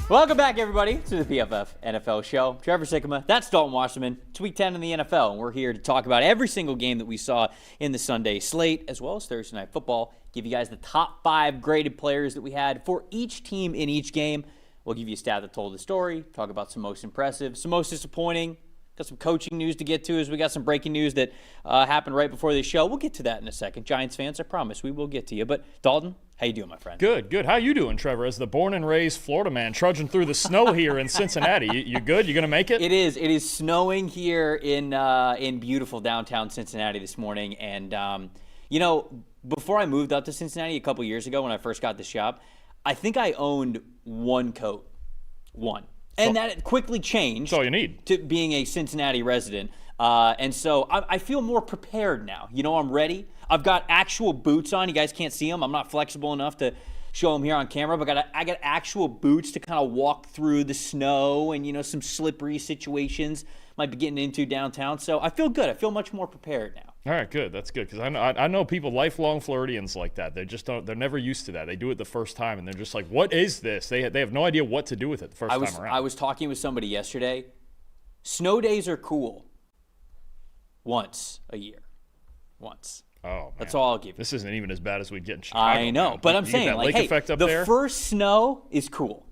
Welcome back, everybody, to the PFF NFL show. Trevor Sikkema, that's Dalton Wasserman. It's Week 10 in the NFL, and we're here to talk about every single game that we saw in the Sunday slate, as well as Thursday Night Football. Give you guys the top 5 graded players that we had for each team in each game. We'll give you a stat that told the story, talk about some most impressive, some most disappointing. Got some coaching news to get to as we got some breaking news that happened right before the show. We'll get to that in a second. Giants fans, I promise we will get to you. But Dalton, how you doing, my friend? Good. How you doing, Trevor? As the born and raised Florida man trudging through the snow here in Cincinnati. You good? You going to make it? It is. It is snowing here in beautiful downtown Cincinnati this morning. And, before I moved up to Cincinnati a couple years ago when I first got the shop, I think I owned one coat. One. And that quickly changed. That's all you need. To being a Cincinnati resident. And so I feel more prepared now. I'm ready. I've got actual boots on. You guys can't see them. I'm not flexible enough to show them here on camera, but I got actual boots to kind of walk through the snow and, some slippery situations might be getting into downtown. So I feel good. I feel much more prepared now. All right, good. That's good because I know people, lifelong Floridians like that. They just don't. They're never used to that. They do it the first time, and they're just like, "What is this?" They have no idea what to do with it the first time around. I was talking with somebody yesterday. Snow days are cool. Once a year, once. Oh, man. That's all I'll give you. This isn't even as bad as we get in Chicago. I know, man. but I'm You saying, get that like, lake hey, effect up the there? first snow is cool.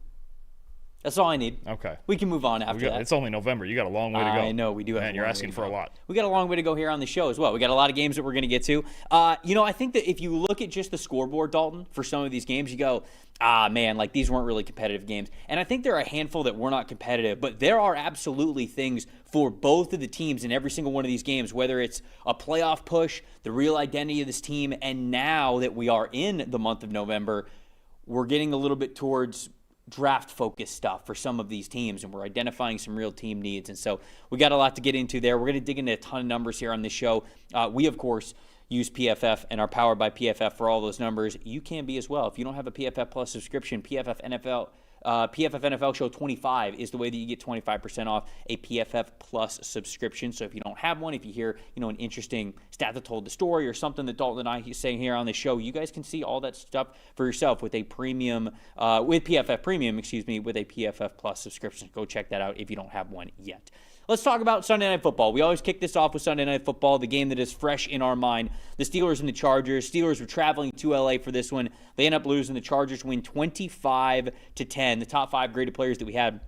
That's all I need. Okay. We can move on after that. It's only November. You got a long way to go. I know, we do have Man, you're asking for a lot. We got a long way to go here on the show as well. We got a lot of games that we're going to get to. I think that if you look at just the scoreboard, Dalton, for some of these games, you go, man, like these weren't really competitive games. And I think there are a handful that were not competitive, but there are absolutely things for both of the teams in every single one of these games, whether it's a playoff push, the real identity of this team, and now that we are in the month of November, we're getting a little bit towards draft-focused stuff for some of these teams, and we're identifying some real team needs. And so we got a lot to get into there. We're going to dig into a ton of numbers here on this show. We, of course, use PFF and are powered by PFF for all those numbers. You can be as well. If you don't have a PFF Plus subscription, PFF NFL Show 25 is the way that you get 25% off a PFF Plus subscription. So if you don't have one, if you hear an interesting stat that told the story or something that Dalton and I say here on the show, you guys can see all that stuff for yourself with a premium, with PFF Premium, with a PFF Plus subscription. Go check that out if you don't have one yet. Let's talk about Sunday Night Football. We always kick this off with Sunday Night Football, the game that is fresh in our mind. The Steelers and the Chargers. Steelers were traveling to LA for this one. They end up losing. The Chargers win 25-10. The top 5 graded players that we had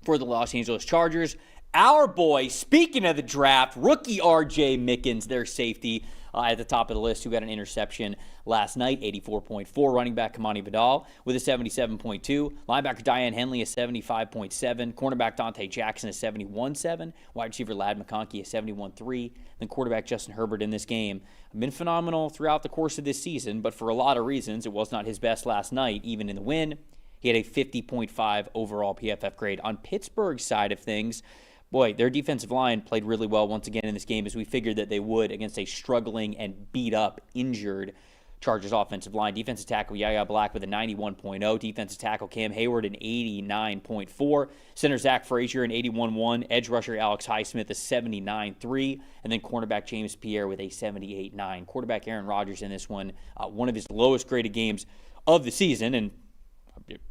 for the Los Angeles Chargers. Our boy, speaking of the draft, rookie R.J. Mickens, their safety, at the top of the list, who got an interception last night, 84.4. Running back Kamani Vidal with a 77.2. Linebacker Diane Henley, a 75.7. Cornerback Dante Jackson, a 71.7. Wide receiver Ladd McConkey, a 71.3. Then quarterback Justin Herbert in this game. Been phenomenal throughout the course of this season, but for a lot of reasons, it was not his best last night, even in the win. He had a 50.5 overall PFF grade. On Pittsburgh's side of things, boy, their defensive line played really well once again in this game, as we figured that they would against a struggling and beat-up, injured Chargers offensive line. Defensive tackle Yaya Black with a 91.0. Defensive tackle Cam Hayward an 89.4. Center Zach Frazier an 81.1. Edge rusher Alex Highsmith a 79.3. And then cornerback James Pierre with a 78.9. Quarterback Aaron Rodgers in this one, one of his lowest graded games of the season, and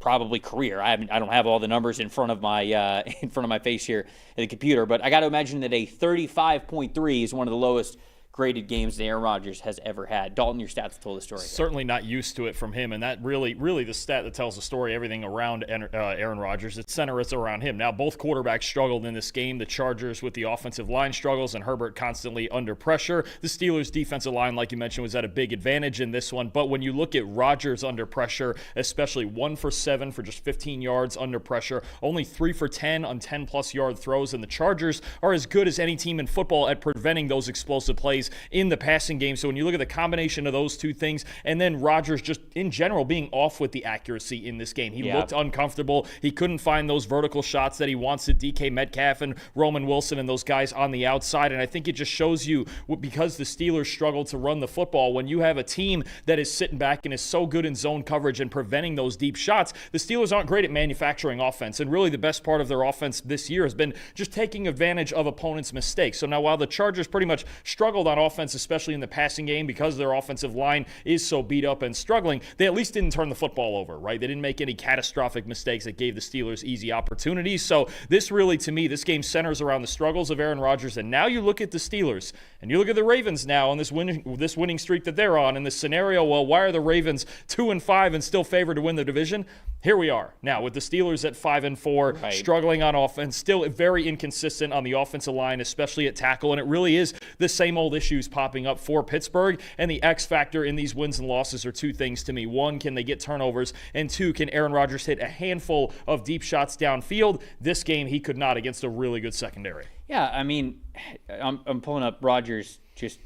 probably career. I don't have all the numbers in front of my face here at the computer, but I got to imagine that a 35.3 is one of the lowest graded games that Aaron Rodgers has ever had. Dalton, your stats told the story. Certainly not used to it from him, and that really the stat that tells the story, everything around Aaron Rodgers, it's centers around him. Now, both quarterbacks struggled in this game. The Chargers with the offensive line struggles and Herbert constantly under pressure. The Steelers' defensive line, like you mentioned, was at a big advantage in this one, but when you look at Rodgers under pressure, especially 1 for 7 for just 15 yards under pressure, only 3 for 10 on 10-plus yard throws, and the Chargers are as good as any team in football at preventing those explosive plays in the passing game. So when you look at the combination of those two things, and then Rodgers just in general being off with the accuracy in this game. He looked uncomfortable. He couldn't find those vertical shots that he wants to DK Metcalf and Roman Wilson and those guys on the outside. And I think it just shows you, because the Steelers struggled to run the football, when you have a team that is sitting back and is so good in zone coverage and preventing those deep shots, the Steelers aren't great at manufacturing offense. And really the best part of their offense this year has been just taking advantage of opponents' mistakes. So now while the Chargers pretty much struggled on offense, especially in the passing game, because their offensive line is so beat up and struggling. They at least didn't turn the football over, right? They didn't make any catastrophic mistakes that gave the Steelers easy opportunities. So this really, to me, this game centers around the struggles of Aaron Rodgers. And now you look at the Steelers and you look at the Ravens now on this winning streak that they're on in this scenario. Well, why are the Ravens 2-5 and still favored to win the division? Here we are now with the Steelers at 5-4, right, struggling on offense, still very inconsistent on the offensive line, especially at tackle. And it really is the same old issues popping up for Pittsburgh. And the X factor in these wins and losses are two things to me. One, can they get turnovers? And two, can Aaron Rodgers hit a handful of deep shots downfield? This game, he could not against a really good secondary. Yeah, I mean, I'm pulling up Rodgers' just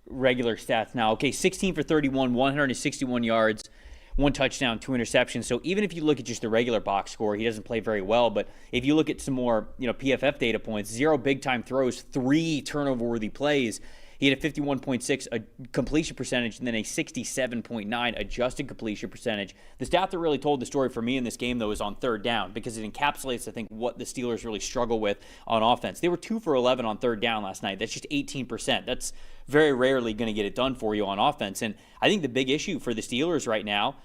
regular stats now. Okay, 16 for 31, 161 yards, 1 touchdown, 2 interceptions. So even if you look at just the regular box score, he doesn't play very well. But if you look at some more, PFF data points, 0 big-time throws, 3 turnover-worthy plays. He had a 51.6 completion percentage and then a 67.9 adjusted completion percentage. The stat that really told the story for me in this game, though, is on third down, because it encapsulates, I think, what the Steelers really struggle with on offense. They were 2 for 11 on third down last night. That's just 18%. That's very rarely going to get it done for you on offense. And I think the big issue for the Steelers right now,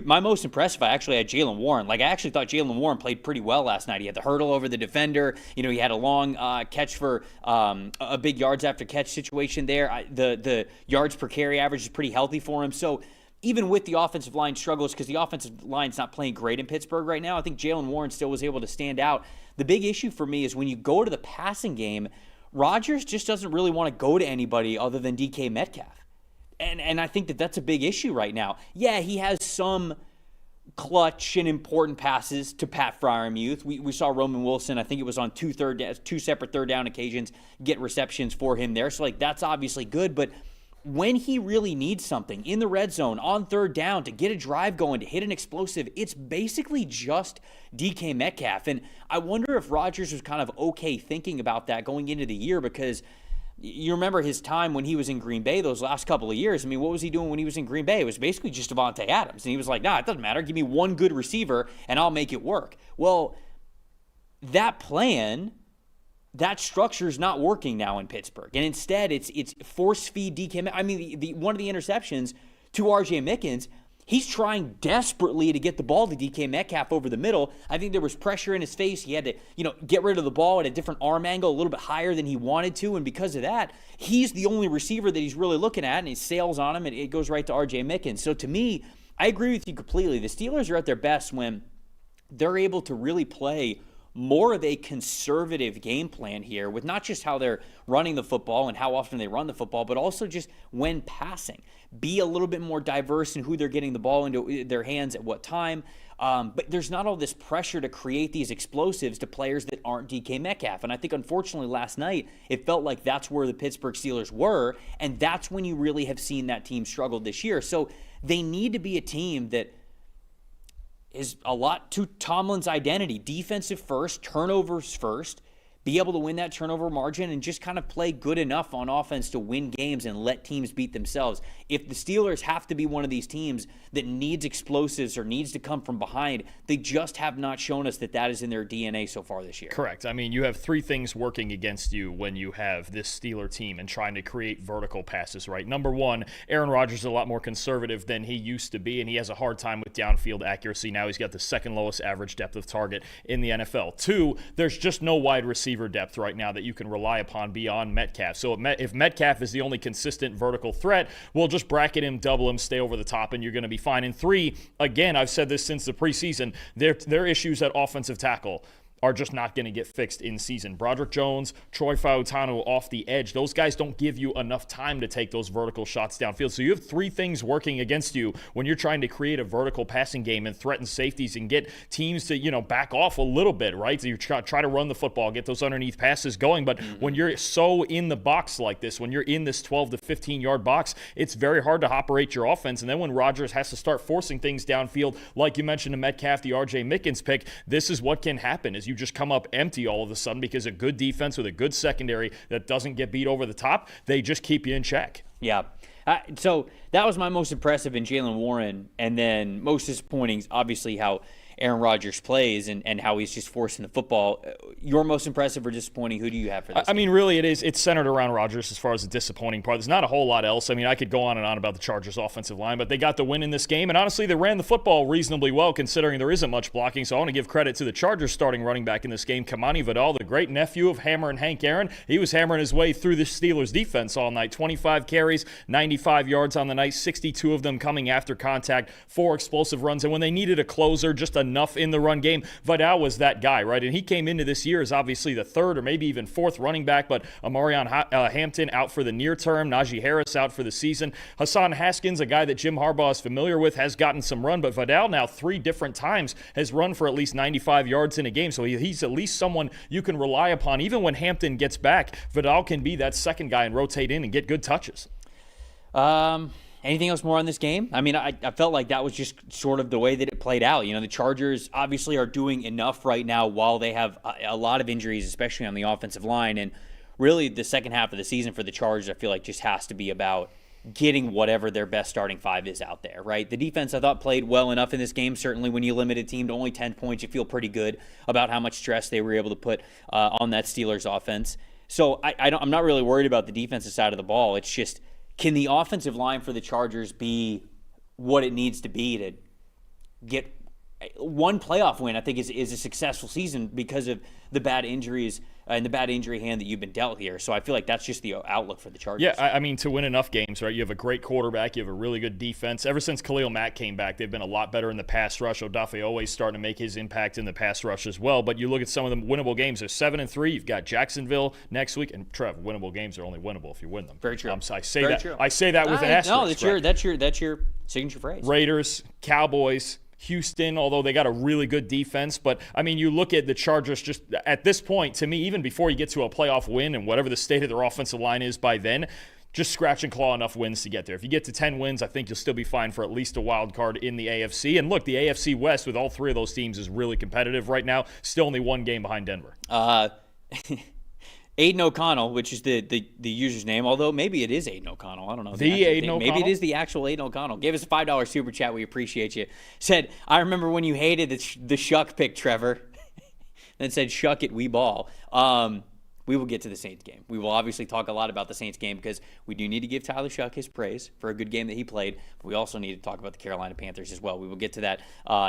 my most impressive, I actually had Jaylen Warren. I actually thought Jaylen Warren played pretty well last night. He had the hurdle over the defender. He had a long catch for a big yards after catch situation there. The yards per carry average is pretty healthy for him. So even with the offensive line struggles, because the offensive line's not playing great in Pittsburgh right now, I think Jaylen Warren still was able to stand out. The big issue for me is when you go to the passing game, Rodgers just doesn't really want to go to anybody other than DK Metcalf. And I think that's a big issue right now. Yeah, he has some clutch and important passes to Pat Freiermuth. We saw Roman Wilson, I think it was on two separate third down occasions, get receptions for him there. So, that's obviously good. But when he really needs something in the red zone, on third down, to get a drive going, to hit an explosive, it's basically just DK Metcalf. And I wonder if Rodgers was kind of okay thinking about that going into the year, because you remember his time when he was in Green Bay those last couple of years. I mean, what was he doing when he was in Green Bay? It was basically just Devontae Adams. And he was like, nah, it doesn't matter. Give me one good receiver and I'll make it work. Well, that plan, that structure is not working now in Pittsburgh. And instead, it's force feed DK. I mean, one of the interceptions to RJ Mickens, he's trying desperately to get the ball to DK Metcalf over the middle. I think there was pressure in his face. He had to, get rid of the ball at a different arm angle, a little bit higher than he wanted to. And because of that, he's the only receiver that he's really looking at, and he sails on him, and it goes right to RJ Mickens. So to me, I agree with you completely. The Steelers are at their best when they're able to really play more of a conservative game plan here, with not just how they're running the football and how often they run the football, but also just when passing. Be a little bit more diverse in who they're getting the ball into their hands at what time. But there's not all this pressure to create these explosives to players that aren't DK Metcalf. And I think, unfortunately, last night, it felt like that's where the Pittsburgh Steelers were, and that's when you really have seen that team struggle this year. So they need to be a team that is a lot to Tomlin's identity. Defensive first, turnovers first, be able to win that turnover margin, and just kind of play good enough on offense to win games and let teams beat themselves. If the Steelers have to be one of these teams that needs explosives or needs to come from behind, they just have not shown us that is in their DNA so far this year. Correct. I mean, you have three things working against you when you have this Steeler team and trying to create vertical passes, right? Number one, Aaron Rodgers is a lot more conservative than he used to be, and he has a hard time with downfield accuracy. Now he's got the second lowest average depth of target in the NFL. Two, there's just no wide receiver depth right now that you can rely upon beyond Metcalf. So if Metcalf is the only consistent vertical threat, we'll just bracket him, double him, stay over the top, and you're going to be fine. And three, again, I've said this since the preseason, their issues at offensive tackle are just not going to get fixed in season. Broderick Jones, Troy Fautanu off the edge. Those guys don't give you enough time to take those vertical shots downfield. So you have three things working against you when you're trying to create a vertical passing game and threaten safeties and get teams to, back off a little bit, right? So you try to run the football, get those underneath passes going. But when you're so in the box like this, when you're in this 12 to 15-yard box, it's very hard to operate your offense. And then when Rodgers has to start forcing things downfield, like you mentioned to Metcalf, the RJ Mickens pick, this is what can happen, is you just come up empty all of a sudden, because a good defense with a good secondary that doesn't get beat over the top, they just keep you in check. Yeah. So that was my most impressive in Jaylen Warren, and then most disappointing, obviously, how Aaron Rodgers plays and how he's just forcing the football. Your most impressive or disappointing, who do you have for this I game? mean, really, it's centered around Rodgers as far as the disappointing part. There's not a whole lot else. I mean, I could go on and on about the Chargers' offensive line, but they got the win in this game, and honestly, they ran the football reasonably well considering there isn't much blocking, so I want to give credit to the Chargers starting running back in this game, Kamani Vidal, the great nephew of Hammer and Hank Aaron. He was hammering his way through the Steelers' defense all night. 25 carries, 95 yards on the night, 62 of them coming after contact, 4 explosive runs, and when they needed a closer, just enough in the run game, Vidal was that guy, right? And he came into this year as obviously the third or maybe even fourth running back, but Amarion Hampton out for the near term, Najee Harris out for the season. Hassan Haskins, a guy that Jim Harbaugh is familiar with, has gotten some run, but Vidal now 3 different times has run for at least 95 yards in a game, so he's at least someone you can rely upon. Even when Hampton gets back, Vidal can be that second guy and rotate in and get good touches. Anything else more on this game? I mean, I felt like that was just sort of the way that it played out. You know, the Chargers obviously are doing enough right now while they have a lot of injuries, especially on the offensive line. And really the second half of the season for the Chargers, I feel like just has to be about getting whatever their best starting 5 is out there, right? The defense, I thought, played well enough in this game. Certainly when you limit a team to only 10 points, you feel pretty good about how much stress they were able to put on that Steelers offense. So I'm not really worried about the defensive side of the ball. It's just, can the offensive line for the Chargers be what it needs to be to get one playoff win? I think is a successful season because of the bad injuries and the bad injury hand that you've been dealt here. So I feel like that's just the outlook for the Chargers. Yeah, I mean, to win enough games, right? You have a great quarterback. You have a really good defense. Ever since Khalil Mack came back, they've been a lot better in the pass rush. Odafe always starting to make his impact in the pass rush as well. But you look at some of the winnable games. They're 7-3. You've got Jacksonville next week. And, Trev, winnable games are only winnable if you win them. Very true. I say that with an asterisk. No, that's your signature phrase. Raiders, Cowboys, Houston, although they got a really good defense. But, I mean, you look at the Chargers just at this point, to me, even before you get to a playoff win and whatever the state of their offensive line is by then, just scratch and claw enough wins to get there. If you get to 10 wins, I think you'll still be fine for at least a wild card in the AFC. And look, the AFC West with all 3 of those teams is really competitive right now. Still only 1 game behind Denver. Aiden O'Connell, which is the user's name, although maybe it is Aiden O'Connell. I don't know. Maybe it is the actual Aiden O'Connell. Gave us a $5 super chat. We appreciate you. Said, I remember when you hated the Shuck pick, Trevor. Then said, Shuck it, we ball. We will get to the Saints game. We will obviously talk a lot about the Saints game because we do need to give Tyler Shuck his praise for a good game that he played. But we also need to talk about the Carolina Panthers as well. We will get to that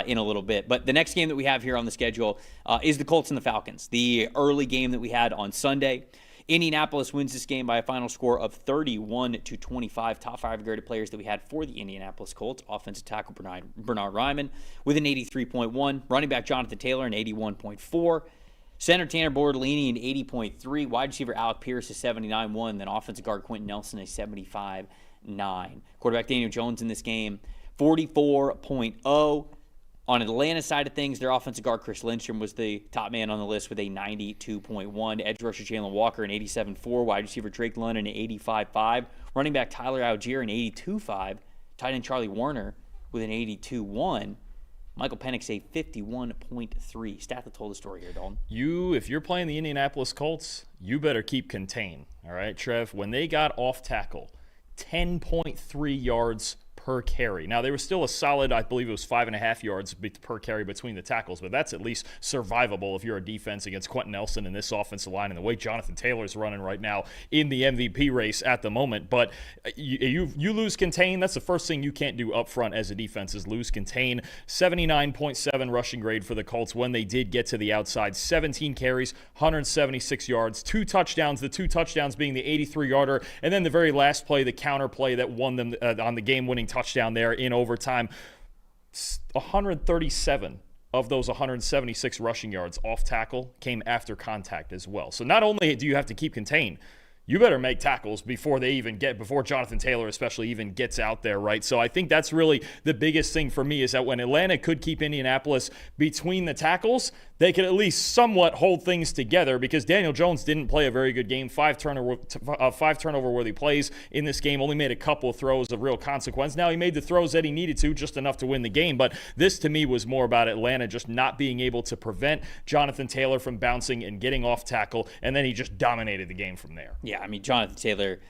in a little bit. But the next game that we have here on the schedule is the Colts and the Falcons. The early game that we had on Sunday. Indianapolis wins this game by a final score of 31-25. Top 5 graded players that we had for the Indianapolis Colts. Offensive tackle Bernard Ryman with an 83.1. Running back Jonathan Taylor an 81.4. Center Tanner Bortolini an 80.3. Wide receiver Alec Pierce a 79.1. Then offensive guard Quentin Nelson a 75.9. Quarterback Daniel Jones in this game 44.0. On Atlanta's side of things, their offensive guard Chris Lindstrom was the top man on the list with a 92.1. Edge rusher Jalen Walker an 87.4. Wide receiver Drake London an 85.5. Running back Tyler Algier an 82.5. Tight end Charlie Warner with an 82.1. Michael Penix a 51.3. Stat that told the story here, Dalton. If you're playing the Indianapolis Colts, you better keep contained. All right, Trev? When they got off tackle, 10.3 yards per carry. Now, they were still a solid, I believe it was 5.5 yards per carry between the tackles, but that's at least survivable if you're a defense against Quentin Nelson and this offensive line and the way Jonathan Taylor's running right now in the MVP race at the moment. But you lose contain. That's the first thing you can't do up front as a defense is lose contain. 79.7 rushing grade for the Colts when they did get to the outside. 17 carries, 176 yards, 2 touchdowns, the 2 touchdowns being the 83-yarder, and then the very last play, the counter play that won them on the game-winning touchdown there in overtime. 137 of those 176 rushing yards off tackle came after contact as well. So not only do you have to keep contained, you better make tackles before Jonathan Taylor especially even gets out there, right? So I think that's really the biggest thing for me is that when Atlanta could keep Indianapolis between the tackles, they could at least somewhat hold things together because Daniel Jones didn't play a very good game. 5 turnover-worthy plays in this game, only made a couple of throws of real consequence. Now, he made the throws that he needed to, just enough to win the game, but this to me was more about Atlanta just not being able to prevent Jonathan Taylor from bouncing and getting off tackle, and then he just dominated the game from there. Yeah, I mean, Jonathan Taylor,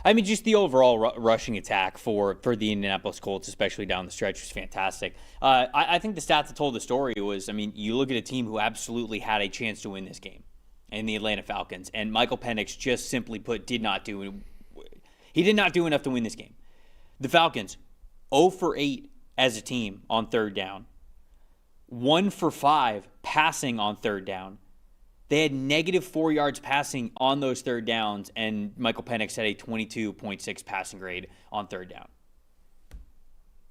I mean, just the overall rushing attack for the Indianapolis Colts, especially down the stretch, was fantastic. I think the stat that told the story was, I mean, you look at a team who absolutely had a chance to win this game in the Atlanta Falcons, and Michael Penix just simply put did not do enough to win this game. The Falcons, 0 for 8 as a team on third down, 1 for 5 passing on third down. They had negative 4 yards passing on those third downs, and Michael Penix had a 22.6 passing grade on third down.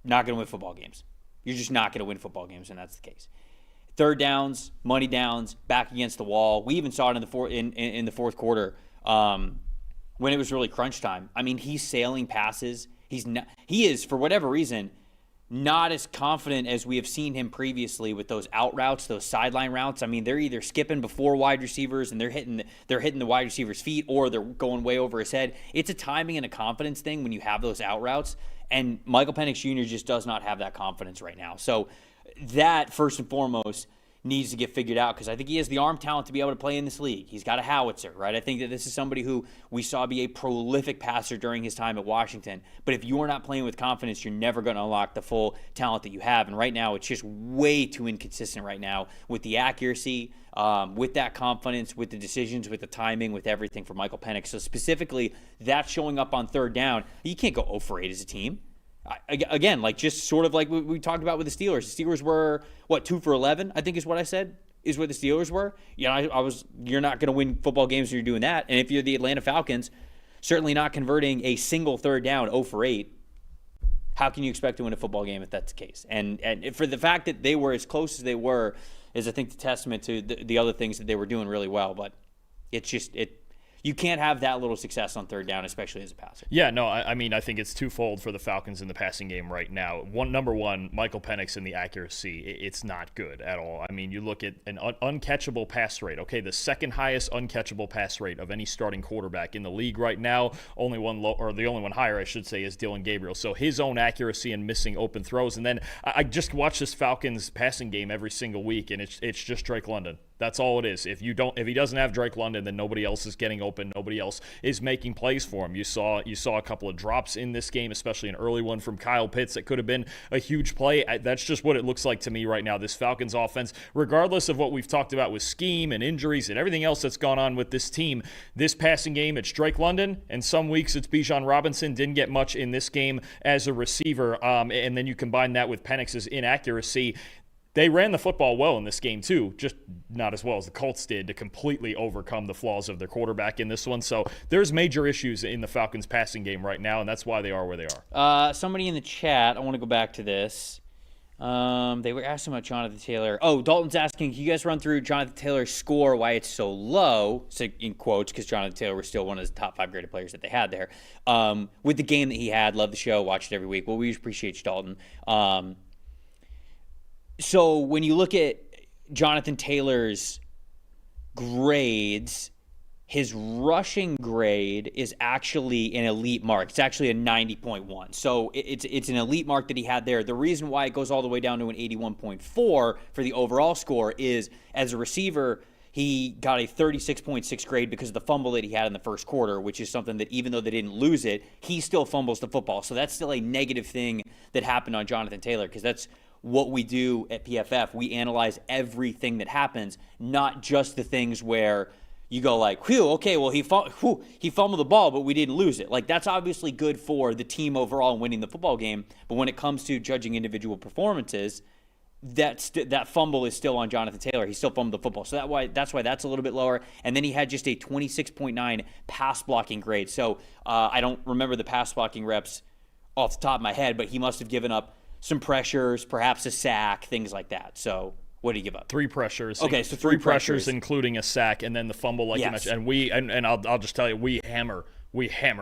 Not going to win football games. You're just not going to win football games when that's the case. Third downs, money downs, back against the wall. We even saw it in the fourth quarter when it was really crunch time. I mean, he's sailing passes. He is, for whatever reason, not as confident as we have seen him previously with those out routes, those sideline routes. I mean, they're either skipping before wide receivers and they're hitting the wide receiver's feet, or they're going way over his head. It's a timing and a confidence thing when you have those out routes, and Michael Penix Jr. just does not have that confidence right now. So that, first and foremost, needs to get figured out, because I think he has the arm talent to be able to play in this league. He's got a howitzer, right? I think that this is somebody who we saw be a prolific passer during his time at Washington. But if you are not playing with confidence, you're never going to unlock the full talent that you have. And right now, it's just way too inconsistent right now with the accuracy, with that confidence, with the decisions, with the timing, with everything for Michael Penix. So specifically, that showing up on third down, you can't go 0 for 8 as a team. Again, like just sort of like we talked about with the Steelers. The Steelers were, 2 for 11, I think is what I said, is what the Steelers were. You know, you're not going to win football games when you're doing that. And if you're the Atlanta Falcons, certainly not converting a single third down 0 for 8, how can you expect to win a football game if that's the case? And for the fact that they were as close as they were is, I think, the testament to the other things that they were doing really well. But it's just, you can't have that little success on third down, especially as a passer. Yeah, no, I mean, I think it's twofold for the Falcons in the passing game right now. Number one, Michael Penix and the accuracy, it's not good at all. I mean, you look at an uncatchable pass rate. Okay, the second highest uncatchable pass rate of any starting quarterback in the league right now. The only one higher, I should say, is Dylan Gabriel. So his own accuracy and missing open throws. And then I just watch this Falcons passing game every single week, and it's just Drake London. That's all it is. If he doesn't have Drake London, then nobody else is getting open. Nobody else is making plays for him. You saw a couple of drops in this game, especially an early one from Kyle Pitts that could have been a huge play. That's just what it looks like to me right now. This Falcons offense, regardless of what we've talked about with scheme and injuries and everything else that's gone on with this team, this passing game, it's Drake London, and some weeks it's Bijan Robinson. Didn't get much in this game as a receiver, and then you combine that with Penix's inaccuracy. They ran the football well in this game, too, just not as well as the Colts did to completely overcome the flaws of their quarterback in this one. So there's major issues in the Falcons' passing game right now, and that's why they are where they are. Somebody in the chat, I want to go back to this. They were asking about Jonathan Taylor. Oh, Dalton's asking, can you guys run through Jonathan Taylor's score, why it's so low, so in quotes, because Jonathan Taylor was still one of the top 5 graded players that they had there. With the game that he had, love the show, watch it every week. Well, we appreciate you, Dalton. So when you look at Jonathan Taylor's grades, his rushing grade is actually an elite mark. It's actually a 90.1. So it's an elite mark that he had there. The reason why it goes all the way down to an 81.4 for the overall score is, as a receiver, he got a 36.6 grade because of the fumble that he had in the first quarter, which is something that even though they didn't lose it, he still fumbles the football. So that's still a negative thing that happened on Jonathan Taylor, because that's what we do at PFF. We analyze everything that happens, not just the things where you go like, whew, okay, well, he fumbled the ball, but we didn't lose it. Like, that's obviously good for the team overall and winning the football game. But when it comes to judging individual performances, that fumble is still on Jonathan Taylor. He still fumbled the football. So that's why that's a little bit lower. And then he had just a 26.9 pass blocking grade. So I don't remember the pass blocking reps off the top of my head, but he must have given up some pressures, perhaps a sack, things like that. So what did he give up? 3 pressures. Okay, so three pressures, including a sack, and then the fumble, like yes. You mentioned. And I'll just tell you, we hammer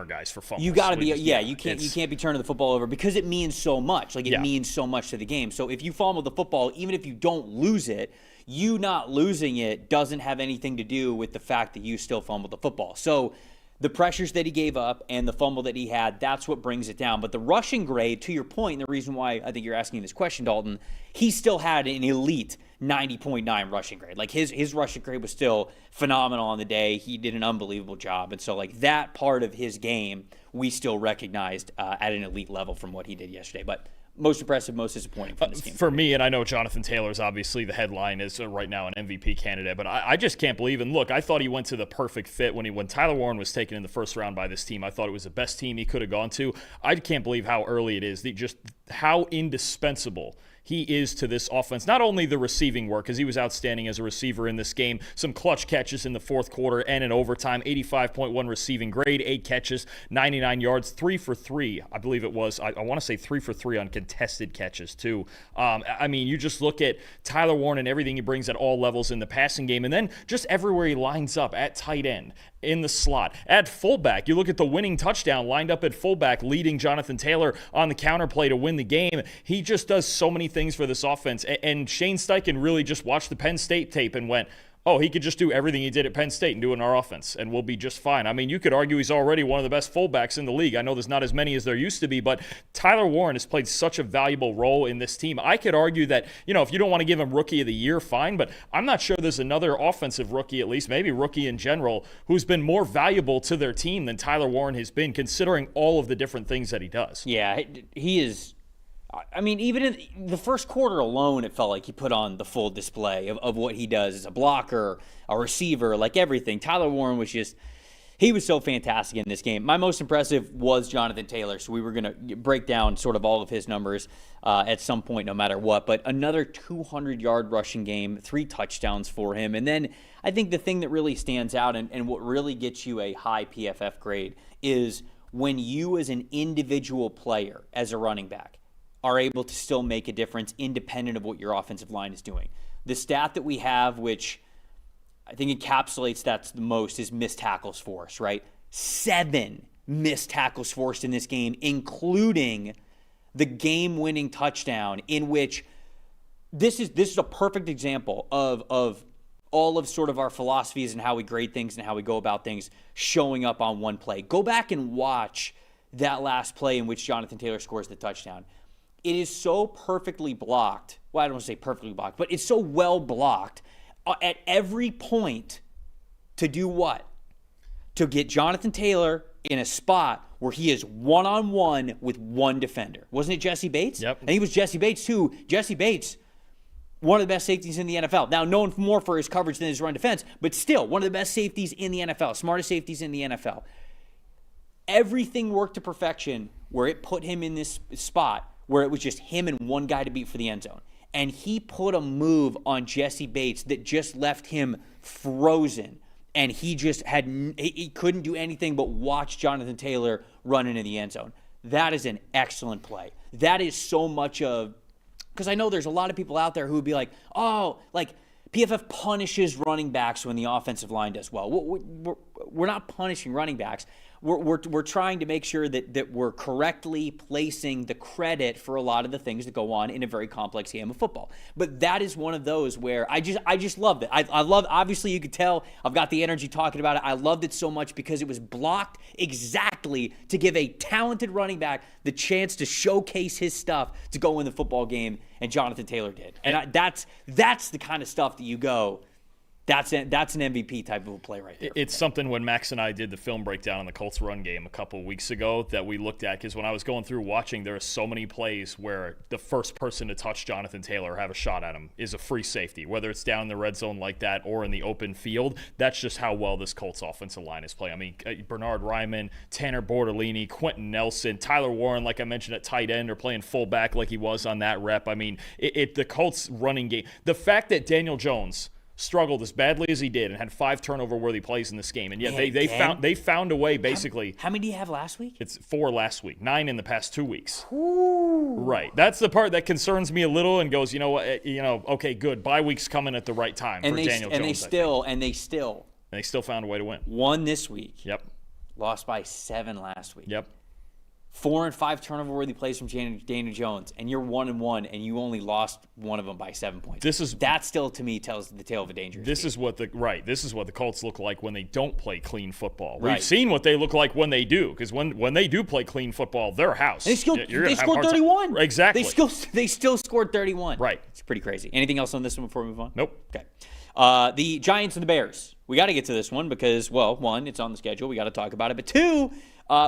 guys for fumbles. You got to be, you can't be turning the football over because it means so much. Like, it means so much to the game. So if you fumble the football, even if you don't lose it, you not losing it doesn't have anything to do with the fact that you still fumbled the football. So the pressures that he gave up and the fumble that he had, that's what brings it down. But the rushing grade, to your point, and the reason why I think you're asking this question, Dalton, he still had an elite 90.9 rushing grade. Like his rushing grade was still phenomenal on the day. He did an unbelievable job. And so like that part of his game, we still recognized at an elite level from what he did yesterday. But most impressive, most disappointing from this game. For me, and I know Jonathan Taylor is obviously the headline, is right now an MVP candidate, but I just can't believe, and look, I thought he went to the perfect fit when Tyler Warren was taken in the first round by this team. I thought it was the best team he could have gone to. I can't believe how early it is, just how indispensable he is to this offense. Not only the receiving work, because he was outstanding as a receiver in this game, some clutch catches in the fourth quarter and in overtime, 85.1 receiving grade, 8 catches, 99 yards, 3 for 3, I believe it was. I want to say 3 for 3 on contested catches, too. I mean, you just look at Tyler Warren and everything he brings at all levels in the passing game, and then just everywhere he lines up at tight end, in the slot, at fullback. You look at the winning touchdown lined up at fullback, leading Jonathan Taylor on the counterplay to win the game. He just does so many things for this offense. And Shane Steichen really just watched the Penn State tape and went, oh, he could just do everything he did at Penn State and do it in our offense, and we'll be just fine. I mean, you could argue he's already one of the best fullbacks in the league. I know there's not as many as there used to be, but Tyler Warren has played such a valuable role in this team. I could argue that, if you don't want to give him Rookie of the Year, fine, but I'm not sure there's another offensive rookie, at least maybe rookie in general, who's been more valuable to their team than Tyler Warren has been, considering all of the different things that he does. Yeah, he is. I mean, even in the first quarter alone, it felt like he put on the full display of what he does as a blocker, a receiver, like everything. Tyler Warren was he was so fantastic in this game. My most impressive was Jonathan Taylor, so we were going to break down sort of all of his numbers at some point, no matter what. But another 200-yard rushing game, 3 touchdowns for him. And then I think the thing that really stands out and what really gets you a high PFF grade is when you as an individual player, as a running back, are able to still make a difference independent of what your offensive line is doing. The stat that we have, which I think encapsulates that the most, is missed tackles forced, right? 7 missed tackles forced in this game, including the game-winning touchdown, in which this is a perfect example of all of sort of our philosophies and how we grade things and how we go about things showing up on one play. Go back and watch that last play in which Jonathan Taylor scores the touchdown. It is so perfectly blocked. Well, I don't want to say perfectly blocked, but it's so well blocked at every point to do what? To get Jonathan Taylor in a spot where he is one-on-one with one defender. Wasn't it Jesse Bates? Yep. And he was Jesse Bates, too. Jesse Bates, one of the best safeties in the NFL. Now, known more for his coverage than his run defense, but still one of the best safeties in the NFL, smartest safeties in the NFL. Everything worked to perfection where it put him in this spot where it was just him and one guy to beat for the end zone. And he put a move on Jesse Bates that just left him frozen. And he couldn't do anything but watch Jonathan Taylor run into the end zone. That is an excellent play. That is so much of, because I know there's a lot of people out there who would be like, oh, like PFF punishes running backs when the offensive line does well. We're not punishing running backs. We're trying to make sure that we're correctly placing the credit for a lot of the things that go on in a very complex game of football. But that is one of those where I just loved it. I love, obviously you could tell I've got the energy talking about it. I loved it so much because it was blocked exactly to give a talented running back the chance to showcase his stuff to go win the football game, and Jonathan Taylor did. And that's the kind of stuff that you go, that's an MVP type of a play right there. It's something when Max and I did the film breakdown on the Colts run game a couple of weeks ago that we looked at, because when I was going through watching, there are so many plays where the first person to touch Jonathan Taylor or have a shot at him is a free safety, whether it's down in the red zone like that or in the open field. That's just how well this Colts offensive line is playing. I mean, Bernard Ryman, Tanner Bortolini, Quentin Nelson, Tyler Warren, like I mentioned, at tight end, or playing fullback like he was on that rep. I mean, the Colts running game, the fact that Daniel Jones struggled as badly as he did and had 5 turnover-worthy plays in this game, and yet they found a way, basically. How many do you have last week? It's 4 last week, 9 in the past 2 weeks. Ooh. Right. That's the part that concerns me a little and goes, okay, good. Bye week's coming at the right time for Daniel Jones. And they still found a way to win. Won this week. Yep. Lost by 7 last week. Yep. 4 and 5 turnover-worthy plays from Daniel Jones, and you're 1-1, and you only lost one of them by 7 points. That still, to me, tells the tale of a dangerous This team. is what the Colts look like when they don't play clean football. Right. We've seen what they look like when they do, because when they do play clean football, their house. They scored 31. Exactly. They still scored 31. Right. It's pretty crazy. Anything else on this one before we move on? Nope. Okay. The Giants and the Bears. We got to get to this one because, well, one, it's on the schedule. We got to talk about it. But two,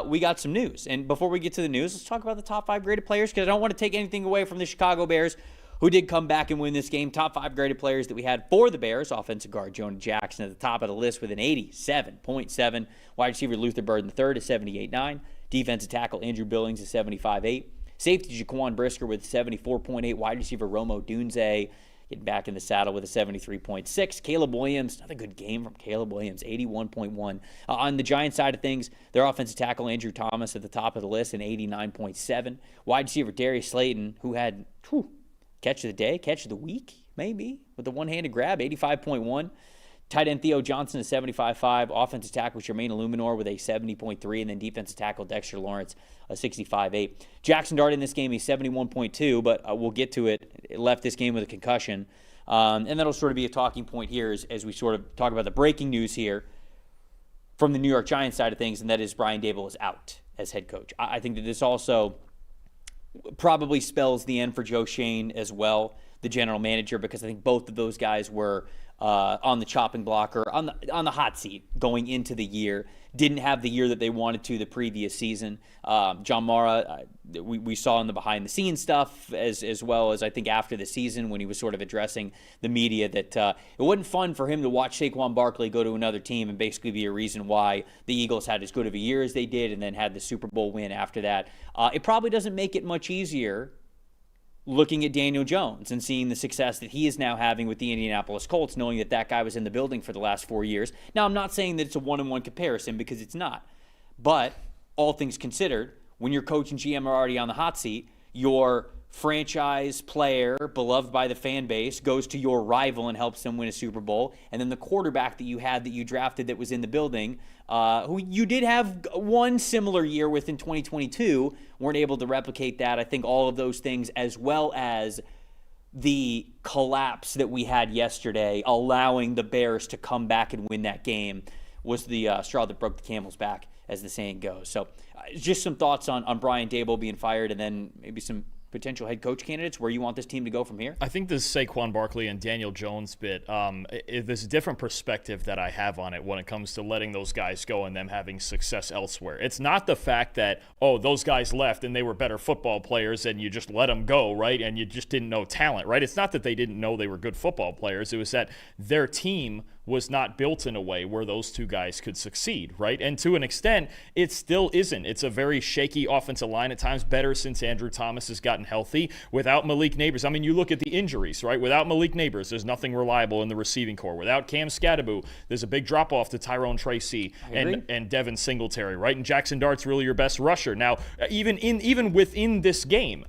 we got some news. And before we get to the news, let's talk about the top 5 graded players because I don't want to take anything away from the Chicago Bears, who did come back and win this game. Top 5 graded players that we had for the Bears. Offensive guard Jonah Jackson at the top of the list with an 87.7. Wide receiver Luther Burden III at 78.9. Defensive tackle Andrew Billings at 75.8. Safety Jaquan Brisker with 74.8. Wide receiver Romo Dunze getting back in the saddle with a 73.6. Caleb Williams, another good game from Caleb Williams, 81.1. On the Giants side of things, their offensive tackle Andrew Thomas at the top of the list, an 89.7. Wide receiver Darius Slayton, who had catch of the day, catch of the week, maybe, with the one-handed grab, 85.1. Tight end Theo Johnson, a 75.5. Offensive tackle Jermaine Illuminor with a 70.3. And then defensive tackle Dexter Lawrence, a 65.8. Jackson Dart in this game, he's 71.2, but we'll get to it. It left this game with a concussion. And that'll sort of be a talking point here as we sort of talk about the breaking news here from the New York Giants side of things, and that is Brian Daboll is out as head coach. I think that this also probably spells the end for Joe Schoen as well, the general manager, because I think both of those guys were on the chopping block or on the hot seat going into the year. Didn't have the year that they wanted to the previous season. John Mara, we saw in the behind-the-scenes stuff as well as I think after the season when he was sort of addressing the media that it wasn't fun for him to watch Saquon Barkley go to another team and basically be a reason why the Eagles had as good of a year as they did and then had the Super Bowl win after that. It probably doesn't make it much easier looking at Daniel Jones and seeing the success that he is now having with the Indianapolis Colts, knowing that guy was in the building for the last 4 years. Now, I'm not saying that it's a one-on-one comparison because it's not. But all things considered, when your coach and GM are already on the hot seat, your franchise player, beloved by the fan base, goes to your rival and helps them win a Super Bowl. And then the quarterback that you had that you drafted that was in the building, who you did have one similar year with in 2022, weren't able to replicate that. I think all of those things, as well as the collapse that we had yesterday, allowing the Bears to come back and win that game, was the straw that broke the camel's back, as the saying goes. So just some thoughts on Brian Daboll being fired and then maybe some potential head coach candidates, where you want this team to go from here? I think this Saquon Barkley and Daniel Jones bit, there's a different perspective that I have on it when it comes to letting those guys go and them having success elsewhere. It's not the fact that, those guys left and they were better football players and you just let them go, right? And you just didn't know talent, right? It's not that they didn't know they were good football players. It was that their team was not built in a way where those two guys could succeed, right? And to an extent, it still isn't. It's a very shaky offensive line at times, better since Andrew Thomas has gotten healthy. Without Malik Neighbors, I mean, you look at the injuries, right? Without Malik Neighbors, there's nothing reliable in the receiving core. Without Cam Scadaboo, there's a big drop-off to Tyrone Tracy and Devin Singletary, right? And Jackson Dart's really your best rusher. Now, even within this game,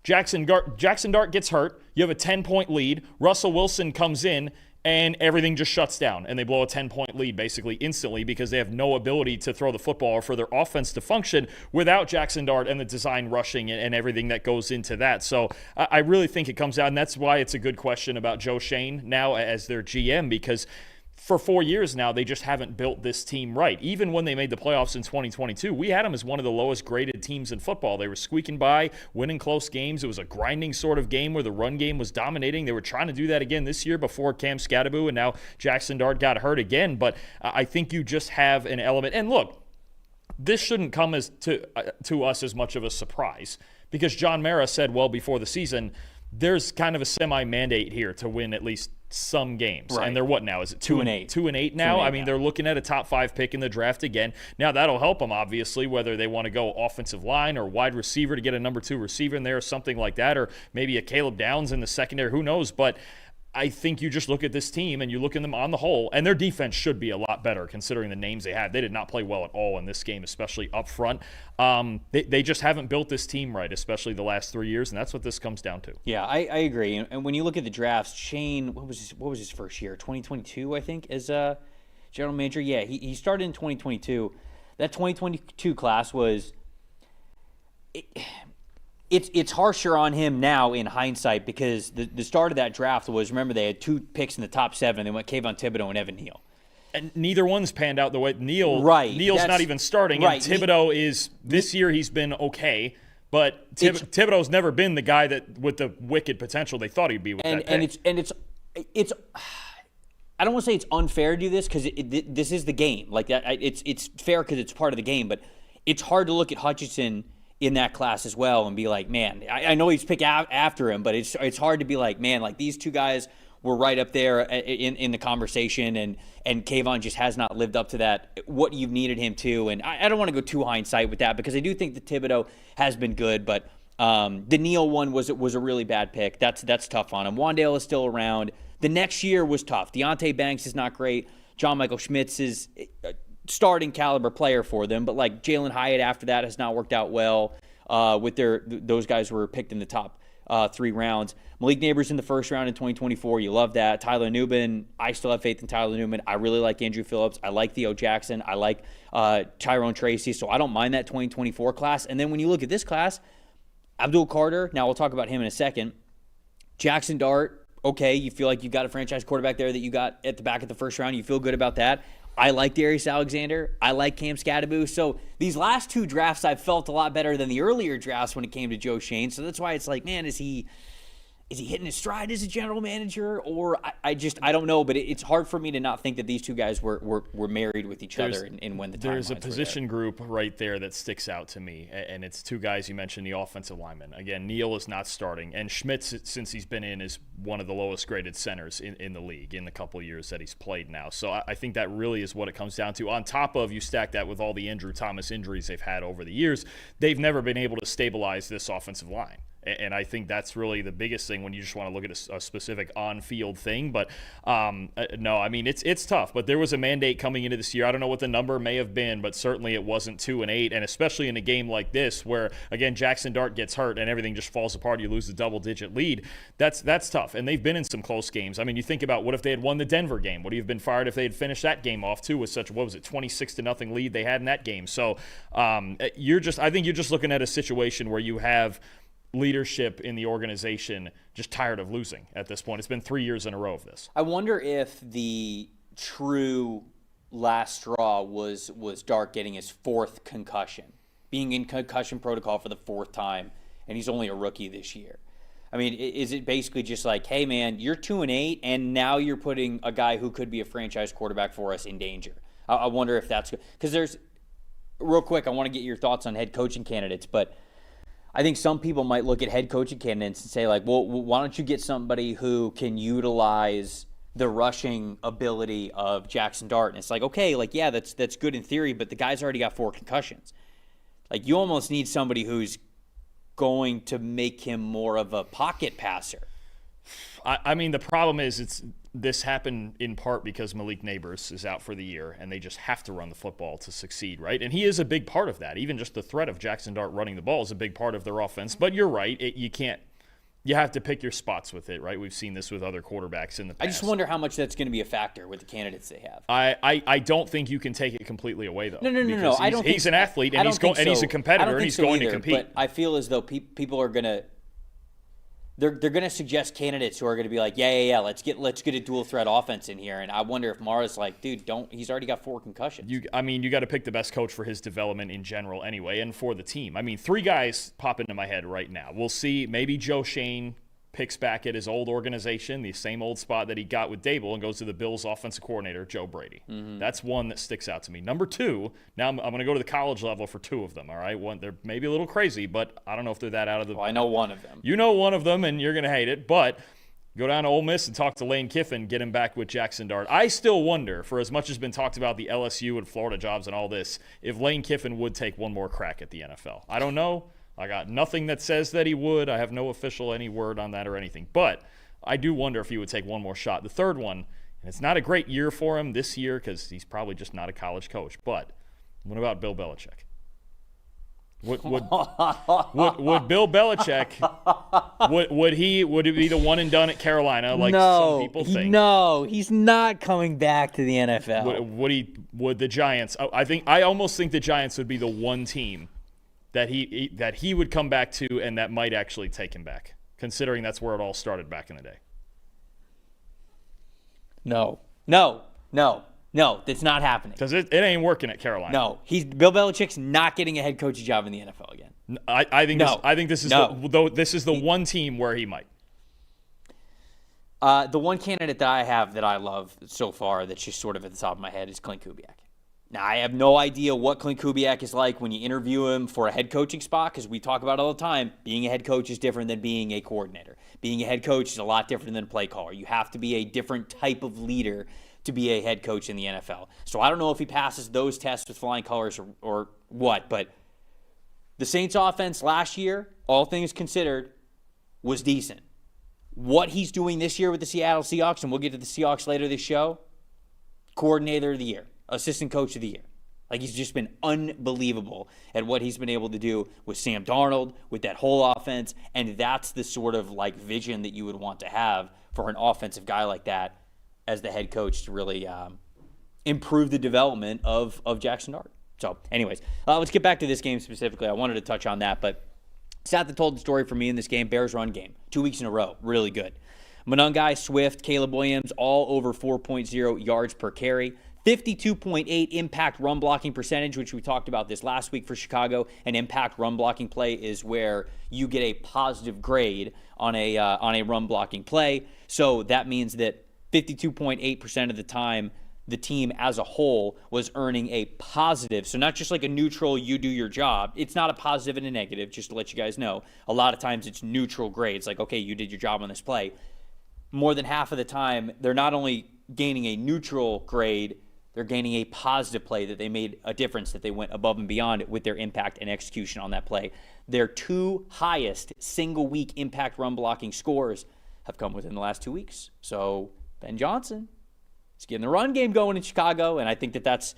Jackson Dart gets hurt. You have a 10-point lead. Russell Wilson comes in, and everything just shuts down, and they blow a 10-point lead basically instantly because they have no ability to throw the football or for their offense to function without Jackson Dart and the design rushing and everything that goes into that. So I really think it comes out, and that's why it's a good question about Joe Schoen now as their GM, because for 4 years now, they just haven't built this team right. Even when they made the playoffs in 2022, we had them as one of the lowest graded teams in football. They were squeaking by, winning close games. It was a grinding sort of game where the run game was dominating. They were trying to do that again this year before Cam Scadaboo, and now Jackson Dart got hurt again. But I think you just have an element. And look, this shouldn't come as to us as much of a surprise, because John Mara said well before the season, there's kind of a semi-mandate here to win at least some games. Right. And they're what now? Is it 2-8? 2-8 now? I mean, they're looking at a top 5 pick in the draft again. Now, that'll help them, obviously, whether they want to go offensive line or wide receiver to get a number 2 receiver in there or something like that, or maybe a Caleb Downs in the secondary. Who knows? But I think you just look at this team and you look at them on the whole, and their defense should be a lot better considering the names they had. They did not play well at all in this game, especially up front. They just haven't built this team right, especially the last 3 years, and that's what this comes down to. Yeah, I agree. And when you look at the drafts, Shane, what was his first year? 2022, I think, as a general manager. Yeah, he started in 2022. That 2022 class was it's harsher on him now in hindsight because the start of that draft was, remember, they had 2 picks in the top 7. They went Kayvon Thibodeau and Evan Neal. And neither one's panned out the way Neal's not even starting. Right. And Thibodeau is this year he's been okay, but Thibodeau's never been the guy that with the wicked potential they thought he'd be with that pick. And it's I don't want to say it's unfair to do this because this is the game. Like that, it's fair because it's part of the game. But it's hard to look at Hutchinson in that class as well and be like, man, I know he's picked after him, but it's hard to be like, man, like these two guys were right up there in the conversation, and Kayvon just has not lived up to that, what you've needed him to. And I don't want to go too hindsight with that because I do think that Thibodeau has been good, but the Neal one was a really bad pick. That's tough on him. Wan'Dale is still around. The next year was tough. Deontay Banks is not great. John Michael Schmitz is a starting caliber player for them, but like Jalen Hyatt after that has not worked out well with those guys who were picked in the top 3 rounds. Malik Neighbors in the first round in 2024. You love that. Tyler Newman. I still have faith in Tyler Newman. I really like Andrew Phillips. I like Theo Jackson. I like Tyrone Tracy. So I don't mind that 2024 class. And then when you look at this class, Abdul Carter. Now we'll talk about him in a second. Jackson Dart. Okay, you feel like you've got a franchise quarterback there that you got at the back of the first round. You feel good about that. I like Darius Alexander. I like Cam Scadaboo. So these last 2 drafts I've felt a lot better than the earlier drafts when it came to Joe Shane. So that's why it's like, man, is he hitting his stride as a general manager? Or I don't know, but it's hard for me to not think that these 2 guys were married with each other and when the timelines There's a position group right there that sticks out to me, and it's 2 guys you mentioned, the offensive linemen. Again, Neal is not starting, and Schmitz, since he's been in, is one of the lowest graded centers in the league in the couple of years that he's played now. So I think that really is what it comes down to. On top of, you stack that with all the Andrew Thomas injuries they've had over the years, they've never been able to stabilize this offensive line. And I think that's really the biggest thing when you just want to look at a specific on-field thing. But no, I mean, it's tough. But there was a mandate coming into this year. I don't know what the number may have been, but certainly it wasn't 2-8. And especially in a game like this where, again, Jackson Dart gets hurt and everything just falls apart. You lose the double-digit lead. That's tough. And they've been in some close games. I mean, you think about what if they had won the Denver game? Would he have been fired if they had finished that game off, too, with such, 26-0 lead they had in that game? So I think you're just looking at a situation where you have leadership in the organization just tired of losing at this point. It's been 3 years in a row of this. I wonder if the true last straw was Dart getting his 4th concussion, being in concussion protocol for the 4th time, and he's only a rookie this year. I mean, is it basically just like, hey, man, you're 2-8, and now you're putting a guy who could be a franchise quarterback for us in danger? I wonder if that's good. Because there's, real quick, I want to get your thoughts on head coaching candidates, but I think some people might look at head coaching candidates and say, like, well, why don't you get somebody who can utilize the rushing ability of Jackson Dart? And it's like, okay, like, yeah, that's good in theory, but the guy's already got 4 concussions. Like, you almost need somebody who's going to make him more of a pocket passer. I mean, the problem is this happened in part because Malik Neighbors is out for the year, and they just have to run the football to succeed, right? And he is a big part of that. Even just the threat of Jackson Dart running the ball is a big part of their offense. But you're right. You have to pick your spots with it, right? We've seen this with other quarterbacks in the past. I just wonder how much that's going to be a factor with the candidates they have. I don't think you can take it completely away, though. No. He's an athlete, and he's a competitor, and he's going to compete. But I feel as though people are going to they're going to suggest candidates who are going to be like, yeah, let's get a dual threat offense in here. And I wonder if Mara's like, dude, he's already got 4 concussions. You got to pick the best coach for his development in general anyway, and for the team. I mean, 3 guys pop into my head right now. We'll see. Maybe Joe Shane picks back at his old organization, the same old spot that he got with Dable, and goes to the Bills' offensive coordinator, Joe Brady. Mm-hmm. That's one that sticks out to me. Number 2, now I'm going to go to the college level for 2 of them, all right? One, they're maybe a little crazy, but I don't know if they're that out of the... Well, I know one of them. You know one of them, and you're going to hate it, but go down to Ole Miss and talk to Lane Kiffin, get him back with Jackson Dart. I still wonder, for as much as has been talked about the LSU and Florida jobs and all this, if Lane Kiffin would take one more crack at the NFL. I don't know. I got nothing that says that he would. I have no official any word on that or anything. But I do wonder if he would take one more shot. The third one, and it's not a great year for him this year because he's probably just not a college coach. But what about Bill Belichick? Would Bill Belichick would it be the one and done at Carolina like some people think? No, he's not coming back to the NFL. Would the Giants? I almost think the Giants would be the one team that he would come back to, and that might actually take him back, considering that's where it all started back in the day? No, that's not happening. Because it ain't working at Carolina. No, Bill Belichick's not getting a head coaching job in the NFL again. I think this is the one team where he might. The one candidate that I have that I love so far that's just sort of at the top of my head is Clint Kubiak. Now, I have no idea what Clint Kubiak is like when you interview him for a head coaching spot, because we talk about it all the time. Being a head coach is different than being a coordinator. Being a head coach is a lot different than a play caller. You have to be a different type of leader to be a head coach in the NFL. So I don't know if he passes those tests with flying colors or what, but the Saints offense last year, all things considered, was decent. What he's doing this year with the Seattle Seahawks, and we'll get to the Seahawks later this show, coordinator of the year, assistant coach of the year. Like, he's just been unbelievable at what he's been able to do with Sam Darnold, with that whole offense, and that's the sort of like vision that you would want to have for an offensive guy like that as the head coach to really improve the development of Jackson Dart. So anyways, let's get back to this game specifically. I wanted to touch on that, but stat that told the story for me in this game, Bears run game. 2 weeks in a row, really good. Monungai, Swift, Caleb Williams, all over 4.0 yards per carry. 52.8 impact run blocking percentage, which we talked about this last week for Chicago. An impact run blocking play is where you get a positive grade on a run blocking play. So that means that 52.8% of the time, the team as a whole was earning a positive. So not just like a neutral, you do your job. It's not a positive and a negative, just to let you guys know. A lot of times it's neutral grades, like, okay, you did your job on this play. More than half of the time, they're not only gaining a neutral grade, they're gaining a positive play, that they made a difference, that they went above and beyond with their impact and execution on that play. Their two highest single-week impact run blocking scores have come within the last 2 weeks. So Ben Johnson is getting the run game going in Chicago, and I think that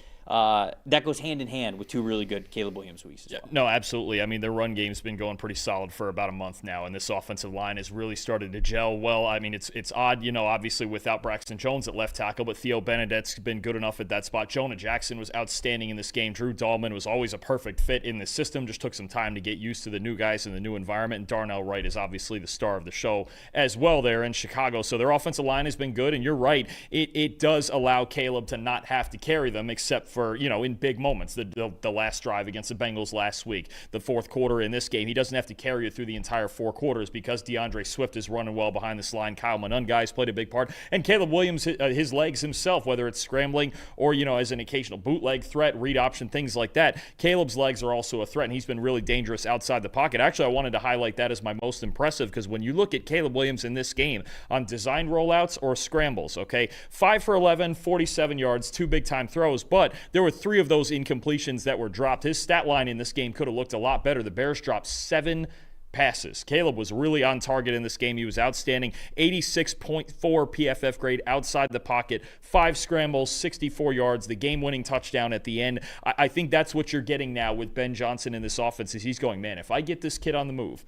goes hand in hand with two really good Caleb Williams weeks as well. No, absolutely. I mean, their run game's been going pretty solid for about a month now, and this offensive line has really started to gel well. I mean, it's odd, obviously without Braxton Jones at left tackle, but Theo Benedette's been good enough at that spot. Jonah Jackson was outstanding in this game. Drew Dahlman was always a perfect fit in the system, just took some time to get used to the new guys in the new environment, and Darnell Wright is obviously the star of the show as well there in Chicago. So their offensive line has been good, and you're right, it does allow Caleb to not have to carry them except for, in big moments. The last drive against the Bengals last week, the fourth quarter in this game, he doesn't have to carry it through the entire 4 quarters because DeAndre Swift is running well behind this line. Kyle Monungai's played a big part, and Caleb Williams, his legs himself, whether it's scrambling or, as an occasional bootleg threat, read option, things like that, Caleb's legs are also a threat, and he's been really dangerous outside the pocket. Actually, I wanted to highlight that as my most impressive, because when you look at Caleb Williams in this game on design rollouts or scrambles, okay, 5 for 11, 47 yards, 2 big-time throws, but there were 3 of those incompletions that were dropped. His stat line in this game could have looked a lot better. The Bears dropped 7 passes. Caleb was really on target in this game. He was outstanding. 86.4 PFF grade outside the pocket, 5 scrambles, 64 yards, the game-winning touchdown at the end. I think that's what you're getting now with Ben Johnson in this offense, is he's going, man, if I get this kid on the move,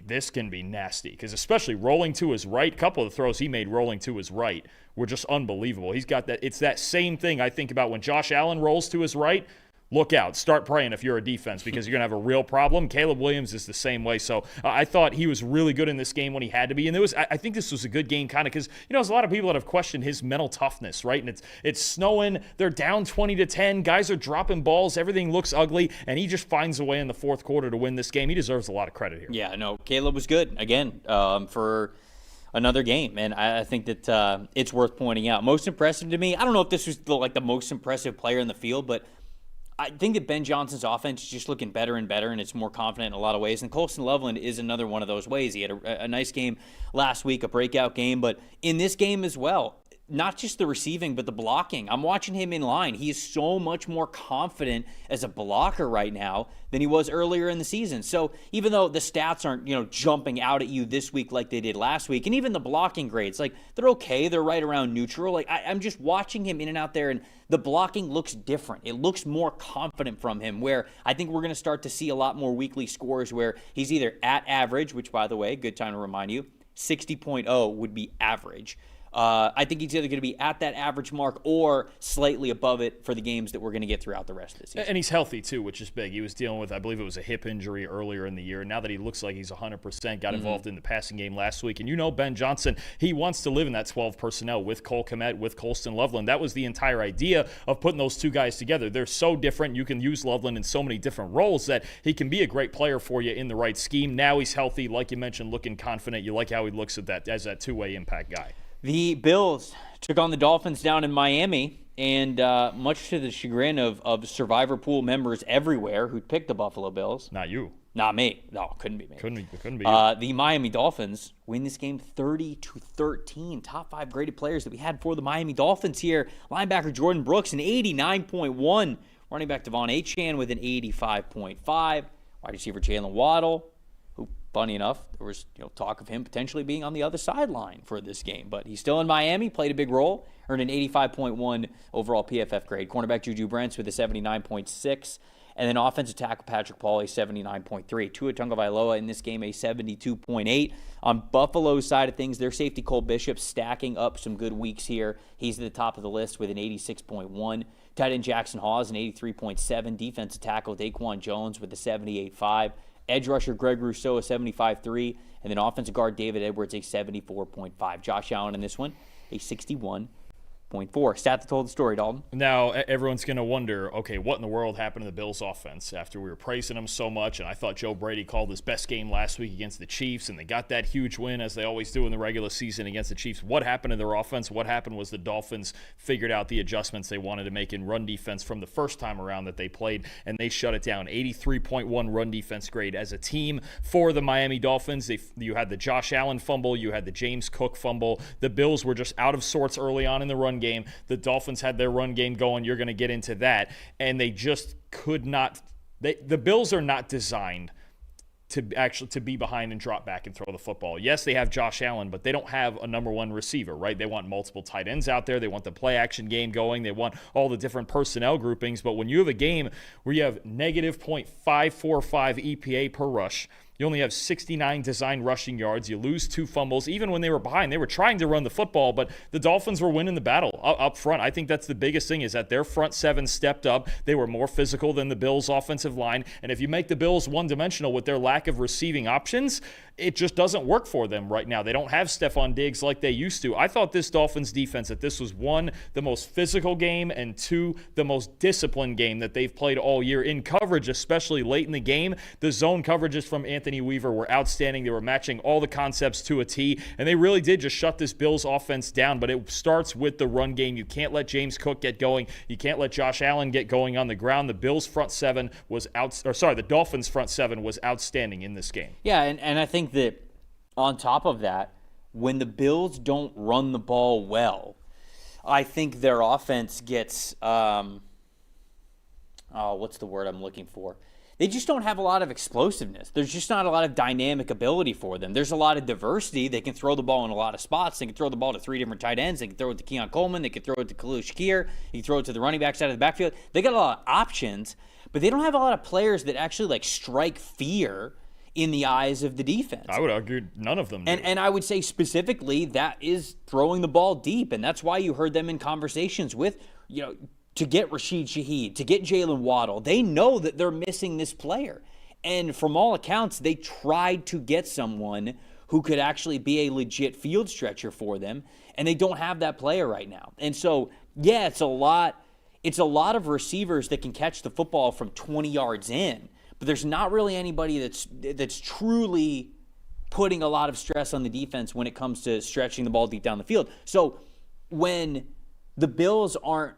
this can be nasty, because especially rolling to his right, a couple of the throws he made rolling to his right were just unbelievable. He's got that. It's that same thing I think about when Josh Allen rolls to his right. Look out. Start praying if you're a defense, because you're going to have a real problem. Caleb Williams is the same way. So I thought he was really good in this game when he had to be. And I think this was a good game kind of because, there's a lot of people that have questioned his mental toughness, right? And it's snowing. They're down 20-10. Guys are dropping balls. Everything looks ugly. And he just finds a way in the fourth quarter to win this game. He deserves a lot of credit here. Yeah, no, Caleb was good, again, for another game. And I think that it's worth pointing out. Most impressive to me, I don't know if this was the most impressive player in the field, but I think that Ben Johnson's offense is just looking better and better, and it's more confident in a lot of ways. And Colston Loveland is another one of those ways. He had a nice game last week, a breakout game, but in this game as well, not just the receiving, but the blocking. I'm watching him in line. He is so much more confident as a blocker right now than he was earlier in the season. So even though the stats aren't, jumping out at you this week like they did last week, and even the blocking grades, they're okay. They're right around neutral. I'm just watching him in and out there, and the blocking looks different. It looks more confident from him, where I think we're going to start to see a lot more weekly scores where he's either at average, which, by the way, good time to remind you, 60.0 would be average. I think he's either going to be at that average mark or slightly above it for the games that we're going to get throughout the rest of the season. And he's healthy, too, which is big. He was dealing with, I believe it was a hip injury earlier in the year. Now that he looks like he's 100%, got involved in the passing game last week. And you know Ben Johnson, he wants to live in that 12 personnel with Cole Kmet, with Colston Loveland. That was the entire idea of putting those two guys together. They're so different. You can use Loveland in so many different roles that he can be a great player for you in the right scheme. Now he's healthy, like you mentioned, looking confident. You like how he looks at that as that two-way impact guy. The Bills took on the Dolphins down in Miami, and much to the chagrin of Survivor Pool members everywhere who picked the Buffalo Bills. Not you. Not me. No, couldn't be me. Couldn't be you. The Miami Dolphins win this game 30-13. Top 5 graded players that we had for the Miami Dolphins here. Linebacker Jordan Brooks, an 89.1. Running back Devon Achane with an 85.5. Wide receiver Jalen Waddle, who, funny enough, there was talk of him potentially being on the other sideline for this game. But he's still in Miami, played a big role, earned an 85.1 overall PFF grade. Cornerback Juju Brents with a 79.6. And then offensive tackle Patrick Paul, a 79.3. Tua Tagovailoa in this game, a 72.8. On Buffalo's side of things, their safety Cole Bishop stacking up some good weeks here. He's at the top of the list with an 86.1. Tight end Jackson Hawes, an 83.7. Defensive tackle Daquan Jones with a 78.5. Edge rusher Greg Rousseau, a 75.3. And then offensive guard David Edwards, a 74.5. Josh Allen in this one, a 61.4. Stat that told the story, Dalton. Now, everyone's going to wonder, okay, what in the world happened to the Bills' offense after we were praising them so much? And I thought Joe Brady called his best game last week against the Chiefs, and they got that huge win, as they always do in the regular season against the Chiefs. What happened to their offense? What happened was the Dolphins figured out the adjustments they wanted to make in run defense from the first time around that they played, and they shut it down. 83.1 run defense grade as a team for the Miami Dolphins. You had the Josh Allen fumble. You had the James Cook fumble. The Bills were just out of sorts early on in the run game. The Dolphins had their run game going. You're going to get into that. And they just could not. The Bills are not designed to be behind and drop back and throw the football. Yes, they have Josh Allen, but they don't have a number one receiver, right? They want multiple tight ends out there. They want the play action game going. They want all the different personnel groupings. But when you have a game where you have negative .545 EPA per rush, you only have 69 designed rushing yards. You lose 2 fumbles. Even when they were behind, they were trying to run the football, but the Dolphins were winning the battle up front. I think that's the biggest thing, is that their front seven stepped up. They were more physical than the Bills' offensive line. And if you make the Bills one-dimensional with their lack of receiving options, it just doesn't work for them right now. They don't have Stephon Diggs like they used to. I thought this Dolphins defense, that this was 1, the most physical game, and 2, the most disciplined game that they've played all year. In coverage, especially late in the game, the zone coverages from Anthony Weaver were outstanding. They were matching all the concepts to a T, and they really did just shut this Bills offense down. But it starts with the run game. You can't let James Cook get going. You can't let Josh Allen get going on the ground. The Bills' front seven was the Dolphins' front seven was outstanding in this game. Yeah, and I think that on top of that, when the Bills don't run the ball well, I think their offense gets what's the word I'm looking for? They just don't have a lot of explosiveness. There's just not a lot of dynamic ability for them. There's a lot of diversity. They can throw the ball in a lot of spots. They can throw the ball to 3 different tight ends. They can throw it to Keon Coleman. They can throw it to Khalil Shakir. You can throw it to the running back side of the backfield. They got a lot of options, but they don't have a lot of players that actually strike fear in the eyes of the defense. I would argue none of them do. And I would say specifically that is throwing the ball deep, and that's why you heard them in conversations with, to get Rashid Shaheed, to get Jalen Waddle. They know that they're missing this player. And from all accounts, they tried to get someone who could actually be a legit field stretcher for them, and they don't have that player right now. And so, yeah, it's a lot of receivers that can catch the football from 20 yards in. But there's not really anybody that's truly putting a lot of stress on the defense when it comes to stretching the ball deep down the field. So when the Bills aren't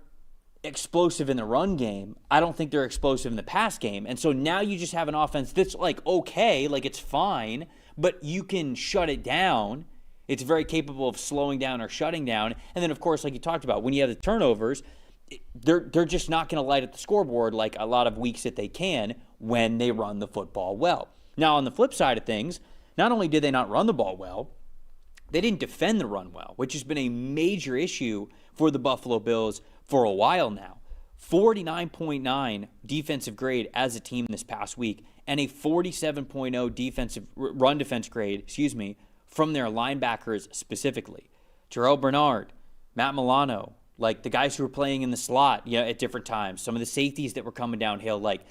explosive in the run game, I don't think they're explosive in the pass game. And so now you just have an offense that's okay, it's fine, but you can shut it down. It's very capable of slowing down or shutting down. And then, of course, like you talked about, when you have the turnovers, they're just not going to light up the scoreboard like a lot of weeks that they can when they run the football well. Now, on the flip side of things, not only did they not run the ball well, they didn't defend the run well, which has been a major issue for the Buffalo Bills for a while now. 49.9 defensive grade as a team this past week, and a 47.0 run defense grade, from their linebackers specifically. Terrell Bernard, Matt Milano, like the guys who were playing in the slot, at different times, some of the safeties that were coming downhill, like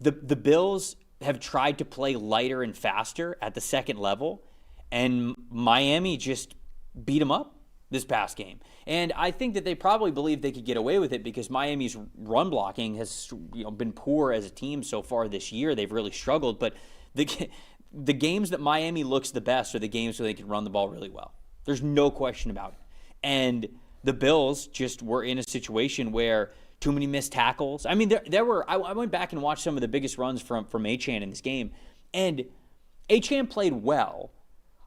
the Bills have tried to play lighter and faster at the second level, and Miami just beat them up this past game. And I think that they probably believe they could get away with it because Miami's run blocking has been poor as a team so far this year. They've really struggled, but the games that Miami looks the best are the games where they can run the ball really well. There's no question about it. And the Bills just were in a situation where too many missed tackles. I mean, there were. I went back and watched some of the biggest runs from Achane in this game, and Achane played well.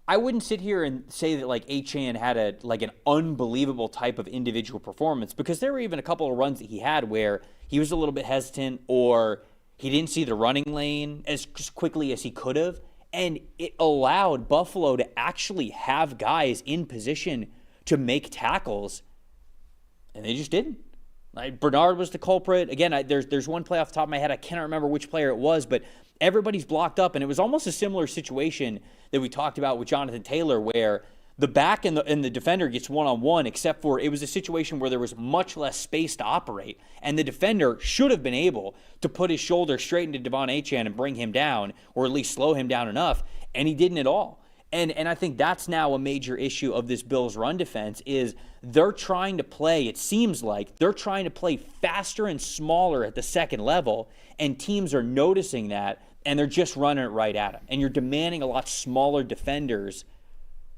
I wouldn't sit here and say that like Achane had an unbelievable type of individual performance, because there were even a couple of runs that he had where he was a little bit hesitant or he didn't see the running lane as quickly as he could have, and it allowed Buffalo to actually have guys in position to make tackles, and they just didn't. Like Bernard was the culprit. Again, there's one play off the top of my head. I cannot remember which player it was, but everybody's blocked up, and it was almost a similar situation that we talked about with Jonathan Taylor, where the back and the defender gets one-on-one, except for it was a situation where there was much less space to operate, and the defender should have been able to put his shoulder straight into Devon Achane and bring him down, or at least slow him down enough, and he didn't at all. And I think that's now a major issue of this Bills run defense is they're trying to play, it seems like, they're trying to play faster and smaller at the second level, and teams are noticing that, and they're just running it right at them. And you're demanding a lot smaller defenders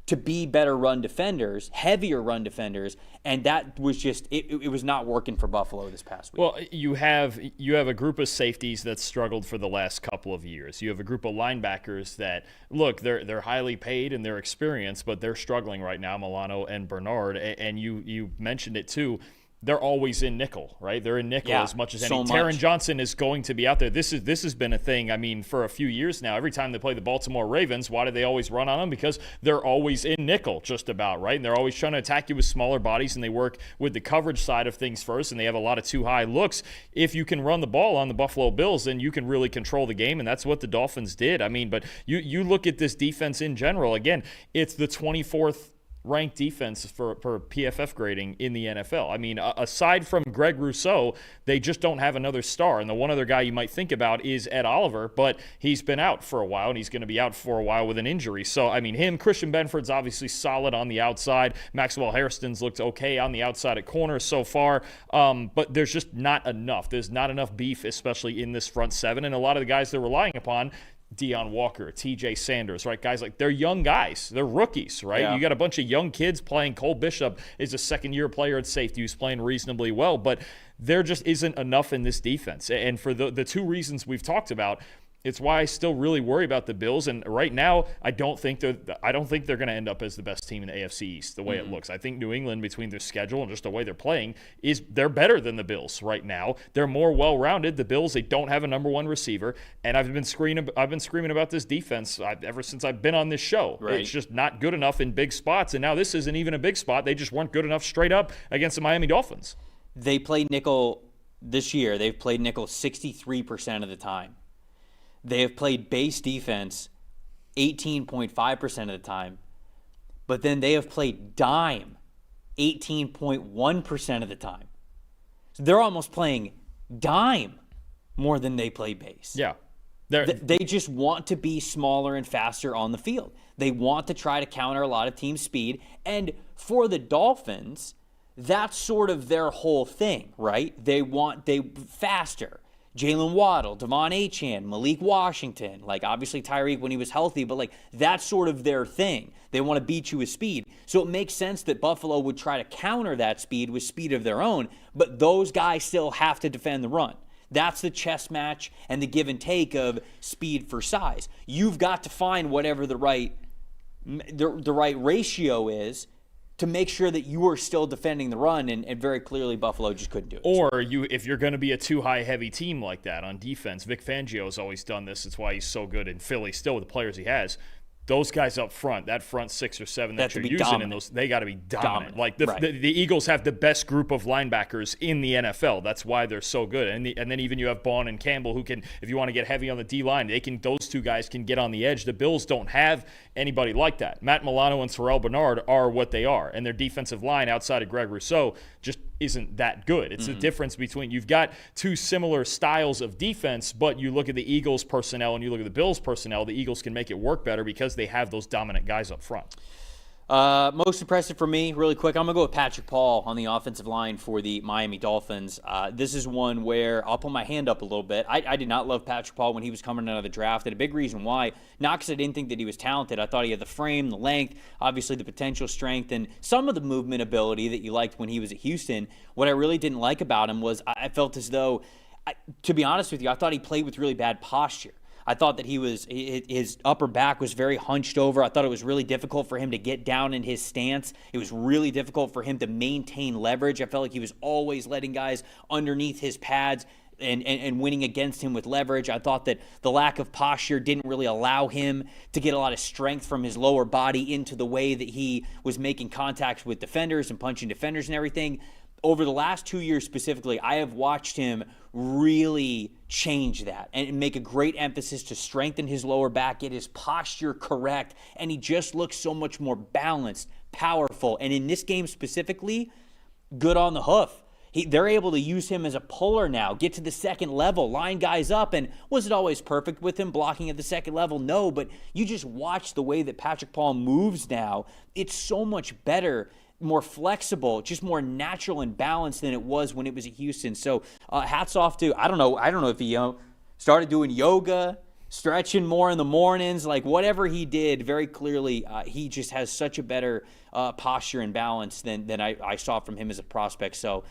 to be better run defenders, heavier run defenders, and that was just it was not working for Buffalo this past week. Well, you have a group of safeties that struggled for the last couple of years. You have a group of linebackers that, look, they're highly paid and they're experienced, but they're struggling right now, Milano and Bernard, and you mentioned it too. They're always in nickel, right? They're in nickel as much as any. Taron Johnson is going to be out there. This has been a thing, I mean, for a few years now. Every time they play the Baltimore Ravens, why do they always run on them? Because they're always in nickel, just about, right? And they're always trying to attack you with smaller bodies, and they work with the coverage side of things first, and they have a lot of too high looks. If you can run the ball on the Buffalo Bills, then you can really control the game, and that's what the Dolphins did. I mean, but you look at this defense in general, again, it's the 24th ranked defense for PFF grading in the NFL. I mean, aside from Greg Rousseau, they just don't have another star. And the one other guy you might think about is Ed Oliver, but he's been out for a while, and he's going to be out for a while with an injury. So, I mean, Christian Benford's obviously solid on the outside. Maxwell Hairston's looked okay on the outside at corner so far, but there's just not enough. There's not enough beef, especially in this front seven. And a lot of the guys they're relying upon, Deion Walker, TJ Sanders, right? Guys like, they're young guys. They're rookies, right? Yeah. You got a bunch of young kids playing. Cole Bishop is a second-year player at safety who's playing reasonably well, but there just isn't enough in this defense. And for the two reasons we've talked about, it's why I still really worry about the Bills. And right now, I don't think they're going to end up as the best team in the AFC East the way it looks. I think New England, between their schedule and just the way they're playing, they're better than the Bills right now. They're more well-rounded. The Bills, they don't have a number one receiver, and I've been screaming about this defense ever since I've been on this show. Right. It's just not good enough in big spots, and now this isn't even a big spot. They just weren't good enough straight up against the Miami Dolphins. They played nickel this year. They've played nickel 63% of the time. They have played base defense 18.5% of the time, but then they have played dime 18.1% of the time. So they're almost playing dime more than they play base. Yeah. They just want to be smaller and faster on the field. They want to try to counter a lot of team speed. And for the Dolphins, that's sort of their whole thing, right? They faster. Jalen Waddle, Devon Achane, Malik Washington, like obviously Tyreek when he was healthy, but like that's sort of their thing. They want to beat you with speed. So it makes sense that Buffalo would try to counter that speed with speed of their own, but those guys still have to defend the run. That's the chess match and the give and take of speed for size. You've got to find whatever the right ratio is to make sure that you are still defending the run, and very clearly Buffalo just couldn't do it. Or if you're going to be a too high heavy team like that on defense, Vic Fangio has always done this. It's why he's so good in Philly still with the players he has. those guys up front, that front 6 or 7 that you're using dominant. in those, they got to be dominant. Like Right. the Eagles have the best group of linebackers in the NFL. That's why they're so good. And then even you have Bond and Campbell who can, if you want to get heavy on the D line, those two guys can get on the edge. The Bills don't have anybody like that. Matt Milano and Terrell Bernard are what they are, and their defensive line outside of Greg Rousseau just isn't that good. It's the difference between, you've got two similar styles of defense, but you look at the Eagles personnel and you look at the Bills personnel, the Eagles can make it work better because they have those dominant guys up front. Most impressive for me, really quick, I'm going to go with Patrick Paul on the offensive line for the Miami Dolphins. This is one where I'll put my hand up a little bit. I did not love Patrick Paul when he was coming out of the draft, and a big reason why, not because I didn't think that he was talented. I thought he had the frame, the length, obviously the potential strength, and some of the movement ability that you liked when he was at Houston. What I really didn't like about him was I felt as though, to be honest with you, I thought he played with really bad posture. I thought that his upper back was very hunched over. I thought it was really difficult for him to get down in his stance. It was really difficult for him to maintain leverage. I felt like he was always letting guys underneath his pads and winning against him with leverage. I thought that the lack of posture didn't really allow him to get a lot of strength from his lower body into the way that he was making contacts with defenders and punching defenders and everything. Over the last 2 years specifically, I have watched him really change that and make a great emphasis to strengthen his lower back, get his posture correct, and he just looks so much more balanced, powerful, and in this game specifically, good on the hoof. They're able to use him as a puller now, get to the second level, line guys up, and was it always perfect with him blocking at the second level? No, but you just watch the way that Patrick Paul moves now. It's so much better, more flexible, just more natural and balanced than it was when it was at Houston. So hats off to, I don't know if he started doing yoga, stretching more in the mornings, like whatever he did, very clearly he just has such a better posture and balance than I saw from him as a prospect. So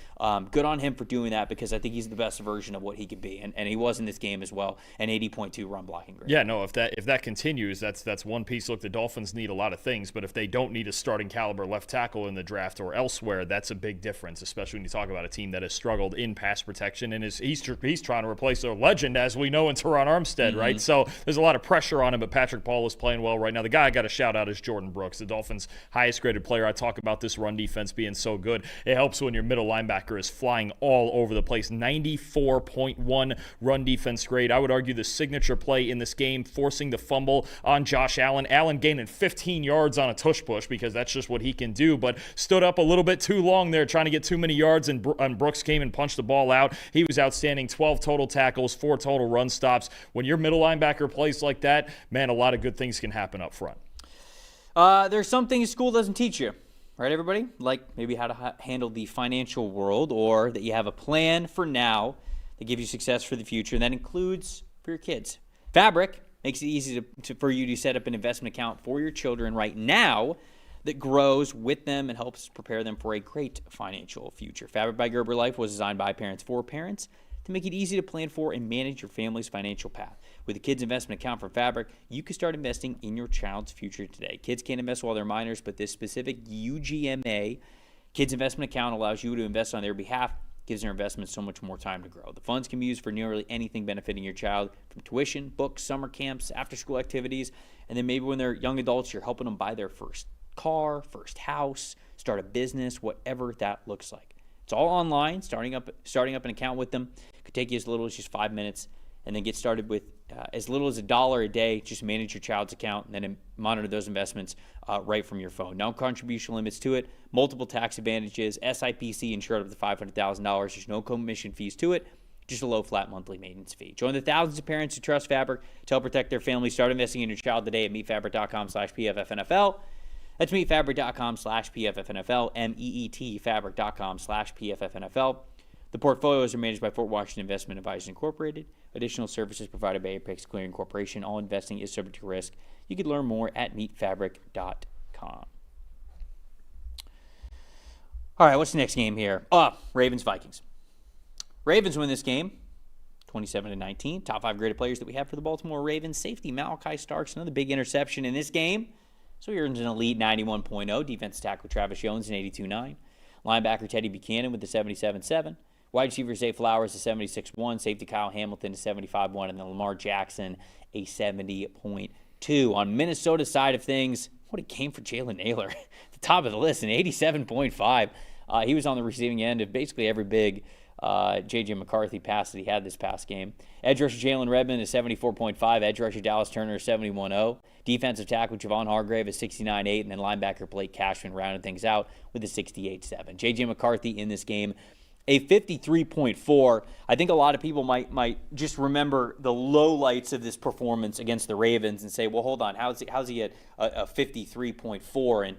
good on him for doing that, because I think he's the best version of what he could be, and he was in this game as well, an 80.2 run blocking grade. Yeah, no, if that continues, that's one piece. Look, the Dolphins need a lot of things, but if they don't need a starting caliber left tackle in the draft or elsewhere, that's a big difference, especially when you talk about a team that has struggled in pass protection and he's trying to replace their legend, as we know, in Teron Armstead, right? So there's a lot of pressure on him, but Patrick Paul is playing well right now. The guy I got to shout out is Jordan Brooks, the Dolphins' highest graded player. I talk about this run defense being so good. It helps when your middle linebacker is flying all over the place. 94.1 run defense grade. I would argue the signature play in this game, forcing the fumble on Josh Allen. Allen gaining 15 yards on a tush push, because that's just what he can do, but stood up a little bit too long there trying to get too many yards, and Brooks came and punched the ball out. He was outstanding. 12 total tackles, 4 total run stops. When your middle linebacker plays like that, man, a lot of good things can happen up front. There's some things school doesn't teach you, right, everybody? Like maybe how to handle the financial world, or that you have a plan for now that gives you success for the future, and that includes for your kids. Fabric makes it easy for you to set up an investment account for your children right now that grows with them and helps prepare them for a great financial future. Fabric by Gerber Life was designed by parents for parents to make it easy to plan for and manage your family's financial path. With a kid's investment account from Fabric, you can start investing in your child's future today. Kids can't invest while they're minors, but this specific UGMA kids investment account allows you to invest on their behalf, gives their investments so much more time to grow. The funds can be used for nearly anything benefiting your child, from tuition, books, summer camps, after-school activities, and then maybe when they're young adults, you're helping them buy their first car, first house, start a business, whatever that looks like. It's all online. Starting up an account with them could take you as little as just 5 minutes, and then get started with as little as $1 a day. Just manage your child's account and then monitor those investments right from your phone. No contribution limits to it, multiple tax advantages, SIPC insured up to $500,000. There's no commission fees to it, just a low flat monthly maintenance fee. Join the thousands of parents who trust Fabric to help protect their family. Start investing in your child today at meetfabric.com/PFFNFL. That's meetfabric.com/PFFNFL, meetfabric.com/PFFNFL. The portfolios are managed by Fort Washington Investment Advisors Incorporated. Additional services provided by Apex Clearing Corporation. All investing is subject to risk. You can learn more at meetfabric.com. All right, what's the next game here? Ravens-Vikings. Ravens win this game, 27-19. Top 5 graded players that we have for the Baltimore Ravens. Safety Malachi Starks, another big interception in this game. So he earns an elite 91.0. Defensive tackle Travis Jones, an 82.9. Linebacker Teddy Buchanan with the 77.7. Wide receiver Zay Flowers, a 76.1. Safety Kyle Hamilton, a 75.1. And then Lamar Jackson, a 70.2. 2. On Minnesota's side of things, what a game for Jalen Naylor. The top of the list, an 87.5. He was on the receiving end of basically every big J.J. McCarthy pass that he had this past game. Edge rusher Jalen Redmond is 74.5. Edge rusher Dallas Turner is 71.0. Defensive tackle Javon Hargrave is 69.8. And then linebacker Blake Cashman rounded things out with a 68.7. J.J. McCarthy in this game, a 53.4. I think a lot of people might just remember the lowlights of this performance against the Ravens and say, well, hold on, how's he at a 53.4? And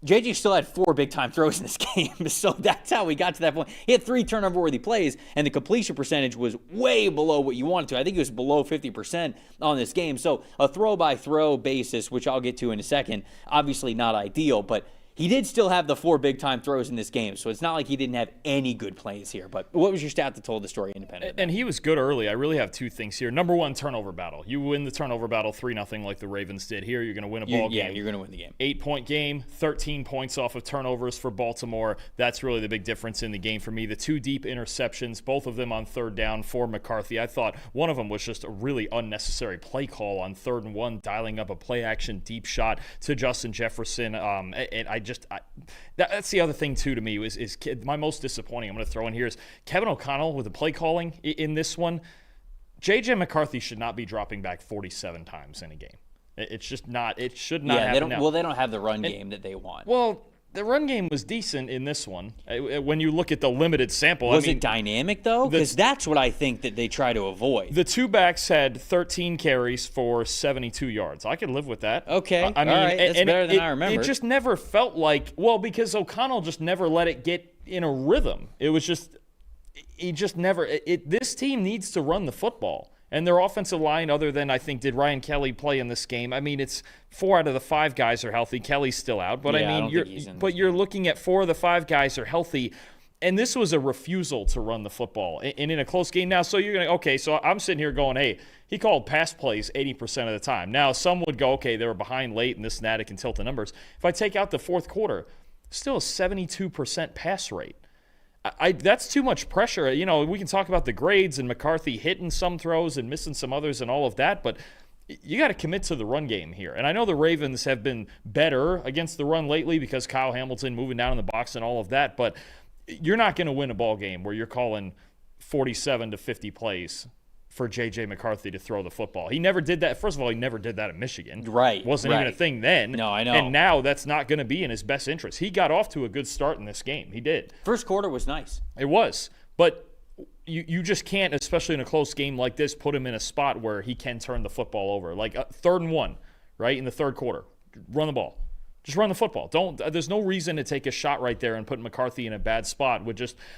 JJ still had 4 big-time throws in this game, so that's how we got to that point. He had 3 turnover-worthy plays, and the completion percentage was way below what you wanted to. I think it was below 50% on this game. So a throw-by-throw basis, which I'll get to in a second, obviously not ideal, but he did still have the 4 big-time throws in this game, so it's not like he didn't have any good plays here. But what was your stat that told the story independent? And he was good early. I really have 2 things here. Number 1, turnover battle. You win the turnover battle 3-0 like the Ravens did here. You're going to win a ball game. Yeah, you're going to win the game. 8-point game, 13 points off of turnovers for Baltimore. That's really the big difference in the game for me. The 2 deep interceptions, both of them on 3rd down for McCarthy. I thought one of them was just a really unnecessary play call on 3rd and 1, dialing up a play-action deep shot to Justin Jefferson. And that's the other thing too to me is my most disappointing. I'm going to throw in here is Kevin O'Connell with the play calling in this one. J.J. McCarthy should not be dropping back 47 times in a game. It's just not. It should not happen now. Well, they don't have the run game that they want. Well, the run game was decent in this one. When you look at the limited sample, was it dynamic though? Because that's what I think that they try to avoid. The 2 backs had 13 carries for 72 yards. I could live with that. Okay, all right, that's better than I remember. It just never felt like because O'Connell just never let it get in a rhythm. It was just he just never. This team needs to run the football. And their offensive line, other than, I think, did Ryan Kelly play in this game? I mean, it's 4 out of the 5 guys are healthy. Kelly's still out. But, you're looking at 4 of the 5 guys are healthy. And this was a refusal to run the football. And in a close game now, so you're going to, okay, so I'm sitting here going, hey, he called pass plays 80% of the time. Now, some would go, okay, they were behind late and this and that. It can tilt the numbers. If I take out the 4th quarter, still a 72% pass rate. That's too much pressure. You know, we can talk about the grades and McCarthy hitting some throws and missing some others and all of that, but you got to commit to the run game here. And I know the Ravens have been better against the run lately because Kyle Hamilton moving down in the box and all of that, but you're not going to win a ball game where you're calling 47 to 50 plays for J.J. McCarthy to throw the football. He never did that. First of all, he never did that in Michigan. Right. Wasn't even a thing then. No, I know. And now that's not going to be in his best interest. He got off to a good start in this game. He did. First quarter was nice. It was. But you just can't, especially in a close game like this, put him in a spot where he can turn the football over. Like 3rd and 1, right, in the 3rd quarter. Run the ball. Just run the football. There's no reason to take a shot right there and put McCarthy in a bad spot.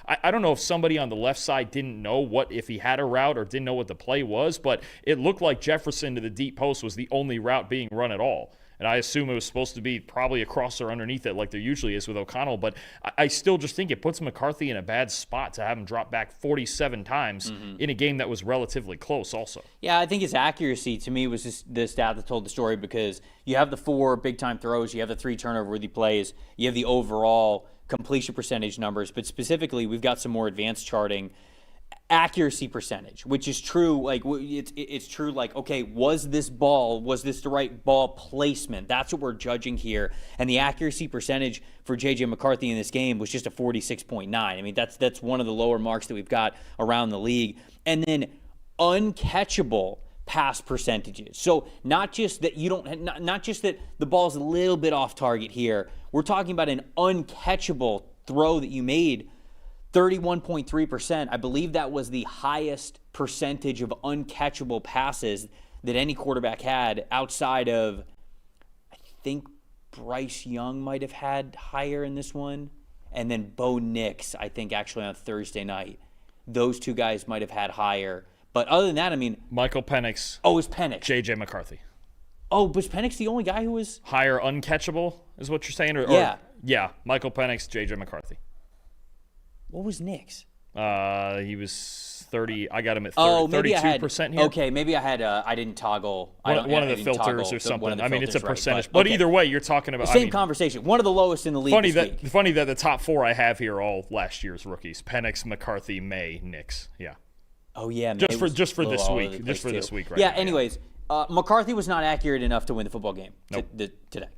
I don't know if somebody on the left side didn't know if he had a route or didn't know what the play was, but it looked like Jefferson to the deep post was the only route being run at all. And I assume it was supposed to be probably across or underneath it like there usually is with O'Connell. But I still just think it puts McCarthy in a bad spot to have him drop back 47 times in a game that was relatively close also. Yeah, I think his accuracy to me was just the stat that told the story because you have the 4 big-time throws, you have the 3 turnover-worthy plays, you have the overall completion percentage numbers. But specifically, we've got some more advanced charting. Accuracy percentage, which is true, like it's true, like, okay, was this the right ball placement? That's what we're judging here. And the accuracy percentage for J.J. McCarthy in this game was just a 46.9. I mean, that's one of the lower marks that we've got around the league. And then uncatchable pass percentages. So not just that not just that the ball's a little bit off target here. We're talking about an uncatchable throw that you made. 31.3%. I believe that was the highest percentage of uncatchable passes that any quarterback had outside of, I think Bryce Young might have had higher in this one. And then Bo Nix, I think actually on Thursday night. Those 2 guys might have had higher. But other than that, I mean. Michael Penix. Oh, it was Penix. J.J. McCarthy. Oh, was Penix the only guy who was. Higher uncatchable is what you're saying? Yeah, Michael Penix, J.J. McCarthy. What was Nick's? He was 30. I got him at 32% here. Okay, maybe I had. I didn't toggle. One of the filters or something. I mean, it's a percentage. Right, but either way, you're talking about the same conversation. One of the lowest in the league. Funny that the top 4 I have here are all last year's rookies: Penix, McCarthy, May, Nix. Yeah. Oh yeah. Just for this week. Just for this week, right? Yeah. Anyways, McCarthy was not accurate enough to win the football game today.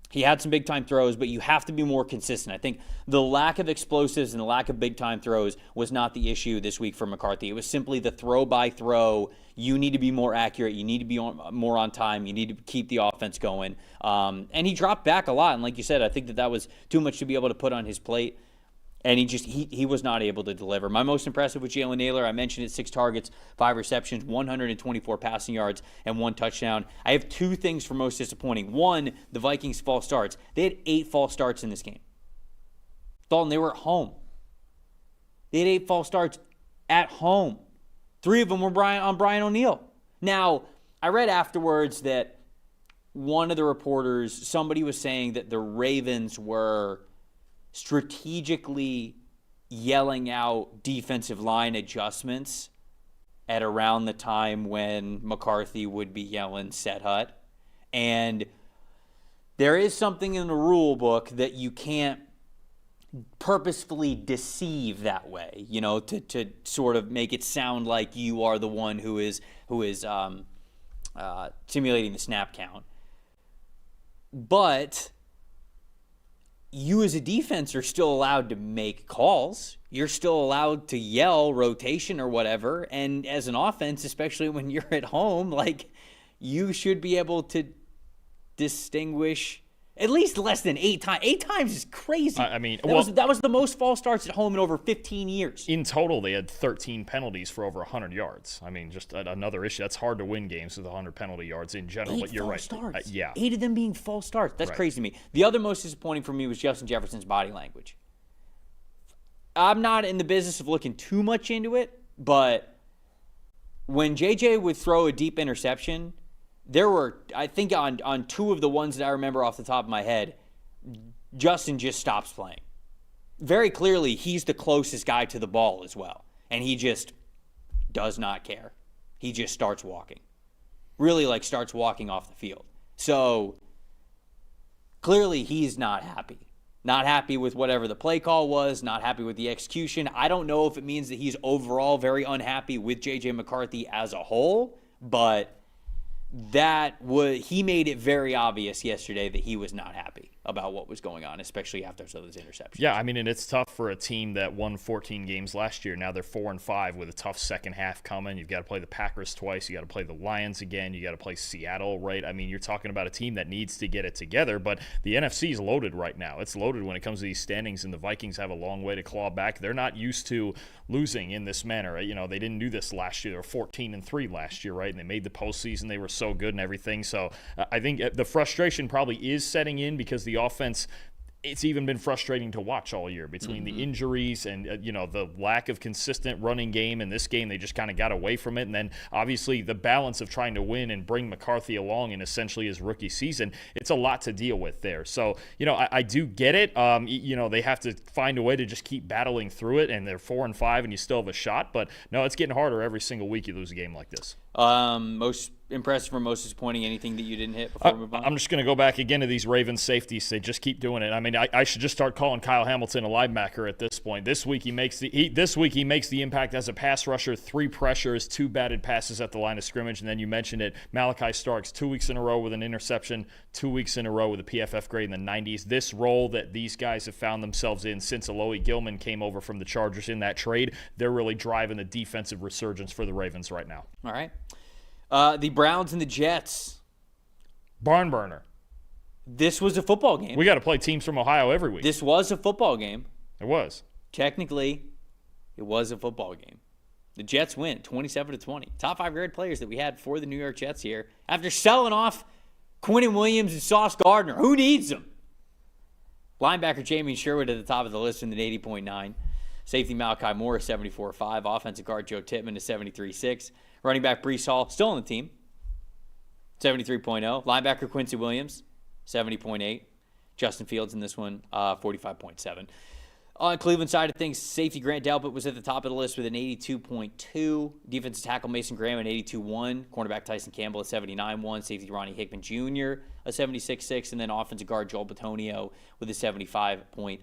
He had some big-time throws, but you have to be more consistent. I think the lack of explosives and the lack of big-time throws was not the issue this week for McCarthy. It was simply the throw-by-throw. You need to be more accurate. You need to be more on time. You need to keep the offense going. And he dropped back a lot. And like you said, I think that was too much to be able to put on his plate. And he was not able to deliver. My most impressive was Jalen Naylor. I mentioned it, 6 targets, 5 receptions, 124 passing yards, and 1 touchdown. I have 2 things for most disappointing. 1, the Vikings' false starts. They had 8 false starts in this game. Dalton, they were at home. They had 8 false starts at home. 3 of them were on Brian O'Neill. Now, I read afterwards that one of the reporters, somebody was saying that the Ravens were strategically yelling out defensive line adjustments at around the time when McCarthy would be yelling set hut. And there is something in the rule book that you can't purposefully deceive that way, to sort of make it sound like you are the one who is simulating the snap count. But you as a defense are still allowed to make calls. You're still allowed to yell rotation or whatever. And as an offense, especially when you're at home, you should be able to distinguish at least less than 8 times. 8 times is crazy. That was the most false starts at home in over 15 years. In total, they had 13 penalties for over 100 yards. Just another issue. That's hard to win games with 100 penalty yards in general. 8 but you're right. Starts. 8 of them being false starts. That's crazy to me. The other most disappointing for me was Justin Jefferson's body language. I'm not in the business of looking too much into it, but when JJ would throw a deep interception, there were, I think on 2 of the ones that I remember off the top of my head, Justin just stops playing. Very clearly, he's the closest guy to the ball as well. And he just does not care. He just starts walking. Really, starts walking off the field. So, clearly, he's not happy. Not happy with whatever the play call was, not happy with the execution. I don't know if it means that he's overall very unhappy with J.J. McCarthy as a whole, but he made it very obvious yesterday that he was not happy about what was going on, especially after those interceptions. Yeah, and it's tough for a team that won 14 games last year. Now they're 4-5 with a tough second half coming. You've got to play the Packers twice. You got to play the Lions again. You got to play Seattle, right? You're talking about a team that needs to get it together, but the NFC is loaded right now. It's loaded when it comes to these standings, and the Vikings have a long way to claw back. They're not used to losing in this manner. They didn't do this last year. They were 14-3 last year, right? And they made the postseason. They were so good and everything. So I think the frustration probably is setting in because the offense, it's even been frustrating to watch all year between the injuries and the lack of consistent running game. In this game, they just kind of got away from it. And then obviously the balance of trying to win and bring McCarthy along in essentially his rookie season, it's a lot to deal with there. So, I do get it. They have to find a way to just keep battling through it, and they're 4-5 and you still have a shot. But no, it's getting harder every single week you lose a game like this. Most impressive or most disappointing, anything that you didn't hit before we move on? I'm just going to go back again to these Ravens safeties. They just keep doing it. I should just start calling Kyle Hamilton a linebacker at this point. This week he makes the impact as a pass rusher, 3 pressures, 2 batted passes at the line of scrimmage, and then you mentioned it, Malachi Starks, 2 weeks in a row with an interception, 2 weeks in a row with a PFF grade in the 90s. This role that these guys have found themselves in since Alohi Gilman came over from the Chargers in that trade, they're really driving the defensive resurgence for the Ravens right now. All right. The Browns and the Jets. Barn burner. This was a football game. We got to play teams from Ohio every week. This was a football game. It was. Technically, it was a football game. The Jets win 27-20. Top 5 grade players that we had for the New York Jets here. After selling off Quinnen Williams and Sauce Gardner. Who needs them? Linebacker Jamie Sherwood at the top of the list with an 80.9. Safety Malachi Moore, 74.5. Offensive guard Joe Tippmann, a 73.6. Running back Breece Hall, still on the team, 73.0. Linebacker Quincy Williams, 70.8. Justin Fields in this one, 45.7. On Cleveland side of things, safety Grant Delpit was at the top of the list with an 82.2. Defensive tackle Mason Graham, an 82.1. Cornerback Tyson Campbell, a 79.1. Safety Ronnie Hickman Jr., a 76.6. And then offensive guard Joel Bitonio with a 75.1.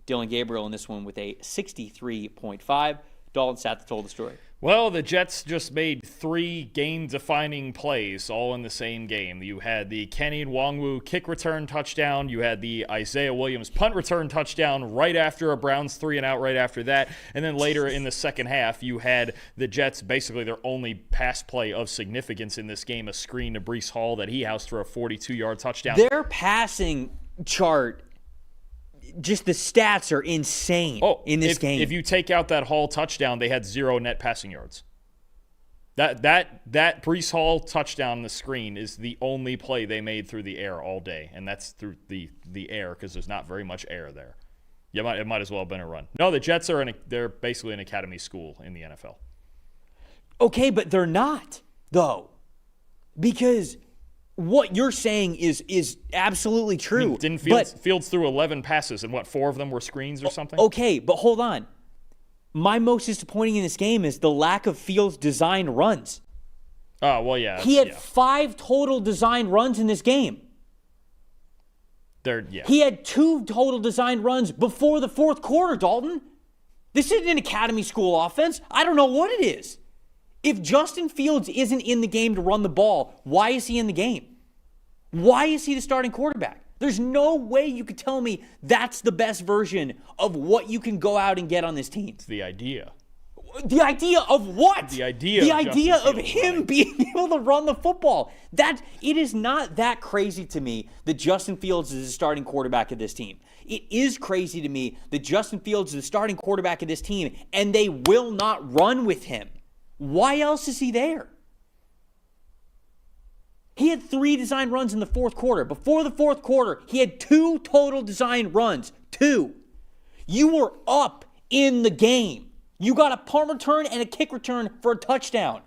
Dylan Gabriel in this one with a 63.5. Dalton Satt told the story. Well, the Jets just made 3 game-defining plays all in the same game. You had the Kenny Nwangwu kick return touchdown. You had the Isaiah Williams punt return touchdown right after a Browns 3-and-out right after that. And then later in the second half, you had the Jets, basically their only pass play of significance in this game, a screen to Breece Hall that he housed for a 42-yard touchdown. Their passing chart, just the stats are insane in this game. If you take out that Hall touchdown, they had 0 net passing yards. That Breece Hall touchdown on the screen is the only play they made through the air all day, and that's through the air because there's not very much air there. It might as well have been a run. No, the Jets they're basically an academy school in the NFL. Okay, but they're not, though, because what you're saying is absolutely true. I mean, didn't Fields threw 11 passes, and 4 of them were screens or something? Okay, but hold on. My most disappointing in this game is the lack of Fields' designed runs. Oh, well, yeah. He had 5 total designed runs in this game. He had 2 total designed runs before the fourth quarter, Dalton. This isn't an academy school offense. I don't know what it is. If Justin Fields isn't in the game to run the ball, why is he in the game? Why is he the starting quarterback? There's no way you could tell me that's the best version of what you can go out and get on this team. It's the idea. The idea of what? The idea of him being able to run the football. It is not that crazy to me that Justin Fields is the starting quarterback of this team. It is crazy to me that Justin Fields is the starting quarterback of this team and they will not run with him. Why else is he there? He had 3 designed runs in the fourth quarter. Before the fourth quarter, he had 2 total designed runs. 2. You were up in the game. You got a punt return and a kick return for a touchdown.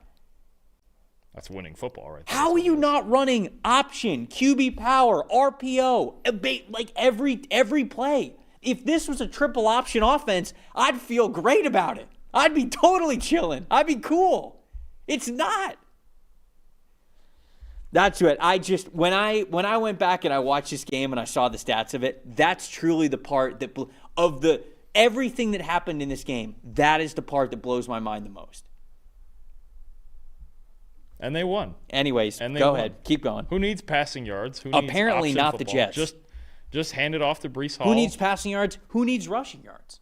That's winning football right there. How are you not running option, QB power, RPO, like every play? If this was a triple option offense, I'd feel great about it. I'd be totally chilling. I'd be cool. It's not. That's it. When I went back and I watched this game and I saw the stats of it, that's truly the part that everything that happened in this game, that is the part that blows my mind the most. And they won. Anyways, go ahead. Keep going. Who needs passing yards? Who needs Apparently not football? the Jets. Just hand it off to Breece Hall. Who needs passing yards? Who needs rushing yards?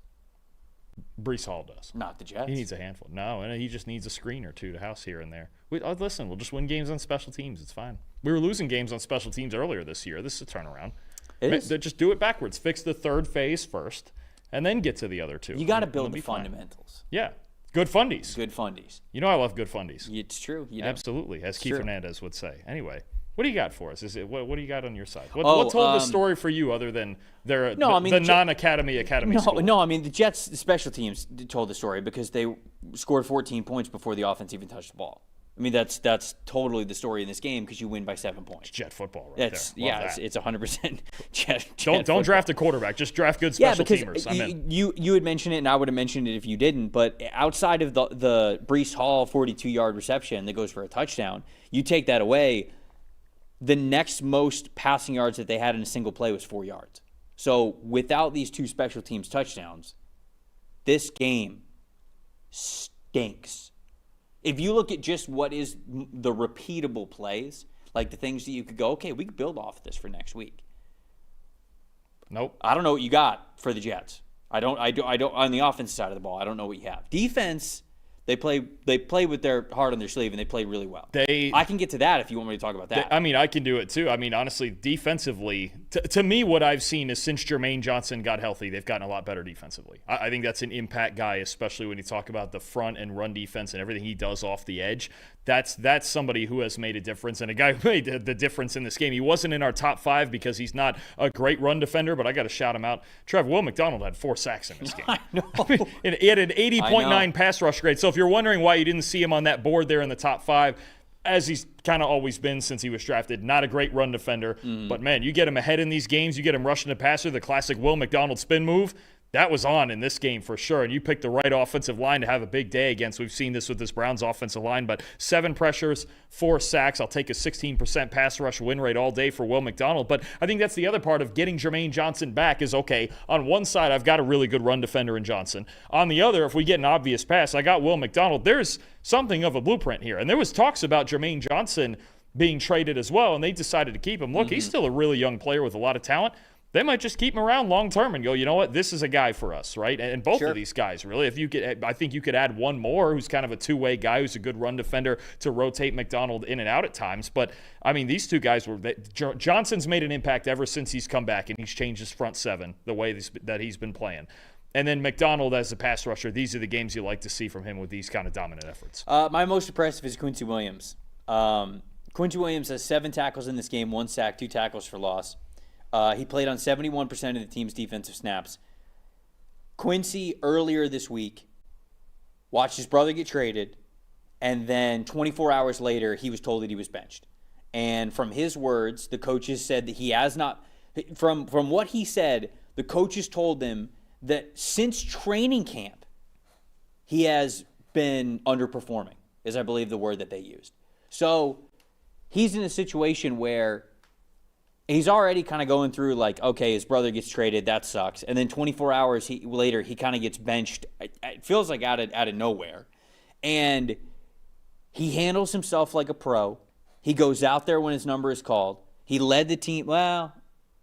Breece Hall does. Not the Jets. He needs a handful. No, and he just needs a screen or 2 to house here and there. Listen, we'll just win games on special teams. It's fine. We were losing games on special teams earlier this year. This is a turnaround. It is. Just do it backwards. Fix the third phase first, and then get to the other 2. You got to build the fundamentals. Yeah. Good fundies. Good fundies. You know I love good fundies. It's true. Absolutely, as Keith Hernandez would say. Anyway, what do you got for us? What do you got on your side? What told the story for you other than the non-academy school? No, I mean, the Jets' special teams told the story because they scored 14 points before the offense even touched the ball. I mean, that's totally the story in this game because you win by 7 points. It's Jet football right there. It's 100% Jet Don't draft a quarterback. Just draft good special teamers. I'm in. You had mentioned it, and I would have mentioned it if you didn't, but outside of the Breece Hall 42-yard reception that goes for a touchdown, you take that away, the next most passing yards that they had in a single play was 4 yards. So without these 2 special teams touchdowns, this game stinks. If you look at just what is the repeatable plays, like the things that you could go, okay, we could build off of this for next week. Nope. I don't know what you got for the Jets. I don't on the offensive side of the ball. I don't know what you have. Defense, they play with their heart on their sleeve and they play really well. I can get to that if you want me to talk about that. I can do it too. I mean, honestly, defensively, to me, what I've seen is since Jermaine Johnson got healthy, they've gotten a lot better defensively. I think that's an impact guy, especially when you talk about the front and run defense and everything he does off the edge. That's somebody who has made a difference and a guy who made the difference in this game. He wasn't in our top 5 because he's not a great run defender, but I got to shout him out. Trevor, Will McDonald had 4 sacks in this game. I know. He had an 80.9 pass rush grade. So if you're wondering why you didn't see him on that board there in the top 5, as he's kind of always been since he was drafted, not a great run defender. But, man, you get him ahead in these games, you get him rushing the passer, the classic Will McDonald spin move, That was on in this game for sure, and you picked the right offensive line to have a big day against. We've seen this with this Browns offensive line, but 7 pressures, 4 sacks. I'll take a 16% pass rush win rate all day for Will McDonald, but I think that's the other part of getting Jermaine Johnson back is, okay, on one side, I've got a really good run defender in Johnson. On the other, if we get an obvious pass, I got Will McDonald. There's something of a blueprint here, and there was talks about Jermaine Johnson being traded as well, and they decided to keep him. Look, he's still a really young player with a lot of talent. They might just keep him around long term and go, you know what, this is a guy for us, right? And both of these guys, really. If you could, I think you could add one more who's kind of a two-way guy who's a good run defender to rotate McDonald in and out at times. But I mean, these two guys Johnson's made an impact ever since he's come back, and he's changed his front seven the way that he's been playing. And then McDonald as a pass rusher, these are the games you like to see from him with these kind of dominant efforts. My most impressive is Quincy Williams. Quincy Williams has 7 tackles in this game, 1 sack, 2 tackles for loss. He played on 71% of the team's defensive snaps. Quincy, earlier this week, watched his brother get traded, and then 24 hours later, he was told that he was benched. And from his words, the coaches said that he has not – from what he said, the coaches told him that since training camp, he has been underperforming, is I believe the word that they used. So he's in a situation where – he's already kind of going through like, okay, his brother gets traded, that sucks. And then 24 hours later, he kind of gets benched. It feels like out of nowhere. And he handles himself like a pro. He goes out there when his number is called. He led the team. Well,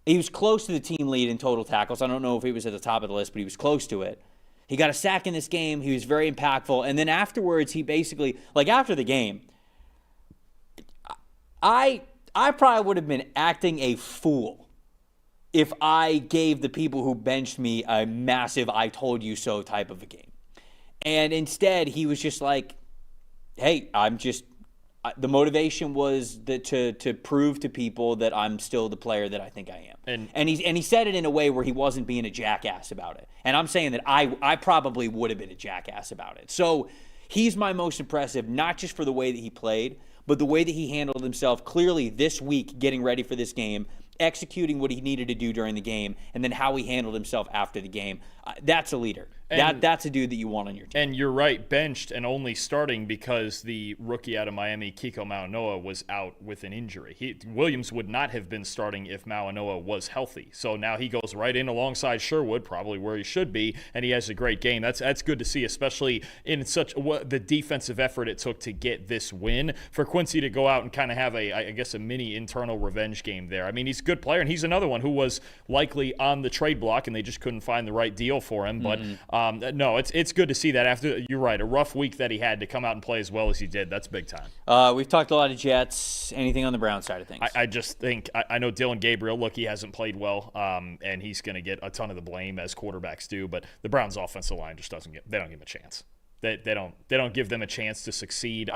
he was close to the team lead in total tackles. I don't know if he was at the top of the list, but he was close to it. He got a sack in this game. He was very impactful. And then afterwards, he basically, like after the game, I probably would have been acting a fool if I gave the people who benched me a massive I told you so type of a game. And instead, he was just like, hey, the motivation was to prove to people that I'm still the player that I think I am. And he said it in a way where he wasn't being a jackass about it. And I'm saying that I probably would have been a jackass about it. So he's my most impressive, not just for the way that he played, but the way that he handled himself clearly this week getting ready for this game, executing what he needed to do during the game, and then how he handled himself after the game. That's a leader. That's a dude that you want on your team. And you're right, benched and only starting because the rookie out of Miami, Kiko Mauanoa, was out with an injury. Williams would not have been starting if Mauanoa was healthy. So now he goes right in alongside Sherwood, probably where he should be, and he has a great game. That's good to see, especially in the defensive effort it took to get this win. For Quincy to go out and kind of have a mini internal revenge game there. I mean, he's a good player, and he's another one who was likely on the trade block, and they just couldn't find the right deal for him. But no, it's good to see that after, you're right, a rough week that he had to come out and play as well as he did. That's big time. We've talked a lot of Jets. Anything on the Brown side of things? I just think, I know Dylan Gabriel, look, he hasn't played well, and he's going to get a ton of the blame as quarterbacks do, but the Browns offensive line just they don't give him a chance. They don't give them a chance to succeed.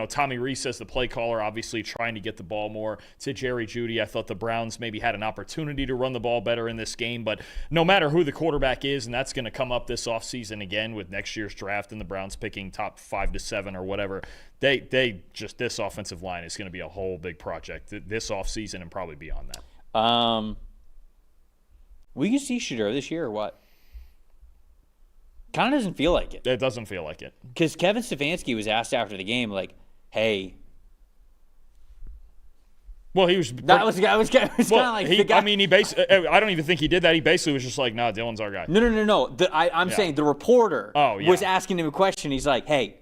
Tommy Reese as the play caller, obviously trying to get the ball more to Jerry Jeudy. I thought the Browns maybe had an opportunity to run the ball better in this game, but no matter who the quarterback is, and that's going to come up this offseason again with next year's draft and the Browns picking top 5 to 7 or whatever, this offensive line is going to be a whole big project this offseason and probably beyond that. We can see Shedeur this year or what? Kind of doesn't feel like it. It doesn't feel like it. Because Kevin Stefanski was asked after the game, like, hey. Well, he was. That was kind of like the guy. I mean, I don't even think he did that. He basically was just like, nah, Dylan's our guy. No. I'm saying the reporter was asking him a question. He's like, hey.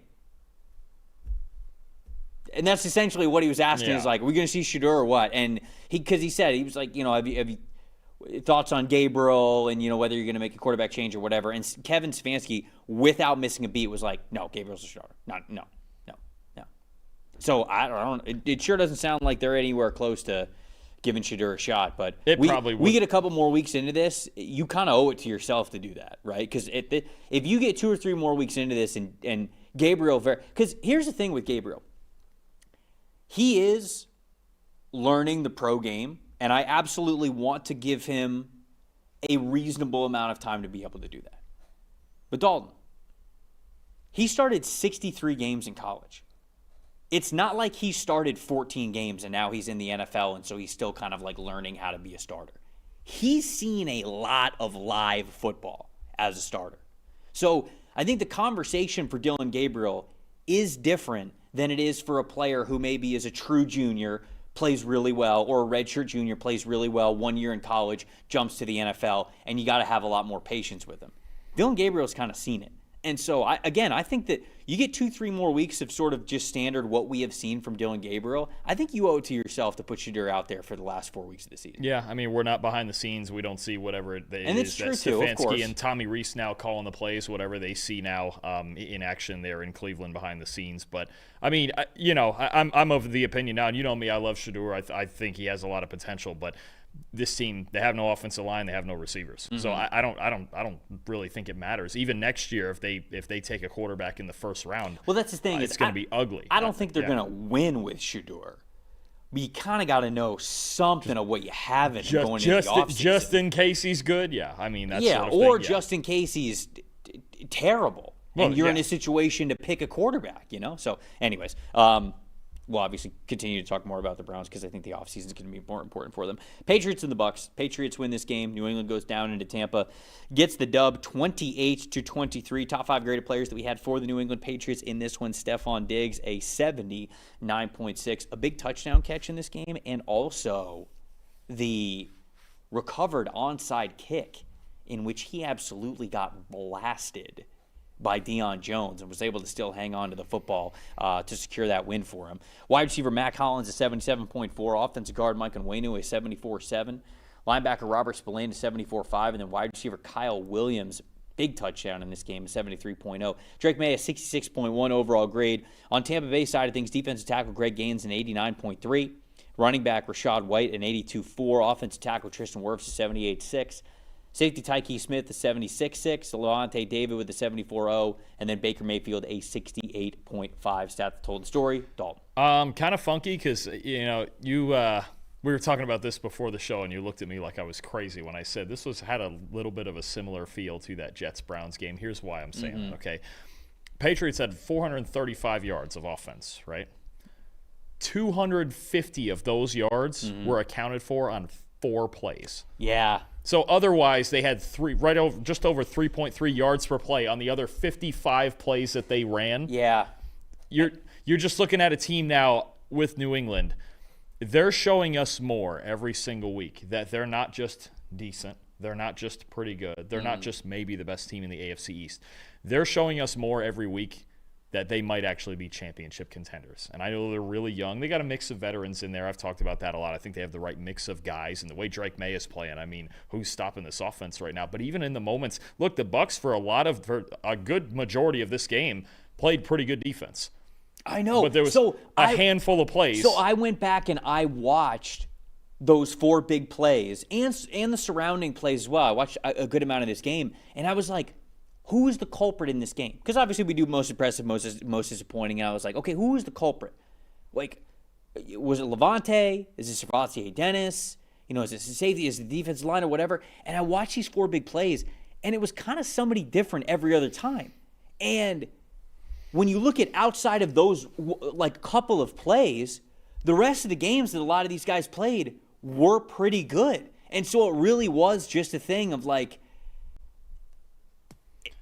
And that's essentially what he was asking. Is like, are we going to see Shedeur or what? And because he said, he was like, have you thoughts on Gabriel and, whether you're going to make a quarterback change or whatever. And Kevin Stefanski, without missing a beat, was like, no, Gabriel's a starter. No. So I don't know. It sure doesn't sound like they're anywhere close to giving Shedeur a shot. But we get a couple more weeks into this, you kind of owe it to yourself to do that, right? Because if you get 2 or 3 more weeks into this and Gabriel, because here's the thing with Gabriel. He is learning the pro game. And I absolutely want to give him a reasonable amount of time to be able to do that. But Dalton, he started 63 games in college. It's not like he started 14 games and now he's in the NFL and so he's still kind of like learning how to be a starter. He's seen a lot of live football. as a starter. So I think the conversation for Dillon Gabriel is different than it is for a player who maybe is a true junior, plays really well, or a redshirt junior plays really well 1 year in college, jumps to the NFL, and you got to have a lot more patience with him. Dillon Gabriel's kind of seen it. And so, I think that you get 2-3 more weeks of sort of just standard what we have seen from Dillon Gabriel. I think you owe it to yourself to put Shedeur out there for the last 4 weeks of the season. Yeah, I mean, we're not behind the scenes. We don't see whatever it is. And it's true, too, of course. And Tommy Rees now calling the plays, whatever they see now in action there in Cleveland behind the scenes. But, I mean, I'm of the opinion now, and you know me, I love Shedeur. I think he has a lot of potential, but this team, they have no offensive line, they have no receivers. Mm-hmm. So I don't really think it matters. Even next year, if they take a quarterback in the first round, well, that's the thing. It's going to be ugly. I don't think they're going to win with Shedeur. But you kind of got to know something of what you have in him going into the offseason. Just in case he's good, yeah. I mean, that's sort of or thing, just in case he's terrible. And you're in a situation to pick a quarterback, you know? So, anyways, we'll obviously continue to talk more about the Browns because I think the offseason is going to be more important for them. Patriots and the Bucs. Patriots win this game. New England goes down into Tampa, gets the dub 28-23. Top 5 graded players that we had for the New England Patriots in this one. Stephon Diggs, a 79.6. A big touchdown catch in this game, and also the recovered onside kick in which he absolutely got blasted by Deion Jones and was able to still hang on to the football to secure that win for him. Wide receiver Mac Hollins, a 77.4. Offensive guard Mike Onwenu, a 74.7. Linebacker Robert Spillane, a 74.5. And then wide receiver Kyle Williams, big touchdown in this game, a 73.0. Drake May, a 66.1 overall grade. On Tampa Bay side of things, defensive tackle Greg Gaines, an 89.3. Running back Rashad White, an 82.4. Offensive tackle Tristan Wirfs, a 78.6. Safety Tyke Smith, a 76.6. Levante David with a 74.0. And then Baker Mayfield, a 68.5. Stats that told the story. Dalton. Kind of funky because, we were talking about this before the show, and you looked at me like I was crazy when I said this had a little bit of a similar feel to that Jets-Browns game. Here's why I'm saying that, okay? Patriots had 435 yards of offense, right? 250 of those yards were accounted for on 4 plays. Yeah. So otherwise, they had just over 3.3 yards per play on the other 55 plays that they ran. Yeah. You're just looking at a team now with New England. They're showing us more every single week that they're not just decent. They're not just pretty good. They're not just maybe the best team in the AFC East. They're showing us more every week that they might actually be championship contenders. And I know they're really young. They got a mix of veterans in there. I've talked about that a lot. I think they have the right mix of guys. And the way Drake May is playing, I mean, who's stopping this offense right now? But even in the moments, look, the Bucs for a good majority of this game played pretty good defense. I know. But there was a handful of plays. So I went back and I watched those 4 big plays and the surrounding plays as well. I watched a good amount of this game, and I was like, who is the culprit in this game? Because obviously we do most impressive, most disappointing. And I was like, okay, who is the culprit? Like, was it Levante? Is it Servassier Dennis? Is it safety? Is it the defensive line or whatever? And I watched these 4 big plays, and it was kind of somebody different every other time. And when you look at outside of those, like, couple of plays, the rest of the games that a lot of these guys played were pretty good. And so it really was just a thing of, like,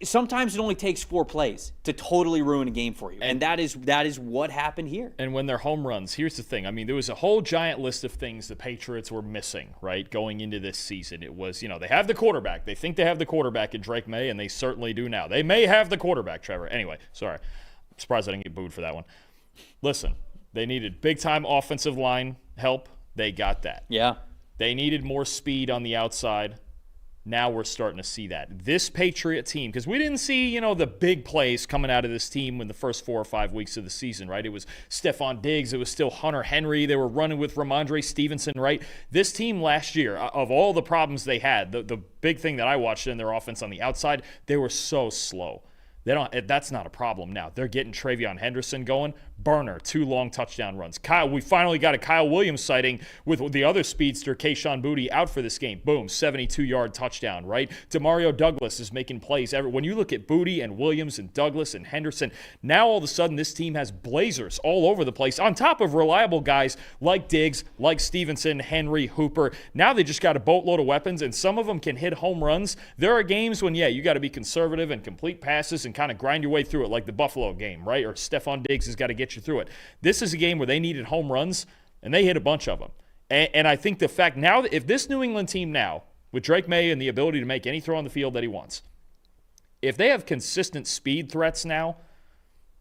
sometimes it only takes 4 plays to totally ruin a game for you. And that is what happened here. And when they're home runs, here's the thing. I mean, there was a whole giant list of things the Patriots were missing, right, going into this season. It was, they have the quarterback. They think they have the quarterback in Drake May, and they certainly do now. They may have the quarterback, Trevor. Anyway, sorry. I'm surprised I didn't get booed for that one. Listen, they needed big-time offensive line help. They got that. Yeah. They needed more speed on the outside. Now we're starting to see that. This Patriot team, because we didn't see, the big plays coming out of this team in the first 4 or 5 weeks of the season, right? It was Stephon Diggs. It was still Hunter Henry. They were running with Ramondre Stevenson, right? This team last year, of all the problems they had, the big thing that I watched in their offense on the outside, they were so slow. That's not a problem now. They're getting Travion Henderson going. burner, 2 long touchdown runs. We finally got a Kyle Williams sighting with the other speedster, Kayshon Boutte, out for this game. Boom, 72-yard touchdown, right? Demario Douglas is making plays. When you look at Boutte and Williams and Douglas and Henderson, now all of a sudden this team has blazers all over the place, on top of reliable guys like Diggs, like Stevenson, Henry, Hooper. Now they just got a boatload of weapons, and some of them can hit home runs. There are games when, you got to be conservative and complete passes and kind of grind your way through it, like the Buffalo game, right? Or Stephon Diggs has got to get you through it. This is a game where they needed home runs, and they hit a bunch of them. And I think the fact now, if this New England team now, with Drake May and the ability to make any throw on the field that he wants, if they have consistent speed threats now,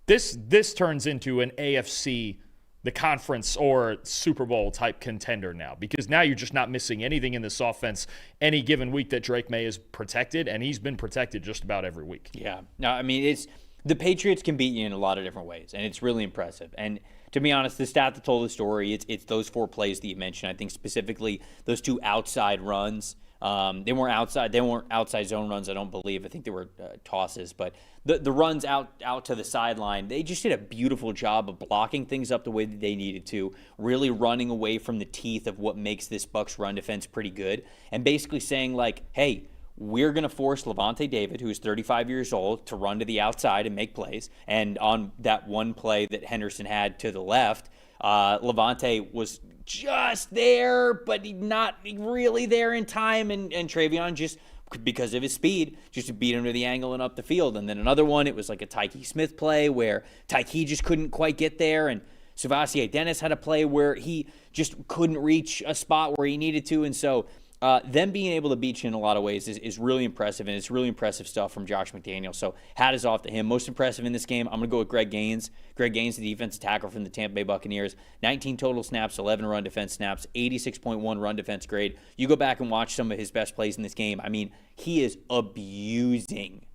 this turns into an AFC, the conference or Super Bowl type contender now, because now you're just not missing anything in this offense any given week that Drake May is protected, and he's been protected just about every week. Yeah. No, I mean, the Patriots can beat you in a lot of different ways, and it's really impressive. And to be honest, the stat that told the story, it's those 4 plays that you mentioned. I think specifically those 2 outside runs. They weren't outside zone runs, I don't believe. I think they were tosses, but the runs out to the sideline, they just did a beautiful job of blocking things up the way that they needed to, really running away from the teeth of what makes this Bucs run defense pretty good, and basically saying like, hey, we're going to force Levante David, who's 35 years old, to run to the outside and make plays. And on that one play that Henderson had to the left, Levante was just there, but not really there in time. And Travion, just because of his speed, just beat him to the angle and up the field. And then another one, it was like a Tyke Smith play where Tyke just couldn't quite get there. And Savasier Dennis had a play where he just couldn't reach a spot where he needed to. And so them being able to beat you in a lot of ways is really impressive, and it's really impressive stuff from Josh McDaniels. So hat is off to him. Most impressive in this game, I'm going to go with Greg Gaines. Greg Gaines, the defensive tackle from the Tampa Bay Buccaneers. 19 total snaps, 11 run defense snaps, 86.1 run defense grade. You go back and watch some of his best plays in this game. I mean, he is abusing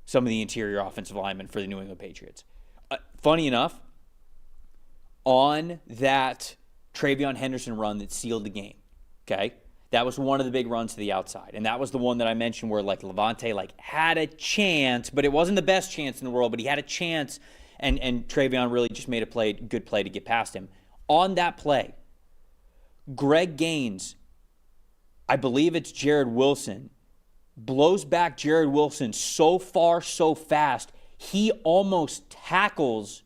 some of the interior offensive linemen for the New England Patriots. Funny enough, on that Travion Henderson run that sealed the game, okay? That was one of the big runs to the outside. And that was the one that I mentioned where like Levante had a chance, but it wasn't the best chance in the world, but he had a chance, and Travion really just made a good play to get past him. On that play, Greg Gaines, I believe it's Jared Wilson, blows back Jared Wilson so far, so fast, he almost tackles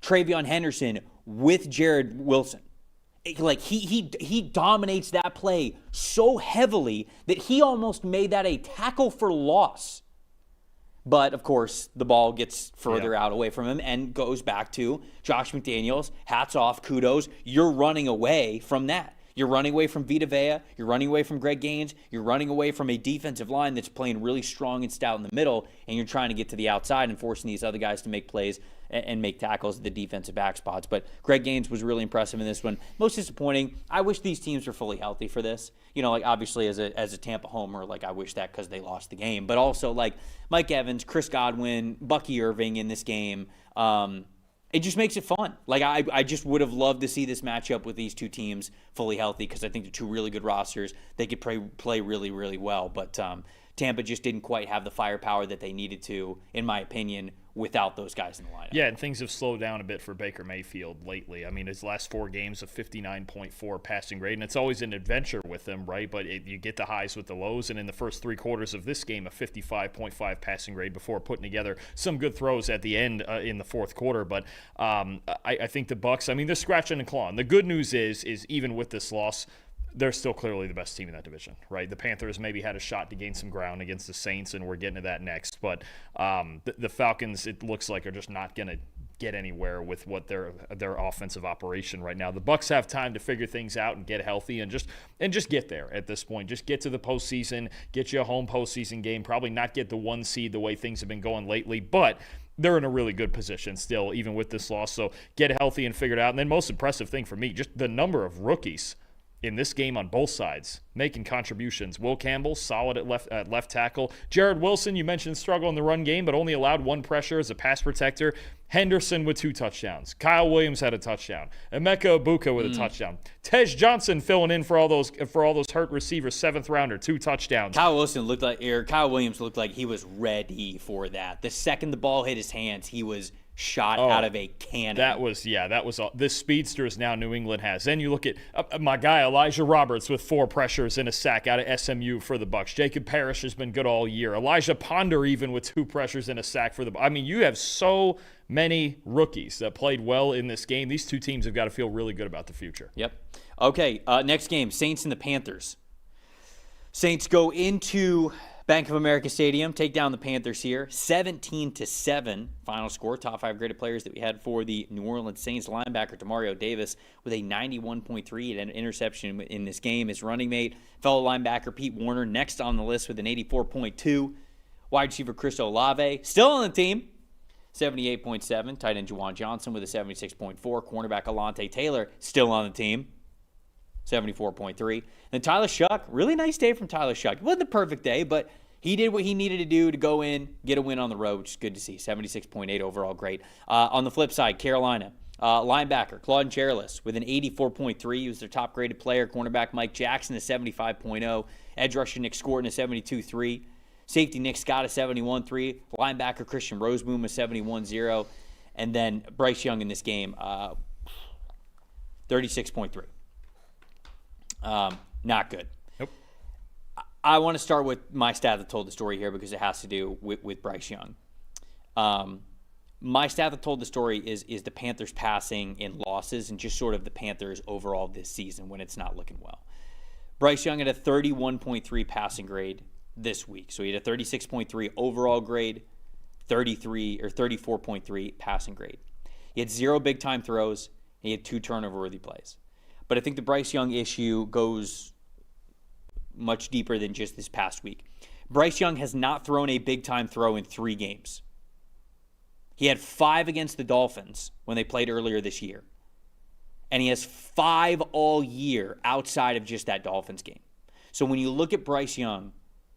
Travion Henderson with Jared Wilson. Like he dominates that play so heavily that he almost made that a tackle for loss. But of course, the ball gets further out away from him and goes back to Josh McDaniels. Hats off, kudos. You're running away from that. You're running away from Vita Vea. You're running away from Greg Gaines. You're running away from a defensive line that's playing really strong and stout in the middle, and you're trying to get to the outside and forcing these other guys to make plays and make tackles at the defensive back spots. But Greg Gaines was really impressive in this one. Most disappointing, I wish these teams were fully healthy for this. You know, like obviously as a Tampa homer, like I wish that because they lost the game. But also like Mike Evans, Chris Godwin, Bucky Irving in this game. It just makes it fun. Like I just would have loved to see this matchup with these two teams fully healthy because I think they're two really good rosters. They could play really, really well. But Tampa just didn't quite have the firepower that they needed to, in my opinion, without those guys in the lineup. Yeah, and things have slowed down a bit for Baker Mayfield lately. I mean, his last 4 games of 59.4 passing grade, and it's always an adventure with him, right? But you get the highs with the lows, and in the first 3 quarters of this game, a 55.5 passing grade before putting together some good throws at the end in the fourth quarter. But I think the Bucs, I mean, they're scratching and clawing. The good news is even with this loss, they're still clearly the best team in that division, right? The Panthers maybe had a shot to gain some ground against the Saints, and we're getting to that next. But the Falcons, it looks like, are just not going to get anywhere with what their offensive operation right now. The Bucs have time to figure things out and get healthy and just get there at this point. Just get to the postseason, get you a home postseason game. Probably not get the 1 seed the way things have been going lately, but they're in a really good position still, even with this loss. So get healthy and figure it out. And then most impressive thing for me, just the number of rookies in this game on both sides, making contributions. Will Campbell, solid at left tackle. Jared Wilson, you mentioned struggle in the run game, but only allowed 1 pressure as a pass protector. Henderson with 2 touchdowns. Kyle Williams had a touchdown. Emeka Ibuka with a touchdown. Tej Johnson filling in for all those hurt receivers, 7th rounder, 2 touchdowns. Kyle Williams looked like he was ready for that. The second the ball hit his hands, he was shot out of a cannon. That was this speedsters now New England has. Then you look at my guy Elijah Roberts with 4 pressures and a sack out of SMU for the Bucs. Jacob Parrish has been good all year. Elijah Ponder even with 2 pressures and a sack for the Bucs. I mean, you have so many rookies that played well in this game. These two teams have got to feel really good about the future. Yep. Okay, next game, Saints and the Panthers. Saints go into Bank of America Stadium, take down the Panthers here, 17-7 final score. Top 5 graded players that we had for the New Orleans Saints. Linebacker Demario Davis with a 91.3 and an interception in this game. His running mate, fellow linebacker Pete Warner, next on the list with an 84.2. Wide receiver Chris Olave, still on the team, 78.7. Tight end Juwan Johnson with a 76.4. Cornerback Alante Taylor, still on the team, 74.3. And Tyler Shuck, really nice day from Tyler Shuck. It wasn't the perfect day, but he did what he needed to do to go in, get a win on the road, which is good to see. 76.8 overall, great. On the flip side, Carolina, linebacker Claude Cherlis with an 84.3. He was their top-graded player. Cornerback Mike Jackson, a 75.0. Edge rusher Nick Scorton, a 72.3. Safety Nick Scott, a 71.3. Linebacker Christian Roseboom, a 71.0. And then Bryce Young in this game, 36.3. Not good. Nope. I want to start with my stat that told the story here because it has to do with Bryce Young. My stat that told the story is the Panthers passing in losses and just sort of the Panthers overall this season when it's not looking well. Bryce Young had a 31.3 passing grade this week. So he had a 36.3 overall grade, 34.3 passing grade. He had 0 big-time throws, and he had 2 turnover-worthy plays. But I think the Bryce Young issue goes much deeper than just this past week. Bryce Young has not thrown a big-time throw in 3 games. He had 5 against the Dolphins when they played earlier this year. And he has 5 all year outside of just that Dolphins game. So when you look at Bryce Young,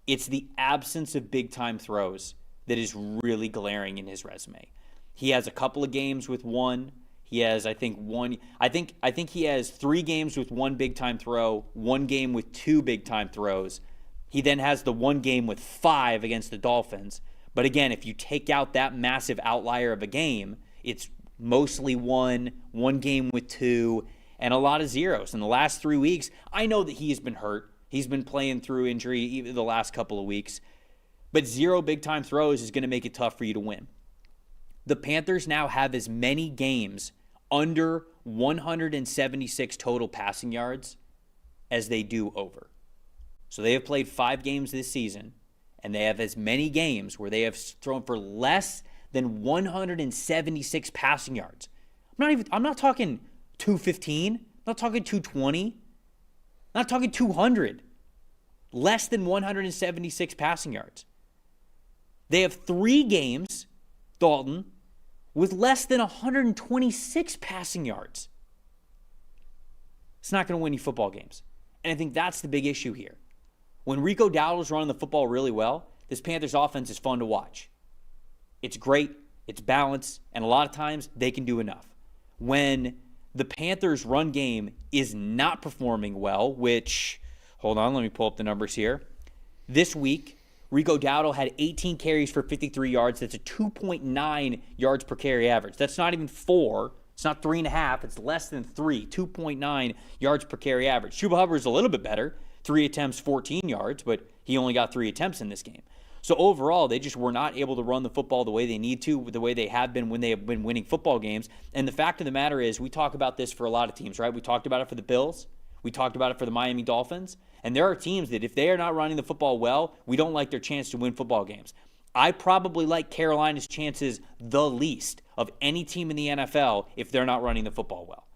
it's the absence of big-time throws that is really glaring in his resume. He has a couple of games with 1. He has, I think he has 3 games with 1 big-time throw, 1 game with 2 big-time throws. He then has the 1 game with 5 against the Dolphins. But again, if you take out that massive outlier of a game, it's mostly 1 game with 2, and a lot of zeros. In the last 3 weeks, I know that he has been hurt. He's been playing through injury even the last couple of weeks. But 0 big-time throws is going to make it tough for you to win. The Panthers now have as many games under 176 total passing yards as they do over. So they have played 5 games this season, and they have as many games where they have thrown for less than 176 passing yards. I'm not talking 215, I'm not talking 220, I'm not talking 200. Less than 176 passing yards. They have 3 games, Dalton, with less than 126 passing yards. It's not going to win you football games. And I think that's the big issue here. When Rico Dowdle's running the football really well, this Panthers offense is fun to watch. It's great, it's balanced, and a lot of times they can do enough. When the Panthers' run game is not performing well, which, hold on, let me pull up the numbers here. This week, Rico Dowdle had 18 carries for 53 yards. That's a 2.9 yards per carry average. That's not even 4. It's not 3.5. It's less than 3. 2.9 yards per carry average. Chuba Hubbard's a little bit better. 3 attempts, 14 yards, but he only got 3 attempts in this game. So overall, they just were not able to run the football the way they need to, the way they have been when they have been winning football games. And the fact of the matter is, we talk about this for a lot of teams, right? We talked about it for the Bills. We talked about it for the Miami Dolphins. And there are teams that if they are not running the football well, we don't like their chance to win football games. I probably like Carolina's chances the least of any team in the NFL if they're not running the football well.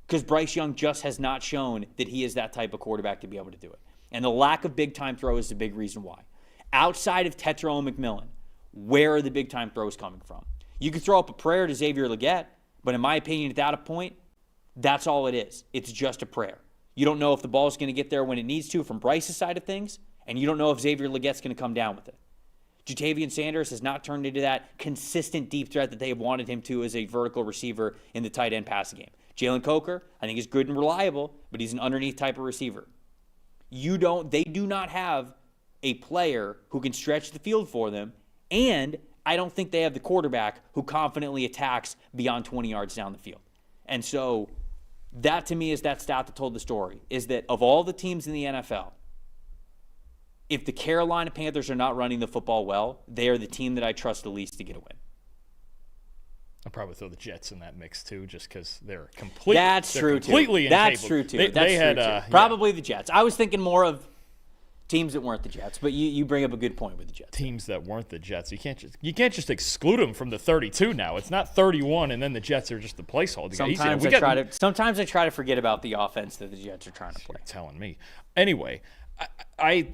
Because Bryce Young just has not shown that he is that type of quarterback to be able to do it. And the lack of big-time throws is a big reason why. Outside of Tetro and McMillan, where are the big-time throws coming from? You could throw up a prayer to Xavier Legette, but in my opinion, at that point, that's all it is. It's just a prayer. You don't know if the ball is going to get there when it needs to from Bryce's side of things, and you don't know if Xavier Legette's going to come down with it. Jatavian Sanders has not turned into that consistent deep threat that they have wanted him to as a vertical receiver in the tight end passing game. Jalen Coker, I think, is good and reliable, but he's an underneath type of receiver. They do not have a player who can stretch the field for them, and I don't think they have the quarterback who confidently attacks beyond 20 yards down the field. And so that to me is that stat that told the story, is that of all the teams in the NFL, if the Carolina Panthers are not running the football well, they are the team that I trust the least to get a win. I'll probably throw the Jets in that mix too, just because they're completely. That's true too. That's true too. Probably the Jets. I was thinking more of teams that weren't the Jets, but you bring up a good point with the Jets. Teams that weren't the Jets. You can't just exclude them from the 32 now. It's not 31, and then the Jets are just the placeholder. Sometimes I try to forget about the offense that the Jets are trying to play. You're telling me. Anyway,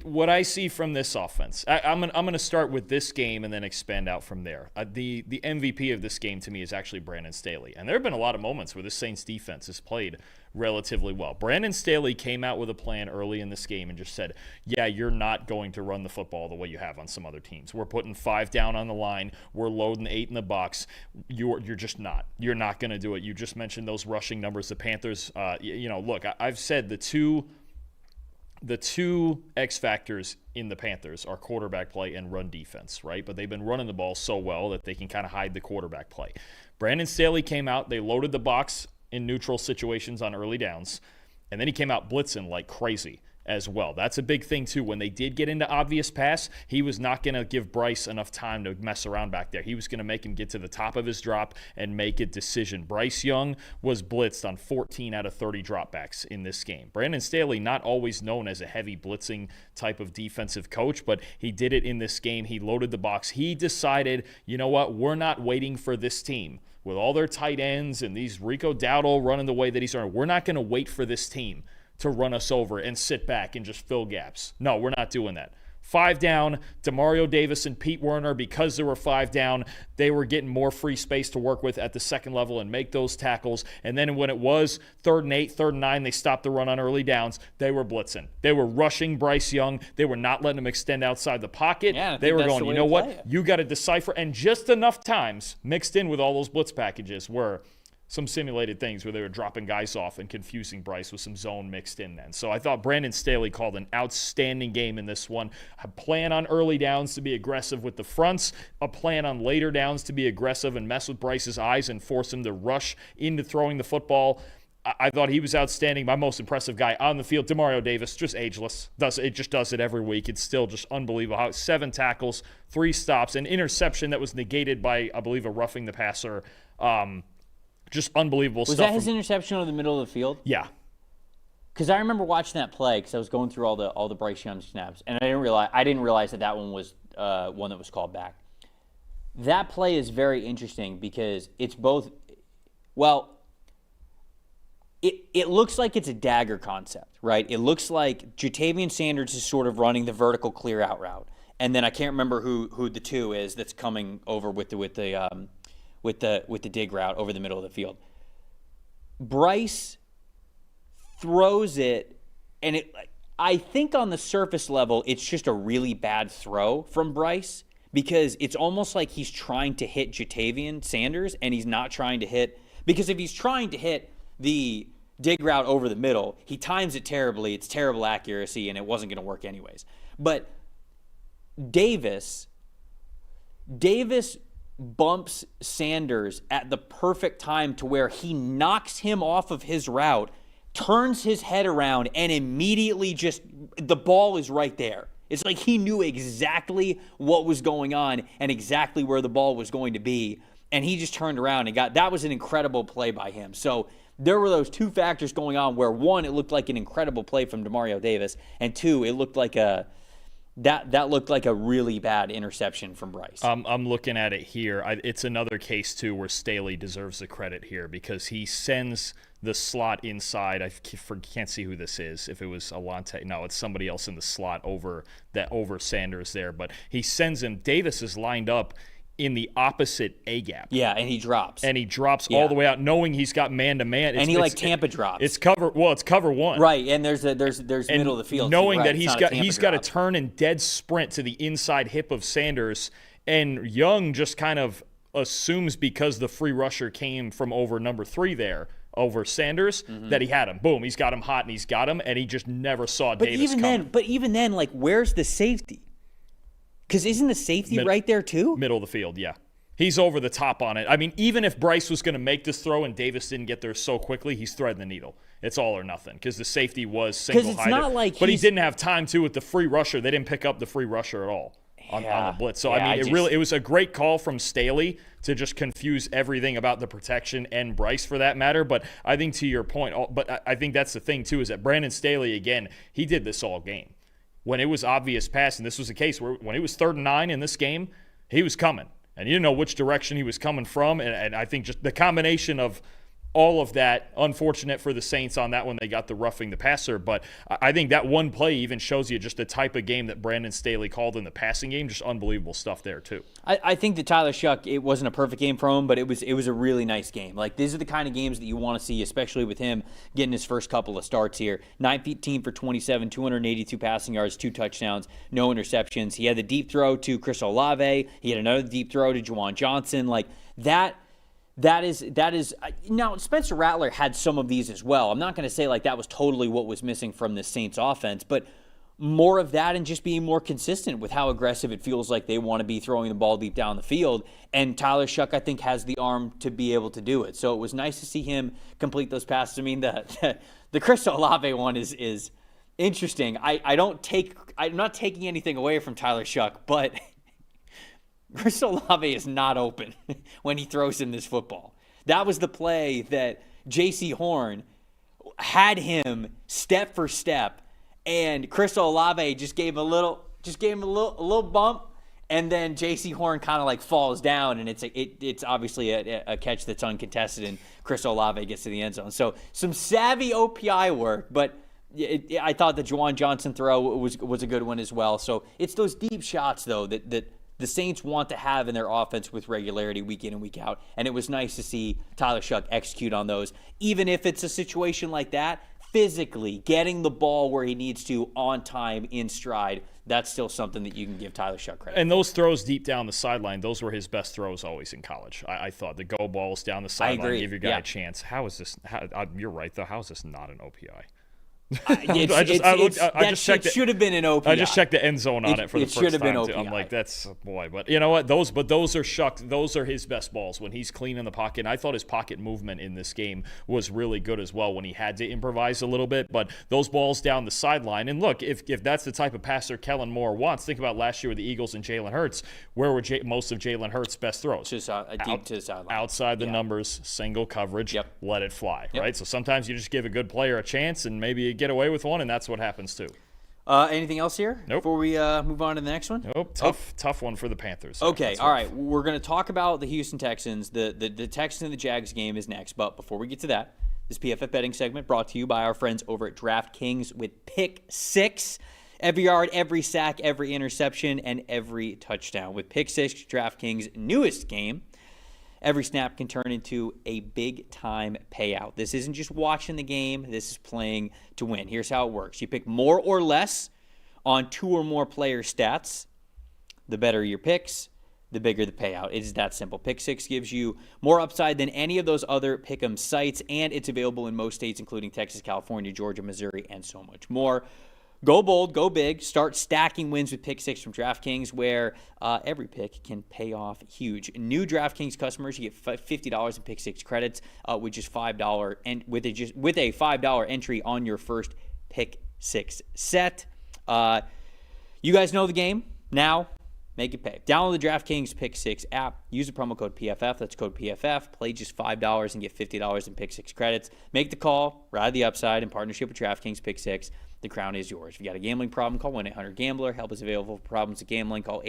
what I see from this offense, I'm gonna start with this game and then expand out from there. The MVP of this game to me is actually Brandon Staley, and there have been a lot of moments where the Saints defense has played relatively well. Brandon Staley came out with a plan early in this game and just said, yeah, you're not going to run the football the way you have on some other teams. We're putting 5 down on the line. We're loading 8 in the box. You're just not. You're not going to do it. You just mentioned those rushing numbers. The Panthers, look, I've said the two X factors in the Panthers are quarterback play and run defense, right? But they've been running the ball so well that they can kind of hide the quarterback play. Brandon Staley came out. They loaded the box in neutral situations on early downs, and then he came out blitzing like crazy as well. That's a big thing too. When they did get into obvious pass, he was not going to give Bryce enough time to mess around back there. He was going to make him get to the top of his drop and make a decision. Bryce Young was blitzed on 14 out of 30 dropbacks in this game. Brandon Staley, not always known as a heavy blitzing type of defensive coach, but he did it in this game. He loaded the box. He decided, you know what, we're not waiting for this team. With all their tight ends and these Rico Dowdle running the way that he's running, we're not going to wait for this team to run us over and sit back and just fill gaps. No, we're not doing that. 5 down, Demario Davis and Pete Werner, because there were 5 down, they were getting more free space to work with at the second level and make those tackles. And then when it was 3rd and 8, 3rd and 9, they stopped the run on early downs. They were blitzing. They were rushing Bryce Young. They were not letting him extend outside the pocket. Yeah, they were going, you know what? You got to decipher. And just enough times mixed in with all those blitz packages were some simulated things where they were dropping guys off and confusing Bryce with some zone mixed in then. So I thought Brandon Staley called an outstanding game in this one. A plan on early downs to be aggressive with the fronts, a plan on later downs to be aggressive and mess with Bryce's eyes and force him to rush into throwing the football. I thought he was outstanding. My most impressive guy on the field, Demario Davis, just ageless. It just does it every week. It's still just unbelievable. How 7 tackles, 3 stops, an interception that was negated by, I believe, a roughing the passer. Just unbelievable stuff. Was that his interception in the middle of the field? Yeah. Because I remember watching that play because I was going through all the Bryce Young snaps, and I didn't realize that one was one that was called back. That play is very interesting because it's both. Well, it looks like it's a dagger concept, right? It looks like Jatavian Sanders is sort of running the vertical clear out route, and then I can't remember who the 2 is that's coming over with the dig route over the middle of the field. Bryce throws it, and I think on the surface level, it's just a really bad throw from Bryce because it's almost like he's trying to hit Jatavian Sanders, and he's not trying to hit, because if he's trying to hit the dig route over the middle, he times it terribly. It's terrible accuracy, and it wasn't going to work anyways. But Davis bumps Sanders at the perfect time to where he knocks him off of his route, turns his head around, and immediately just the ball is right there. It's like he knew exactly what was going on and exactly where the ball was going to be, and he just turned around and that was an incredible play by him. So there were those 2 factors going on where, 1, it looked like an incredible play from Demario Davis, and 2, it looked like that looked like a really bad interception from Bryce. I'm looking at it here. It's another case, too, where Staley deserves the credit here because he sends the slot inside. I can't see who this is. If it was Alante. No, it's somebody else in the slot over Sanders there. But he sends him. Davis is lined up in the opposite A-gap. Yeah, and he drops. All the way out, knowing he's got man-to-man. And he Tampa drops. It's cover 1. Right, and there's middle of the field. Knowing right, that he's got to turn and dead sprint to the inside hip of Sanders, and Young just kind of assumes because the free rusher came from over number 3 there, over Sanders, that he had him. Boom, he's got him hot and he's got him, and he just never saw Davis coming. But even then, like, where's the safety? Because isn't the safety right there too? Middle of the field, yeah. He's over the top on it. I mean, even if Bryce was going to make this throw and Davis didn't get there so quickly, he's threading the needle. It's all or nothing because the safety was single-handed. Because it's not like but he didn't have time to with the free rusher. They didn't pick up the free rusher at all on the blitz. So, I mean, it was a great call from Staley to just confuse everything about the protection and Bryce for that matter. But I think to your point, I think that's the thing too is that Brandon Staley, again, he did this all game. When it was obvious pass, and this was the case, where when it was 3rd and 9 in this game, he was coming. And you didn't know which direction he was coming from. And I think just the combination of all of that, unfortunate for the Saints on that one, they got the roughing the passer. But I think that one play even shows you just the type of game that Brandon Staley called in the passing game. Just unbelievable stuff there, too. I think that Tyler Shuck, it wasn't a perfect game for him, but it was a really nice game. Like, these are the kind of games that you want to see, especially with him getting his first couple of starts here. 19 for 27, 282 passing yards, 2 touchdowns, no interceptions. He had the deep throw to Chris Olave. He had another deep throw to Juwan Johnson. Like, that is now Spencer Rattler had some of these as well. I'm not going to say like that was totally what was missing from the Saints offense, but more of that and just being more consistent with how aggressive it feels like they want to be throwing the ball deep down the field. And Tyler Shuck, I think, has the arm to be able to do it. So it was nice to see him complete those passes. I mean, the Chris Olave one is interesting. I'm not taking anything away from Tyler Shuck, but Chris Olave is not open when he throws in this football. That was the play that J.C. Horn had him step for step, and Chris Olave just gave him a little bump, and then J.C. Horn kind of like falls down, and it's obviously a catch that's uncontested, and Chris Olave gets to the end zone. So some savvy OPI work, but I thought the Juwan Johnson throw was a good one as well. So it's those deep shots though that the Saints want to have in their offense with regularity week in and week out. And it was nice to see Tyler Shuck execute on those. Even if it's a situation like that, physically getting the ball where he needs to on time, in stride, that's still something that you can give Tyler Shuck credit. And those throws deep down the sideline, those were his best throws always in college. I thought the go balls down the sideline, give your guy a chance. How is this? You're right, though. How is this not an OPI? It should have been an OPI. I just checked the end zone on it for the first time. It should have been OPI. I'm like, that's boy. But you know what? Those are shucked. Those are his best balls when he's clean in the pocket. And I thought his pocket movement in this game was really good as well when he had to improvise a little bit. But those balls down the sideline. And look, if that's the type of passer Kellen Moore wants, think about last year with the Eagles and Jalen Hurts. Where were most of Jalen Hurts' best throws? Just deep to the sideline. Outside the numbers, single coverage, let it fly. Right. So sometimes you just give a good player a chance and maybe you get away with one, and that's what happens too. Anything else here? Nope. Before we move on to the next one? Nope. Tough one for the Panthers. Okay, all right. We're going to talk about the Houston Texans. The Texans and the Jags game is next, but before we get to that, this PFF betting segment brought to you by our friends over at DraftKings with Pick6. Every yard, every sack, every interception, and every touchdown. With Pick6, DraftKings' newest game, every snap can turn into a big-time payout. This isn't just watching the game. This is playing to win. Here's how it works. You pick more or less on 2 or more player stats. The better your picks, the bigger the payout. It is that simple. Pick6 gives you more upside than any of those other pick'em sites, and it's available in most states, including Texas, California, Georgia, Missouri, and so much more. Go bold, go big, start stacking wins with Pick6 from DraftKings, where every pick can pay off huge. New DraftKings customers, you get $50 in Pick6 credits, which is $5 and with a $5 entry on your first Pick6 set. You guys know the game. Now, make it pay. Download the DraftKings Pick6 app. Use the promo code PFF. That's code PFF. Play just $5 and get $50 in Pick6 credits. Make the call. Ride the upside in partnership with DraftKings Pick6. The crown is yours. If you got a gambling problem, call 1-800-GAMBLER. Help is available for problems with gambling. Call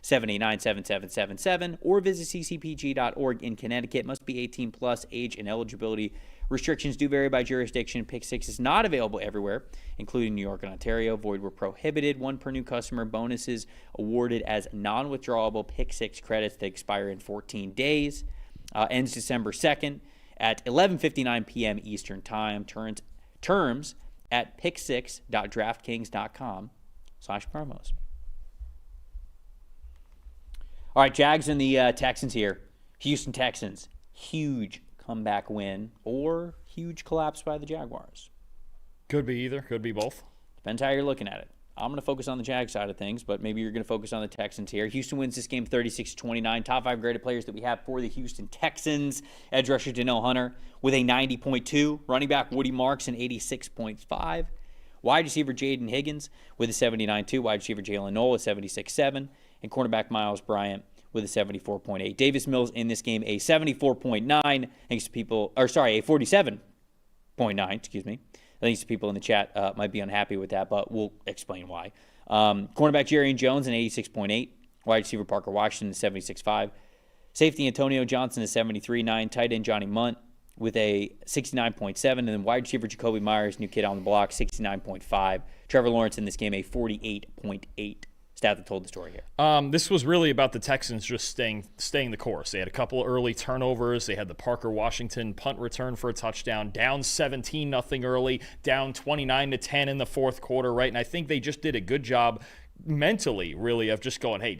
888-789-7777 or visit ccpg.org in Connecticut. Must be 18 plus. Age and eligibility restrictions do vary by jurisdiction. Pick6 is not available everywhere, including New York and Ontario. Void where prohibited. 1 per new customer. Bonuses awarded as non-withdrawable Pick6 credits that expire in 14 days. Ends December 2nd at 11:59 p.m. Eastern Time. Terms at pick6.draftkings.com/promos. All right, Jags and the Texans here. Houston Texans, huge comeback win or huge collapse by the Jaguars. Could be either. Could be both. Depends how you're looking at it. I'm going to focus on the Jags side of things, but maybe you're going to focus on the Texans here. Houston wins this game 36-29. Top 5 graded players that we have for the Houston Texans. Edge rusher Danielle Hunter with a 90.2. Running back Woody Marks an 86.5. Wide receiver Jaden Higgins with a 79.2. Wide receiver Jalen Noel a 76.7. And cornerback Miles Bryant with a 74.8. Davis Mills in this game a 74.9. Thanks to people, or sorry, a 47.9, excuse me. I think some people in the chat might be unhappy with that, but we'll explain why. Cornerback Jerry Jones, an 86.8. Wide receiver Parker Washington, a 76.5. Safety Antonio Johnson, a 73.9. Tight end Johnny Munt with a 69.7. And then wide receiver Jacoby Myers, new kid on the block, 69.5. Trevor Lawrence in this game, a 48.8. Stat that told the story here. This was really about the Texans just staying the course. They had a couple early turnovers. They had the Parker Washington punt return for a touchdown, down 17-0 early, down 29-10 in the fourth quarter, right? And I think they just did a good job mentally, really, of just going, hey,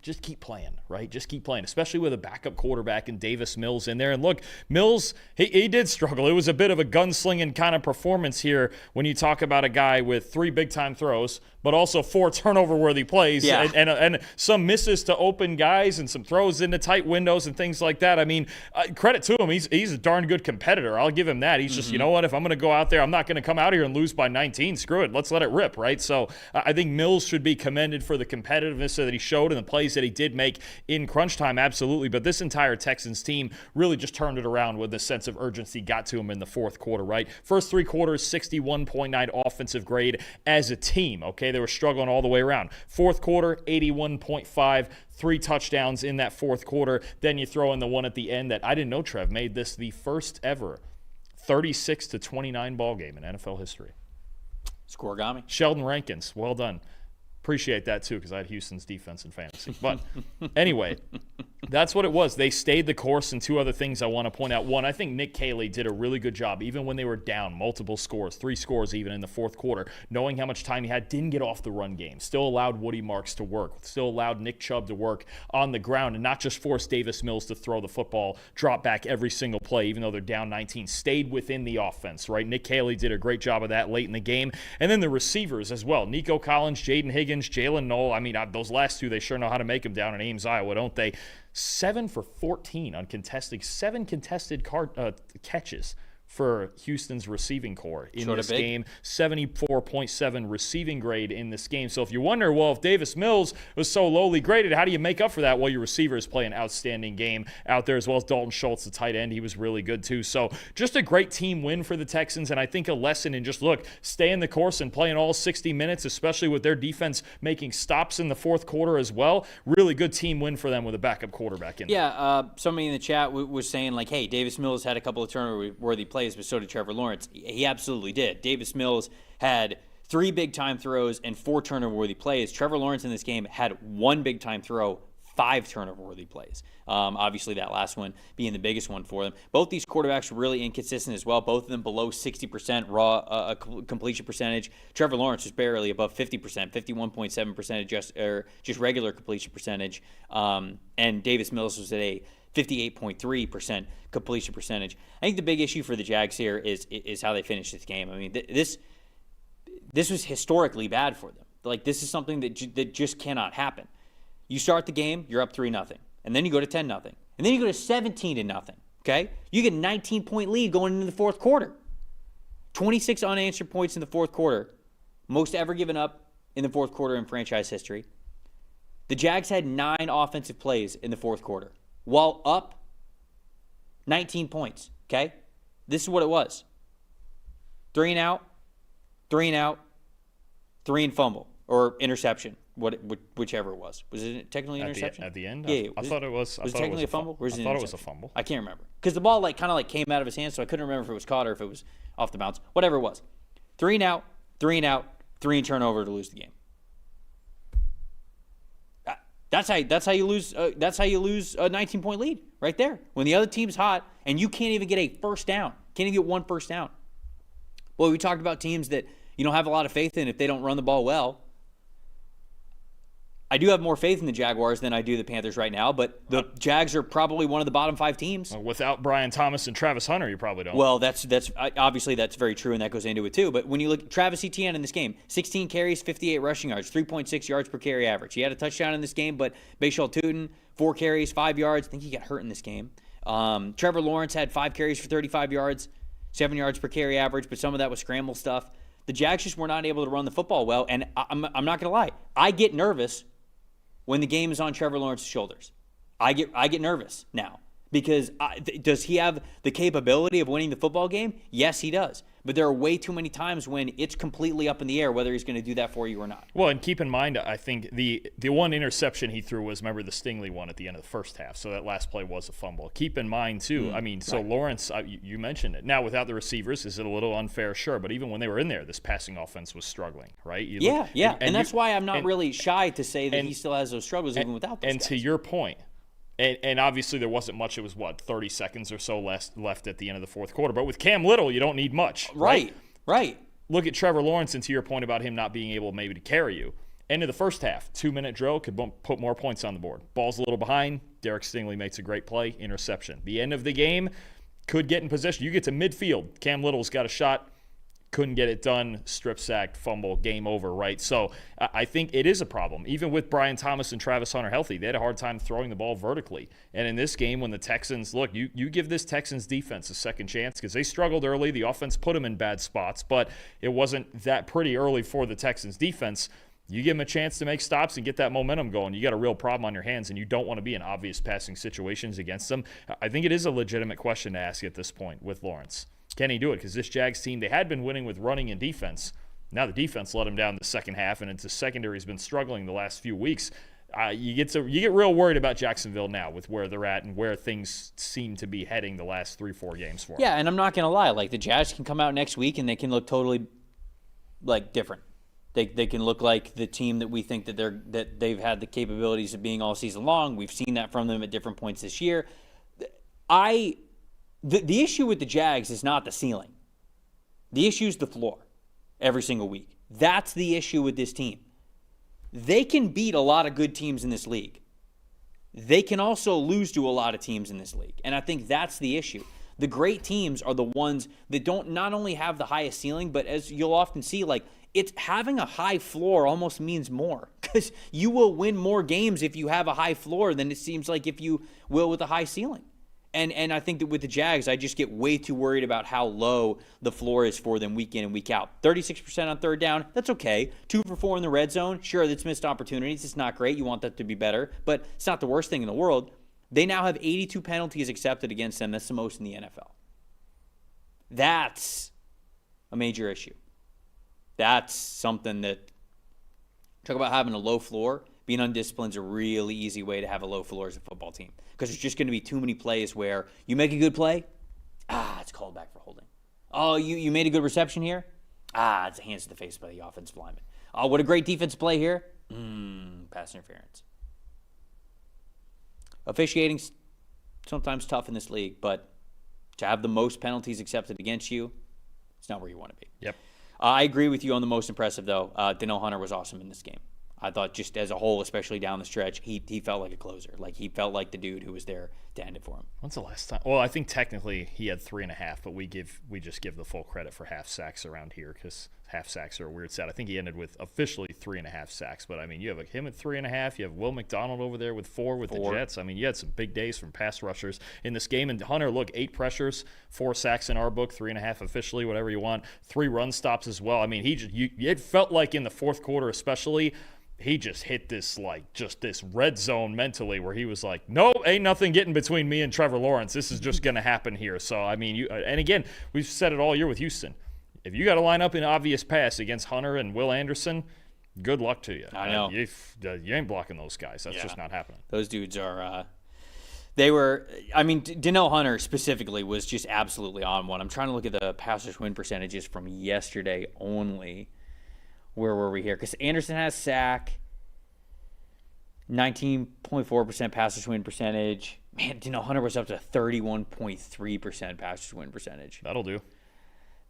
just keep playing, right? Just keep playing, especially with a backup quarterback and Davis Mills in there. And look, Mills, he did struggle. It was a bit of a gunslinging kind of performance here when you talk about a guy with 3 big-time throws, but also 4 turnover-worthy plays and some misses to open guys and some throws into tight windows and things like that. I mean, credit to him. He's a darn good competitor. I'll give him that. He's just, you know what, if I'm going to go out there, I'm not going to come out here and lose by 19. Screw it. Let's let it rip, right? So I think Mills should be commended for the competitiveness that he showed and the plays that he did make in crunch time, absolutely. But this entire Texans team really just turned it around with the sense of urgency got to him in the fourth quarter, right? First 3 quarters, 61.9 offensive grade as a team, okay? They were struggling all the way around. Fourth quarter, 81.5, 3 touchdowns in that fourth quarter. Then you throw in the one at the end that I didn't know Trev made this the first ever 36-29 ball game in NFL history. Scoregami. Sheldon Rankins, well done. Appreciate that, too, because I had Houston's defense in fantasy. But anyway, that's what it was. They stayed the course, and 2 other things I want to point out. One, I think Nick Caley did a really good job, even when they were down multiple scores, 3 scores even in the fourth quarter, knowing how much time he had, didn't get off the run game, still allowed Woody Marks to work, still allowed Nick Chubb to work on the ground, and not just force Davis Mills to throw the football, drop back every single play, even though they're down 19, stayed within the offense, right? Nick Caley did a great job of that late in the game. And then the receivers as well. Nico Collins, Jaden Higgins, Jalen Noel. I mean, those last 2, they sure know how to make them down in Ames, Iowa, don't they? 7 for 14 on contested, 7 contested catches for Houston's receiving core in this game. 74.7 receiving grade in this game. So if you wonder, well, if Davis Mills was so lowly graded, how do you make up for that? Well, your receivers play an outstanding game out there, as well as Dalton Schultz, the tight end. He was really good too. So just a great team win for the Texans, and I think a lesson in just, look, stay in the course and playing all 60 minutes, especially with their defense making stops in the fourth quarter as well. Really good team win for them with a backup quarterback in there. Yeah, somebody in the chat was saying, like, hey, Davis Mills had a couple of turnover-worthy plays, but so did Trevor Lawrence. He absolutely did. Davis Mills had 3 big-time throws and 4 turnover-worthy plays. Trevor Lawrence in this game had 1 big-time throw, 5 turnover-worthy plays. Obviously, that last one being the biggest one for them. Both these quarterbacks were really inconsistent as well. Both of them below 60% raw completion percentage. Trevor Lawrence was barely above 50%, 51.7% just regular completion percentage. And Davis Mills was at a 58.3% completion percentage. I think the big issue for the Jags here is how they finished this game. I mean, this was historically bad for them. Like, this is something that just cannot happen. You start the game, you're up 3-0, and then you go to 10-0, and then you go to 17-0. Okay, you get a 19-point lead going into the fourth quarter. 26 unanswered points in the fourth quarter, most ever given up in the fourth quarter in franchise history. The Jags had 9 offensive plays in the fourth quarter, while up 19 points, okay? This is what it was. 3 and out, 3 and out, 3 and fumble, or interception, whichever it was. Was it technically an interception? At the end? Yeah. I thought it was. Was it technically a fumble? I thought it was a fumble. I can't remember. Because the ball kind of came out of his hands, so I couldn't remember if it was caught or if it was off the bounce. Whatever it was. 3 and out, 3 and out, 3 and turnover to lose the game. That's how you lose. That's how you lose a 19-point lead right there. When the other team's hot and you can't even get a first down, can't even get 1 first down. Well, we talked about teams that you don't have a lot of faith in if they don't run the ball well. I do have more faith in the Jaguars than I do the Panthers right now, but the Jags are probably one of the bottom 5 teams. Without Brian Thomas and Travis Hunter, you probably don't. Well, that's obviously that's very true, and that goes into it too. But when you look at Travis Etienne in this game, 16 carries, 58 rushing yards, 3.6 yards per carry average. He had a touchdown in this game, but Bashal Tutin, 4 carries, 5 yards. I think he got hurt in this game. Trevor Lawrence had 5 carries for 35 yards, 7 yards per carry average, but some of that was scramble stuff. The Jags just were not able to run the football well, and I'm not going to lie. I get nervous when the game is on Trevor Lawrence's shoulders. I get nervous now because does he have the capability of winning the football game? Yes, he does. But there are way too many times when it's completely up in the air whether he's going to do that for you or not. Well, and keep in mind, I think the one interception he threw was, remember, the Stingley one at the end of the first half. So that last play was a fumble. Keep in mind, too, right. Lawrence, you mentioned it. Now, without the receivers, is it a little unfair? Sure. But even when they were in there, this passing offense was struggling, right? And that's why I'm not really shy to say that he still has those struggles even without those guys. To your point, and obviously there wasn't much. It was, 30 seconds or so left at the end of the fourth quarter. But with Cam Little, you don't need much. Right. Look at Trevor Lawrence, and to your point about him not being able maybe to carry you. End of the first half, 2-minute drill, could put more points on the board. Ball's a little behind. Derek Stingley makes a great play, interception. The end of the game, could get in position. You get to midfield. Cam Little's got a shot. Couldn't get it done, strip sacked, fumble, game over, right? So I think it is a problem. Even with Brian Thomas and Travis Hunter healthy, they had a hard time throwing the ball vertically. And in this game, when the Texans, look, you give this Texans defense a second chance because they struggled early. The offense put them in bad spots, but it wasn't that pretty early for the Texans defense. You give them a chance to make stops and get that momentum going. You got a real problem on your hands, and you don't want to be in obvious passing situations against them. I think it is a legitimate question to ask at this point with Lawrence. Can he do it? Because this Jags team, they had been winning with running and defense. Now the defense let him down the second half, and it's the secondary has been struggling the last few weeks. You get real worried about Jacksonville now with where they're at and where things seem to be heading the last 3-4 games for them. Yeah, and I'm not going to lie. Like, the Jags can come out next week, and they can look totally, different. They can look like the team that we think that they've had the capabilities of being all season long. We've seen that from them at different points this year. The issue with the Jags is not the ceiling. The issue is the floor every single week. That's the issue with this team. They can beat a lot of good teams in this league. They can also lose to a lot of teams in this league. And I think that's the issue. The great teams are the ones that don't not only have the highest ceiling, but as you'll often see, it's having a high floor almost means more because you will win more games if you have a high floor than it seems like if you will with a high ceiling. And I think that with the Jags, I just get way too worried about how low the floor is for them week in and week out. 36% on third down, that's okay. 2 for 4 in the red zone, sure, that's missed opportunities. It's not great. You want that to be better, but it's not the worst thing in the world. They now have 82 penalties accepted against them. That's the most in the NFL. That's a major issue. That's something that, talk about having a low floor. Being undisciplined is a really easy way to have a low floor as a football team because there's just going to be too many plays where you make a good play, it's called back for holding. Oh, you made a good reception here, it's a hands to the face by the offensive lineman. Oh, what a great defensive play here, pass interference. Officiating's sometimes tough in this league, but to have the most penalties accepted against you, it's not where you want to be. Yep. I agree with you on the most impressive, though. Danielle Hunter was awesome in this game. I thought just as a whole, especially down the stretch, he felt like a closer. Like, he felt like the dude who was there to end it for him. When's the last time? Well, I think technically he had 3.5, but we just give the full credit for half sacks around here because half sacks are a weird stat. I think he ended with officially 3.5 sacks, but I mean, you have him at 3.5. You have Will McDonald over there with 4 with the Jets. I mean, you had some big days from pass rushers in this game. And Hunter, look, 8 pressures, 4 sacks in our book, 3.5 officially, whatever you want. 3 run stops as well. I mean, it felt like in the fourth quarter, especially. He just hit this this red zone mentally where he was like, nope, ain't nothing getting between me and Trevor Lawrence. This is just going to happen here. So, I mean, and again, we've said it all year with Houston. If you got to line up in obvious pass against Hunter and Will Anderson, good luck to you. I know. You ain't blocking those guys. That's just not happening. Those dudes are Danielle Hunter specifically was just absolutely on one. I'm trying to look at the passers win percentages from yesterday only. Where were we here? Because Anderson has sack, 19.4% passers win percentage. Man, Hunter was up to 31.3% passers win percentage. That'll do.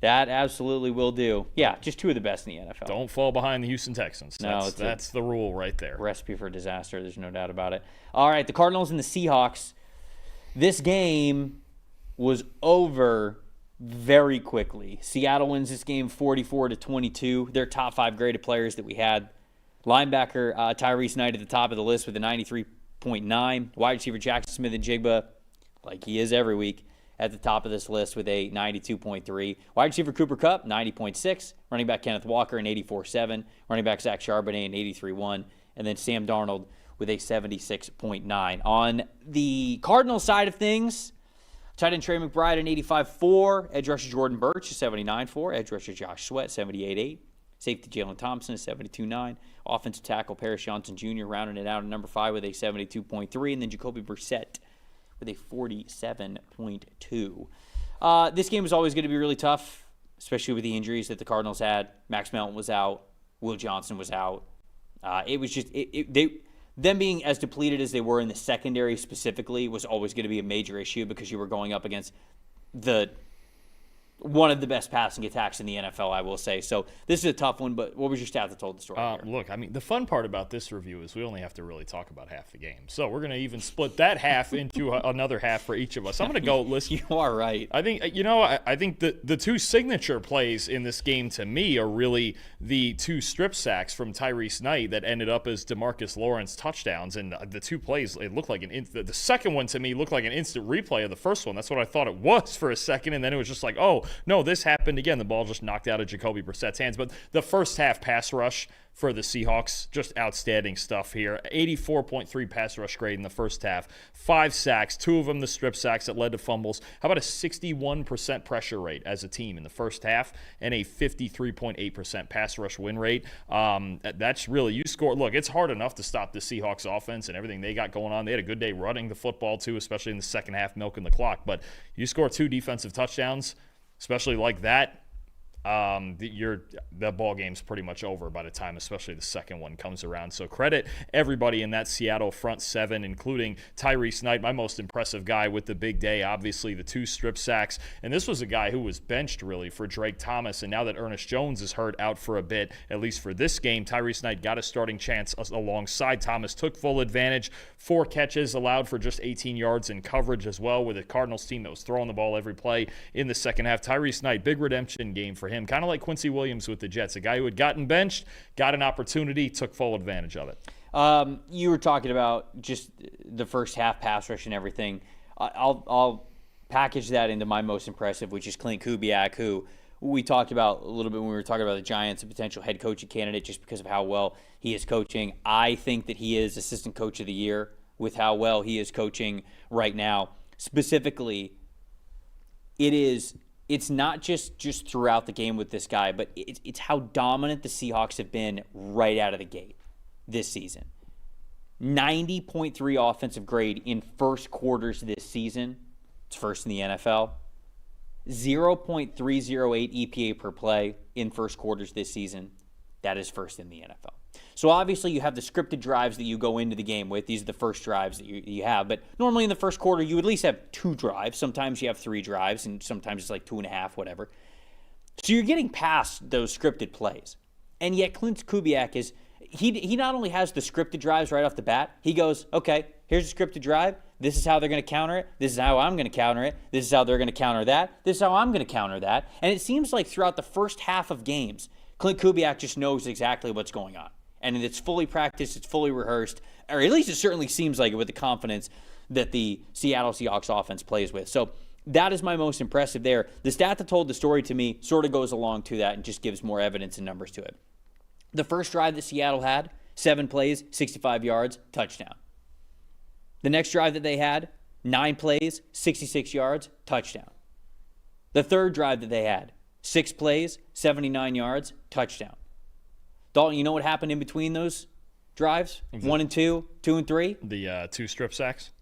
That absolutely will do. Yeah, just 2 of the best in the NFL. Don't fall behind the Houston Texans. That's the rule right there. Recipe for disaster. There's no doubt about it. All right, the Cardinals and the Seahawks. This game was over very quickly. Seattle wins this game 44-22. Their top 5 graded players that we had. Linebacker Tyrese Knight at the top of the list with a 93.9. Wide receiver Jackson Smith-Njigba, like he is every week, at the top of this list with a 92.3. Wide receiver Cooper Kupp, 90.6. Running back Kenneth Walker, an 84.7. Running back Zach Charbonnet, an 83.1. And then Sam Darnold with a 76.9. On the Cardinals side of things, tight end Trey McBride, an 85.4. Edge rusher Jordan Burch, a 79.4. Edge rusher Josh Sweat, 78.8. Safety Jalen Thompson, a 72.9. Offensive tackle Paris Johnson Jr. rounding it out at number 5 with a 72.3. And then Jacoby Brissett with a 47.2. This game was always going to be really tough, especially with the injuries that the Cardinals had. Max Melton was out. Will Johnson was out. It was just them being as depleted as they were in the secondary specifically was always going to be a major issue because you were going up against one of the best passing attacks in the NFL, I will say. So this is a tough one, but what was your stat that told the story? Look, I mean, the fun part about this review is we only have to really talk about half the game. So we're going to even split that half into another half for each of us. I'm going to go listen. You are right. I think, I think the 2 signature plays in this game to me are really the 2 strip sacks from Tyrese Knight that ended up as DeMarcus Lawrence touchdowns. And the 2 plays, it looked like the second one to me looked like an instant replay of the first one. That's what I thought it was for a second. And then it was just like, oh, no, this happened again. The ball just knocked out of Jacoby Brissett's hands. But the first half pass rush for the Seahawks, just outstanding stuff here. 84.3 pass rush grade in the first half. 5 sacks, 2 of them the strip sacks that led to fumbles. How about a 61% pressure rate as a team in the first half and a 53.8% pass rush win rate? That's really, you score. Look, it's hard enough to stop the Seahawks offense and everything they got going on. They had a good day running the football too, especially in the second half, milking the clock. But you score 2 defensive touchdowns, especially like that, the ball game's pretty much over by the time, especially the second one comes around. So credit everybody in that Seattle front 7, including Tyrese Knight, my most impressive guy with the big day. Obviously, the 2 strip sacks, and this was a guy who was benched really for Drake Thomas. And now that Ernest Jones is hurt out for a bit, at least for this game, Tyrese Knight got a starting chance alongside Thomas. Took full advantage. 4 catches, allowed for just 18 yards in coverage as well, with a Cardinals team that was throwing the ball every play in the second half. Tyrese Knight, big redemption game for him, kind of like Quincy Williams with the Jets, a guy who had gotten benched, got an opportunity, took full advantage of it. You were talking about just the first half pass rush and everything. I'll package that into my most impressive, which is Clint Kubiak, who we talked about a little bit when we were talking about the Giants, a potential head coaching candidate just because of how well he is coaching. I think that he is assistant coach of the year with how well he is coaching right now. Specifically, it's not just throughout the game with this guy, but it's how dominant the Seahawks have been right out of the gate this season. 90.3 offensive grade in first quarters this season. It's first in the NFL. 0.308 EPA per play in first quarters this season. That is first in the NFL. So obviously you have the scripted drives that you go into the game with. These are the first drives that you have. But normally in the first quarter, you at least have 2 drives. Sometimes you have 3 drives, and sometimes it's like 2.5, whatever. So you're getting past those scripted plays. And yet Clint Kubiak is, he not only has the scripted drives right off the bat, he goes, okay, here's a scripted drive. This is how they're going to counter it. This is how I'm going to counter it. This is how they're going to counter that. This is how I'm going to counter that. And it seems like throughout the first half of games, Clint Kubiak just knows exactly what's going on. And it's fully practiced, it's fully rehearsed, or at least it certainly seems like it with the confidence that the Seattle Seahawks offense plays with. So that is my most impressive there. The stat that told the story to me sort of goes along to that and just gives more evidence and numbers to it. The first drive that Seattle had, 7 plays, 65 yards, touchdown. The next drive that they had, 9 plays, 66 yards, touchdown. The third drive that they had, 6 plays, 79 yards, touchdown. Dalton, you know what happened in between those drives? 1 and 2, 2 and 3? The 2 strip sacks.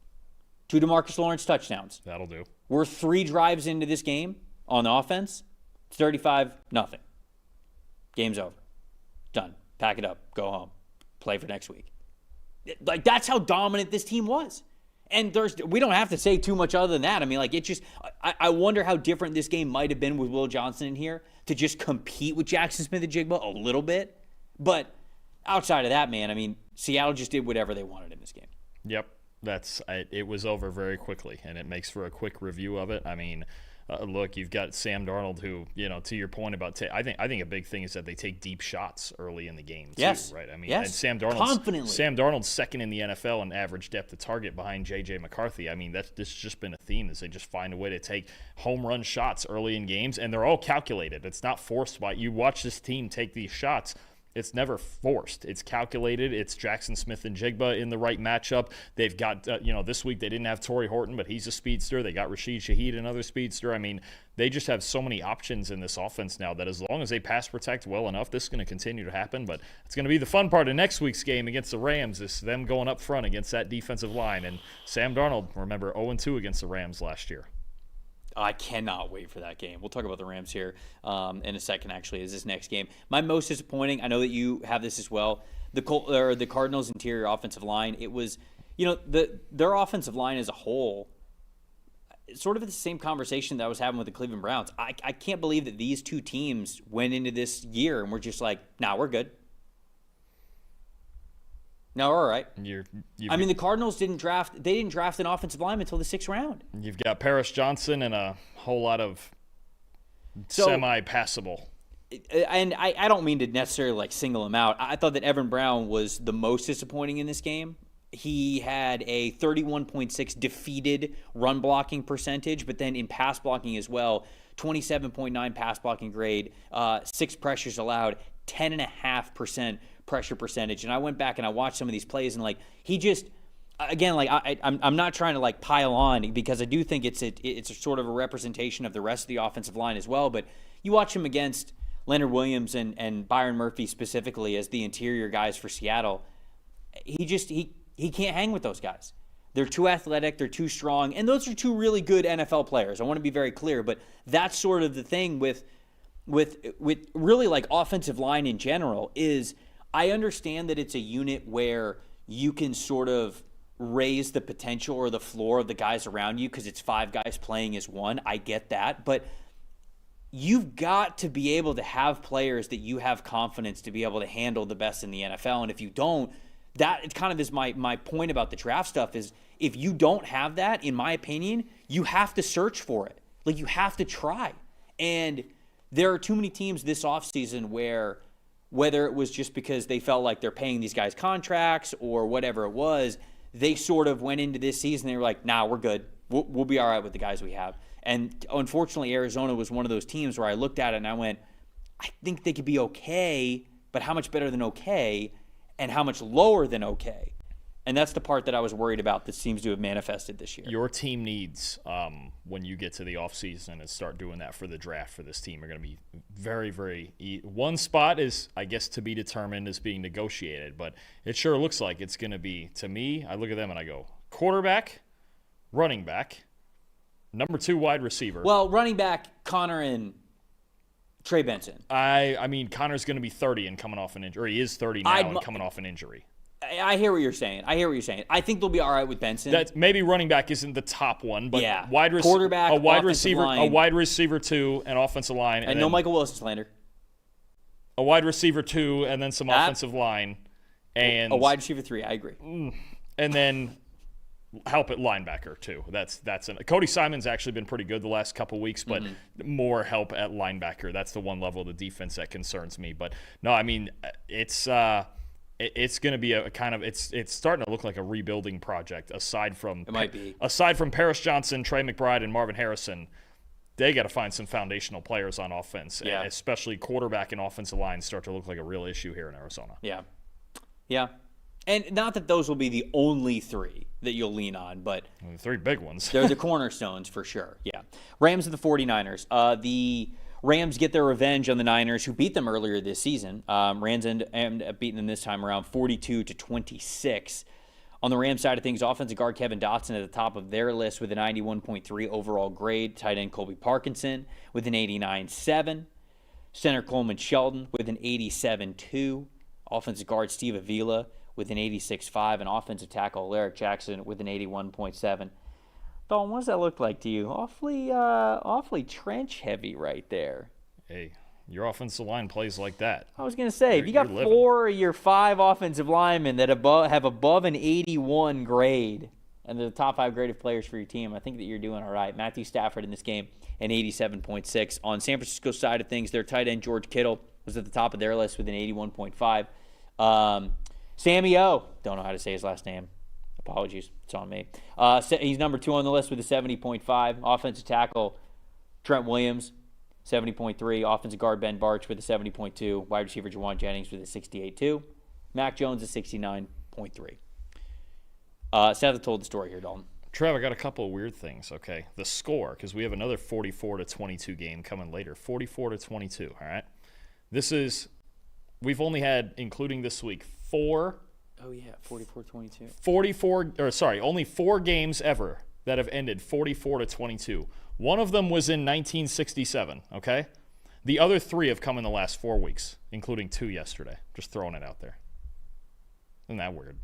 2 DeMarcus Lawrence touchdowns. That'll do. We're 3 drives into this game on offense. 35-0. Game's over. Done. Pack it up. Go home. Play for next week. Like, that's how dominant this team was. And we don't have to say too much other than that. I mean, like, it just I wonder how different this game might have been with Will Johnson in here to just compete with Jackson Smith-Njigba a little bit. But outside of that, man, I mean, Seattle just did whatever they wanted in this game. Yep. It was over very quickly, and it makes for a quick review of it. I mean, look, you've got Sam Darnold, who, to your point about, I think a big thing is that they take deep shots early in the game too, yes. right? I mean, yes. And Sam Darnold's second in the NFL in average depth of target behind J.J. McCarthy. I mean, this has just been a theme, is they just find a way to take home run shots early in games, and they're all calculated. It's not forced by you. Watch this team take these shots. It's never forced. It's calculated. It's Jackson Smith-Njigba in the right matchup. They've got, this week they didn't have Torrey Horton, but he's a speedster. They got Rashid Shaheed, another speedster. I mean, they just have so many options in this offense now that as long as they pass protect well enough, this is going to continue to happen. But it's going to be the fun part of next week's game against the Rams, is them going up front against that defensive line. And Sam Darnold, remember, 0-2 against the Rams last year. I cannot wait for that game. We'll talk about the Rams here in a second, actually, is this next game. My most disappointing, I know that you have this as well, the Cardinals' interior offensive line. It was, their offensive line as a whole, sort of the same conversation that I was having with the Cleveland Browns. I can't believe that these two teams went into this year and were just like, nah, we're good. No, all right. I mean, the Cardinals didn't draft an offensive lineman until the 6th round. You've got Paris Johnson and a whole lot of semi-passable. And I don't mean to necessarily single him out. I thought that Evan Brown was the most disappointing in this game. He had a 31.6 defeated run blocking percentage, but then in pass blocking as well, 27.9 pass blocking grade, 6 pressures allowed, 10.5% pressure percentage. And I went back and I watched some of these plays, and he just, again, I'm not trying to pile on, because I do think it's a sort of a representation of the rest of the offensive line as well. But you watch him against Leonard Williams and Byron Murphy specifically as the interior guys for Seattle. He can't hang with those guys. They're too athletic, they're too strong, and those are two really good NFL players. I want to be very clear, but that's sort of the thing with really offensive line in general is, I understand that it's a unit where you can sort of raise the potential or the floor of the guys around you because it's 5 guys playing as one. I get that. But you've got to be able to have players that you have confidence to be able to handle the best in the NFL. And if you don't, that it kind of is my point about the draft stuff is, if you don't have that, in my opinion, you have to search for it. You have to try. And there are too many teams this offseason where, whether it was just because they felt like they're paying these guys contracts or whatever it was, they sort of went into this season, they were like, nah, we're good. We'll be all right with the guys we have. And unfortunately, Arizona was one of those teams where I looked at it and I went, I think they could be okay, but how much better than okay, and how much lower than okay? And that's the part that I was worried about that seems to have manifested this year. Your team needs, when you get to the offseason and start doing that for the draft for this team, are going to be very, very one spot is, I guess, to be determined, as being negotiated. But it sure looks like it's going to be, to me, I look at them and I go, quarterback, running back, number 2 wide receiver. Well, running back, Connor and Trey Benson. I mean, Connor's going to be 30 and coming off an injury. He is 30 now and coming off an injury. I hear what you're saying. I think they'll be all right with Benson. That's maybe running back isn't the top one, but yeah. Quarterback, a wide receiver, line. a wide receiver 2, an offensive line, and no Michael Wilson slander. A wide receiver 2, and then some offensive line, and a wide receiver 3. I agree. And then help at linebacker too. Cody Simon's actually been pretty good the last couple weeks, but more help at linebacker. That's the one level of the defense that concerns me. But no, I mean it's going to be a kind of it's starting to look like a rebuilding project. Aside from Paris Johnson, Trey McBride, and Marvin Harrison, they got to find some foundational players on offense, especially quarterback and offensive line start to look like a real issue here in Arizona. Yeah. And not that those will be the only 3 that you'll lean on, but the 3 big ones. They're the cornerstones for sure. Yeah. Rams and the 49ers. The Rams get their revenge on the Niners, who beat them earlier this season. Rams end up beating them this time around 42-26. On the Rams side of things, offensive guard Kevin Dotson at the top of their list with a 91.3 overall grade. Tight end Colby Parkinson with an 89.7. Center Coleman Shelton with an 87.2. Offensive guard Steve Avila with an 86.5, and offensive tackle Alaric Jackson with an 81.7. Dalton, what does that look like to you? Awfully trench heavy right there. Hey, your offensive line plays like that. I was going to say, if you got 4 of your 5 offensive linemen that have above an 81 grade, and they're the top 5 graded players for your team, I think that you're doing all right. Matthew Stafford in this game, an 87.6. On San Francisco's side of things, their tight end George Kittle was at the top of their list with an 81.5. Sammy O, don't know how to say his last name. Apologies, it's on me. He's number 2 on the list with a 70.5. Offensive tackle Trent Williams, 70.3. Offensive guard Ben Barch with a 70.2. Wide receiver Jawan Jennings with a 68.2. Mac Jones a 69.3. Seth told the story here, Dalton. Trev, I got a couple of weird things, okay? The score, because we have another 44-22 game coming later. 44-22, all right? We've only had, including this week, 4. Oh, yeah, 44-22. Only 4 games ever that have ended 44-22. One of them was in 1967, okay? The other 3 have come in the last 4 weeks, including 2 yesterday. Just throwing it out there. Isn't that weird?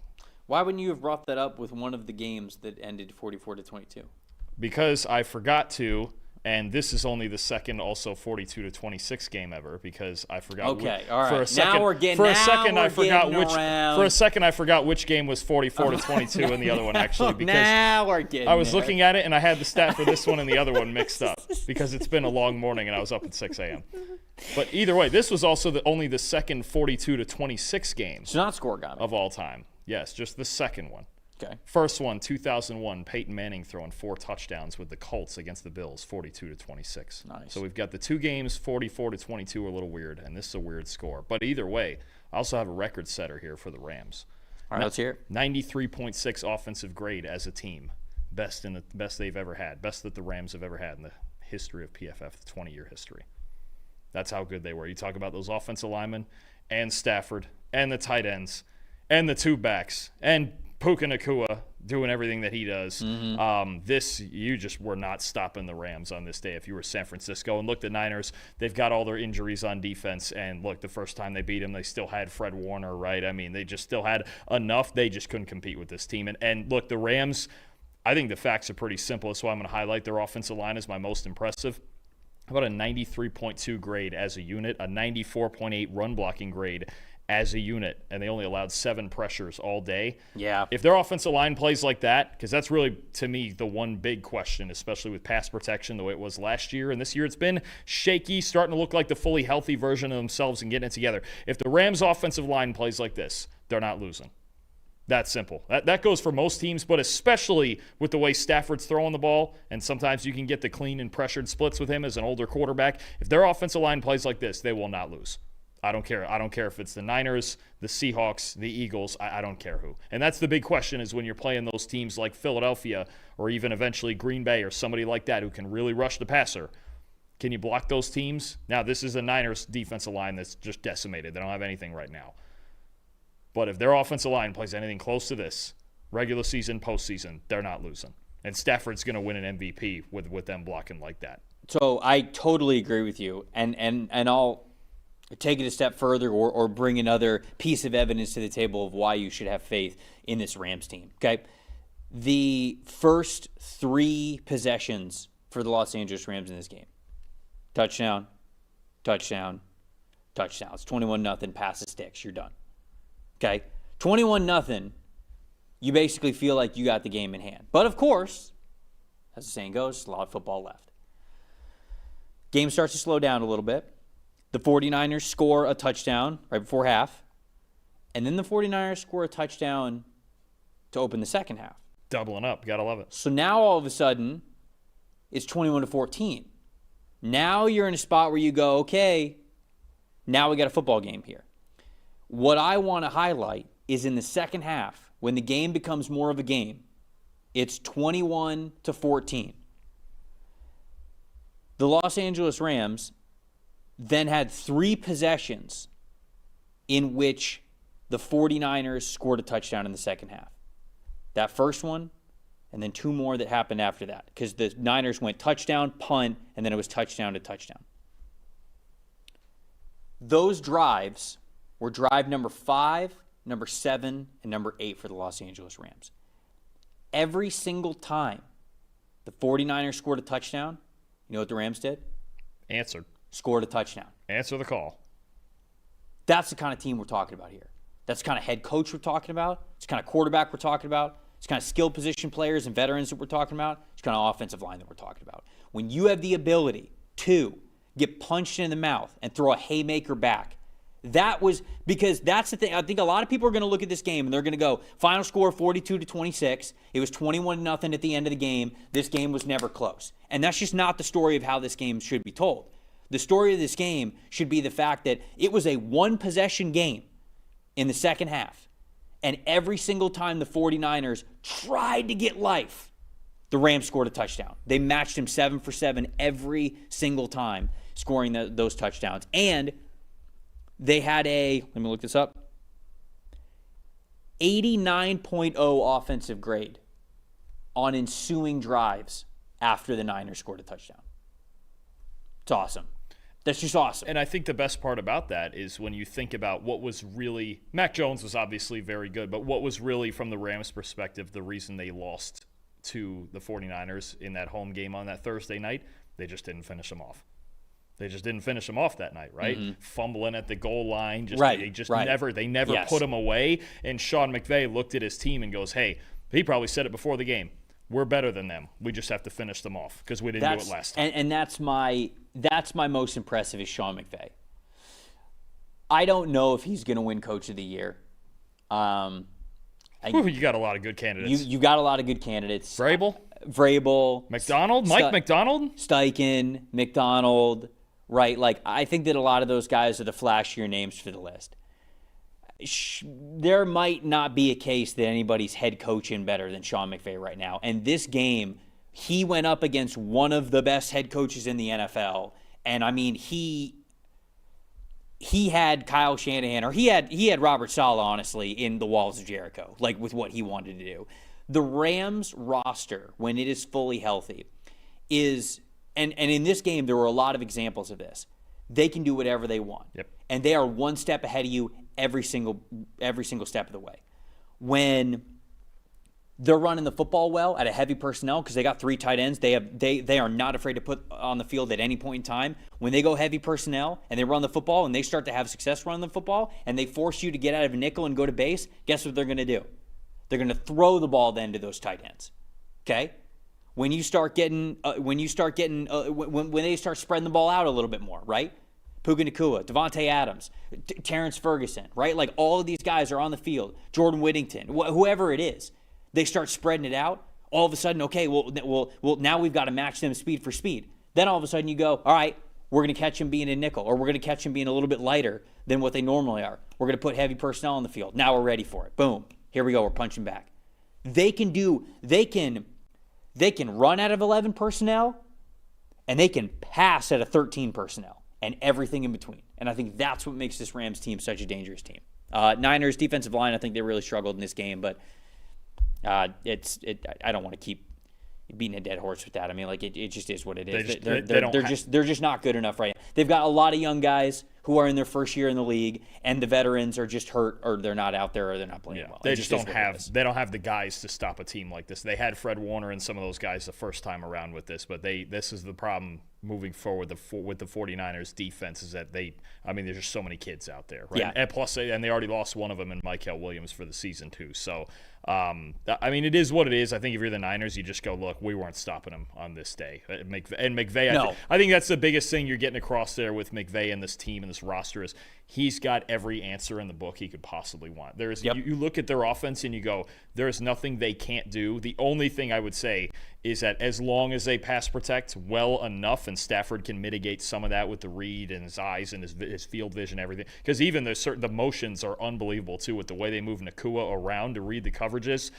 Why wouldn't you have brought that up with one of the games that ended 44-22? Because I forgot to, and this is only the second also 42-26 game ever because I forgot. Okay, all right. For a second, I forgot which game was 44-22 and the other one actually because now we're getting I was looking at it and I had the stat for this one and the other one mixed up because it's been a long morning and I was up at 6 a.m. But either way, this was also only the second 42-26 game. It's not scoregami of all time. Yes, just the second one. Okay. First one, 2001, Peyton Manning throwing 4 touchdowns with the Colts against the Bills, 42-26. Nice. So we've got the 2 games, 44-22, are a little weird, and this is a weird score. But either way, I also have a record setter here for the Rams. All right, let's hear it. 93.6 offensive grade as a team, best they've ever had, best that the Rams have ever had in the history of PFF, the 20-year history. That's how good they were. You talk about those offensive linemen and Stafford and the tight ends and the 2 backs and Puka Nacua doing everything that he does. Mm-hmm. You just were not stopping the Rams on this day if you were San Francisco. And look, the Niners, they've got all their injuries on defense. And look, the first time they beat them, they still had Fred Warner, right? I mean, they just still had enough. They just couldn't compete with this team. And look, the Rams, I think the facts are pretty simple. That's why I'm going to highlight their offensive line as my most impressive. How about a 93.2 grade as a unit, a 94.8 run blocking grade as a unit, and they only allowed 7 pressures all day. Yeah. If their offensive line plays like that, because that's really, to me, the one big question, especially with pass protection the way it was last year. And this year it's been shaky, starting to look like the fully healthy version of themselves and getting it together. If the Rams' offensive line plays like this, they're not losing. That's simple. That goes for most teams, but especially with the way Stafford's throwing the ball, and sometimes you can get the clean and pressured splits with him as an older quarterback. If their offensive line plays like this, they will not lose. I don't care. I don't care if it's the Niners, the Seahawks, the Eagles. I don't care who. And that's the big question is when you're playing those teams like Philadelphia or even eventually Green Bay or somebody like that who can really rush the passer. Can you block those teams? Now, this is a Niners defensive line that's just decimated. They don't have anything right now. But if their offensive line plays anything close to this, regular season, postseason, they're not losing. And Stafford's going to win an MVP with them blocking like that. So I totally agree with you. And I'll take it a step further or bring another piece of evidence to the table of why you should have faith in this Rams team, okay? The first 3 possessions for the Los Angeles Rams in this game. Touchdown, touchdown, touchdown. It's 21-0, pass the sticks, you're done. Okay? 21-0, you basically feel like you got the game in hand. But of course, as the saying goes, a lot of football left. Game starts to slow down a little bit. The 49ers score a touchdown right before half. And then the 49ers score a touchdown to open the second half. Doubling up. Gotta love it. So now all of a sudden, it's 21-14. Now you're in a spot where you go, okay, now we got a football game here. What I want to highlight is in the second half, when the game becomes more of a game, it's 21-14. The Los Angeles Rams then had 3 possessions in which the 49ers scored a touchdown in the second half. That first one, and then 2 more that happened after that, because the Niners went touchdown, punt, and then it was touchdown to touchdown. Those drives were drive number 5 number 7, and number 8 for the Los Angeles Rams. Every single time the 49ers scored a touchdown, you know what the Rams did? Answered. Scored a touchdown. Answer the call. That's the kind of team we're talking about here. That's the kind of head coach we're talking about. It's the kind of quarterback we're talking about. It's the kind of skill position players and veterans that we're talking about. It's the kind of offensive line that we're talking about. When you have the ability to get punched in the mouth and throw a haymaker back, that was because that's the thing. I think a lot of people are going to look at this game and they're going to go, final score 42-26. It was 21-0 at the end of the game. This game was never close. And that's just not the story of how this game should be told. The story of this game should be the fact that it was a one-possession game in the second half. And every single time the 49ers tried to get life, the Rams scored a touchdown. They matched him 7 for 7 every single time, scoring those touchdowns. And they had let me look this up, 89.0 offensive grade on ensuing drives after the Niners scored a touchdown. It's awesome. That's just awesome. And I think the best part about that is when you think about what was really – Mac Jones was obviously very good, but what was really, from the Rams' perspective, the reason they lost to the 49ers in that home game on that Thursday night, they just didn't finish them off. They just didn't finish them off that night, right? Mm-hmm. Fumbling at the goal line. They never put him away. And Sean McVay looked at his team and goes, hey, he probably said it before the game. We're better than them. We just have to finish them off because we didn't do it last time. And that's my most impressive is Sean McVay. I don't know if he's going to win Coach of the Year. You got a lot of good candidates. You got a lot of good candidates. Vrabel. McDonald? Mike McDonald? Steichen, McDonald, right? Like, I think that a lot of those guys are the flashier names for the list. There might not be a case that anybody's head coaching better than Sean McVay right now. And this game, he went up against one of the best head coaches in the NFL. And, I mean, he had Kyle Shanahan, or he had Robert Saleh, honestly, in the walls of Jericho, like with what he wanted to do. The Rams roster, when it is fully healthy, is and in this game there were a lot of examples of this. They can do whatever they want. Yep. And they are one step ahead of you every single step of the way. When they're running the football well at a heavy personnel, because they got 3 tight ends, they are not afraid to put on the field at any point in time. When they go heavy personnel and they run the football and they start to have success running the football and they force you to get out of a nickel and go to base, guess what they're going to do? They're going to throw the ball then to those tight ends. Okay? When they start spreading the ball out a little bit more, right? Puka Nacua, Devontae Adams, Terrence Ferguson, right? Like, all of these guys are on the field. Jordan Whittington, whoever it is. They start spreading it out. All of a sudden, okay, well, now we've got to match them speed for speed. Then all of a sudden you go, all right, we're going to catch them being a nickel, or we're going to catch them being a little bit lighter than what they normally are. We're going to put heavy personnel on the field. Now we're ready for it. Boom. Here we go. We're punching back. They can run out of 11 personnel, and they can pass out of 13 personnel, and everything in between. And I think that's what makes this Rams team such a dangerous team. Niners defensive line, I think they really struggled in this game, but I don't want to keep beating a dead horse with that. I mean, like, it just is what it is. They're just not good enough right now. They've got a lot of young guys who are in their first year in the league, and the veterans are just hurt, or they're not out there, or they're not playing well. They don't have the guys to stop a team like this. They had Fred Warner and some of those guys the first time around with this, but this is the problem moving forward with the 49ers defense, is that there's just so many kids out there, right? Yeah. And plus, they already lost one of them in Michael Williams for the season too. So, it is what it is. I think if you're the Niners, you just go, look, we weren't stopping them on this day. And McVay, no. I think that's the biggest thing you're getting across there with McVay and this team and this roster is he's got every answer in the book he could possibly want. You look at their offense and you go, there's nothing they can't do. The only thing I would say is that as long as they pass protect well enough, and Stafford can mitigate some of that with the read and his eyes and his field vision, everything. Because even the motions are unbelievable too with the way they move Nacua around to read the coverages.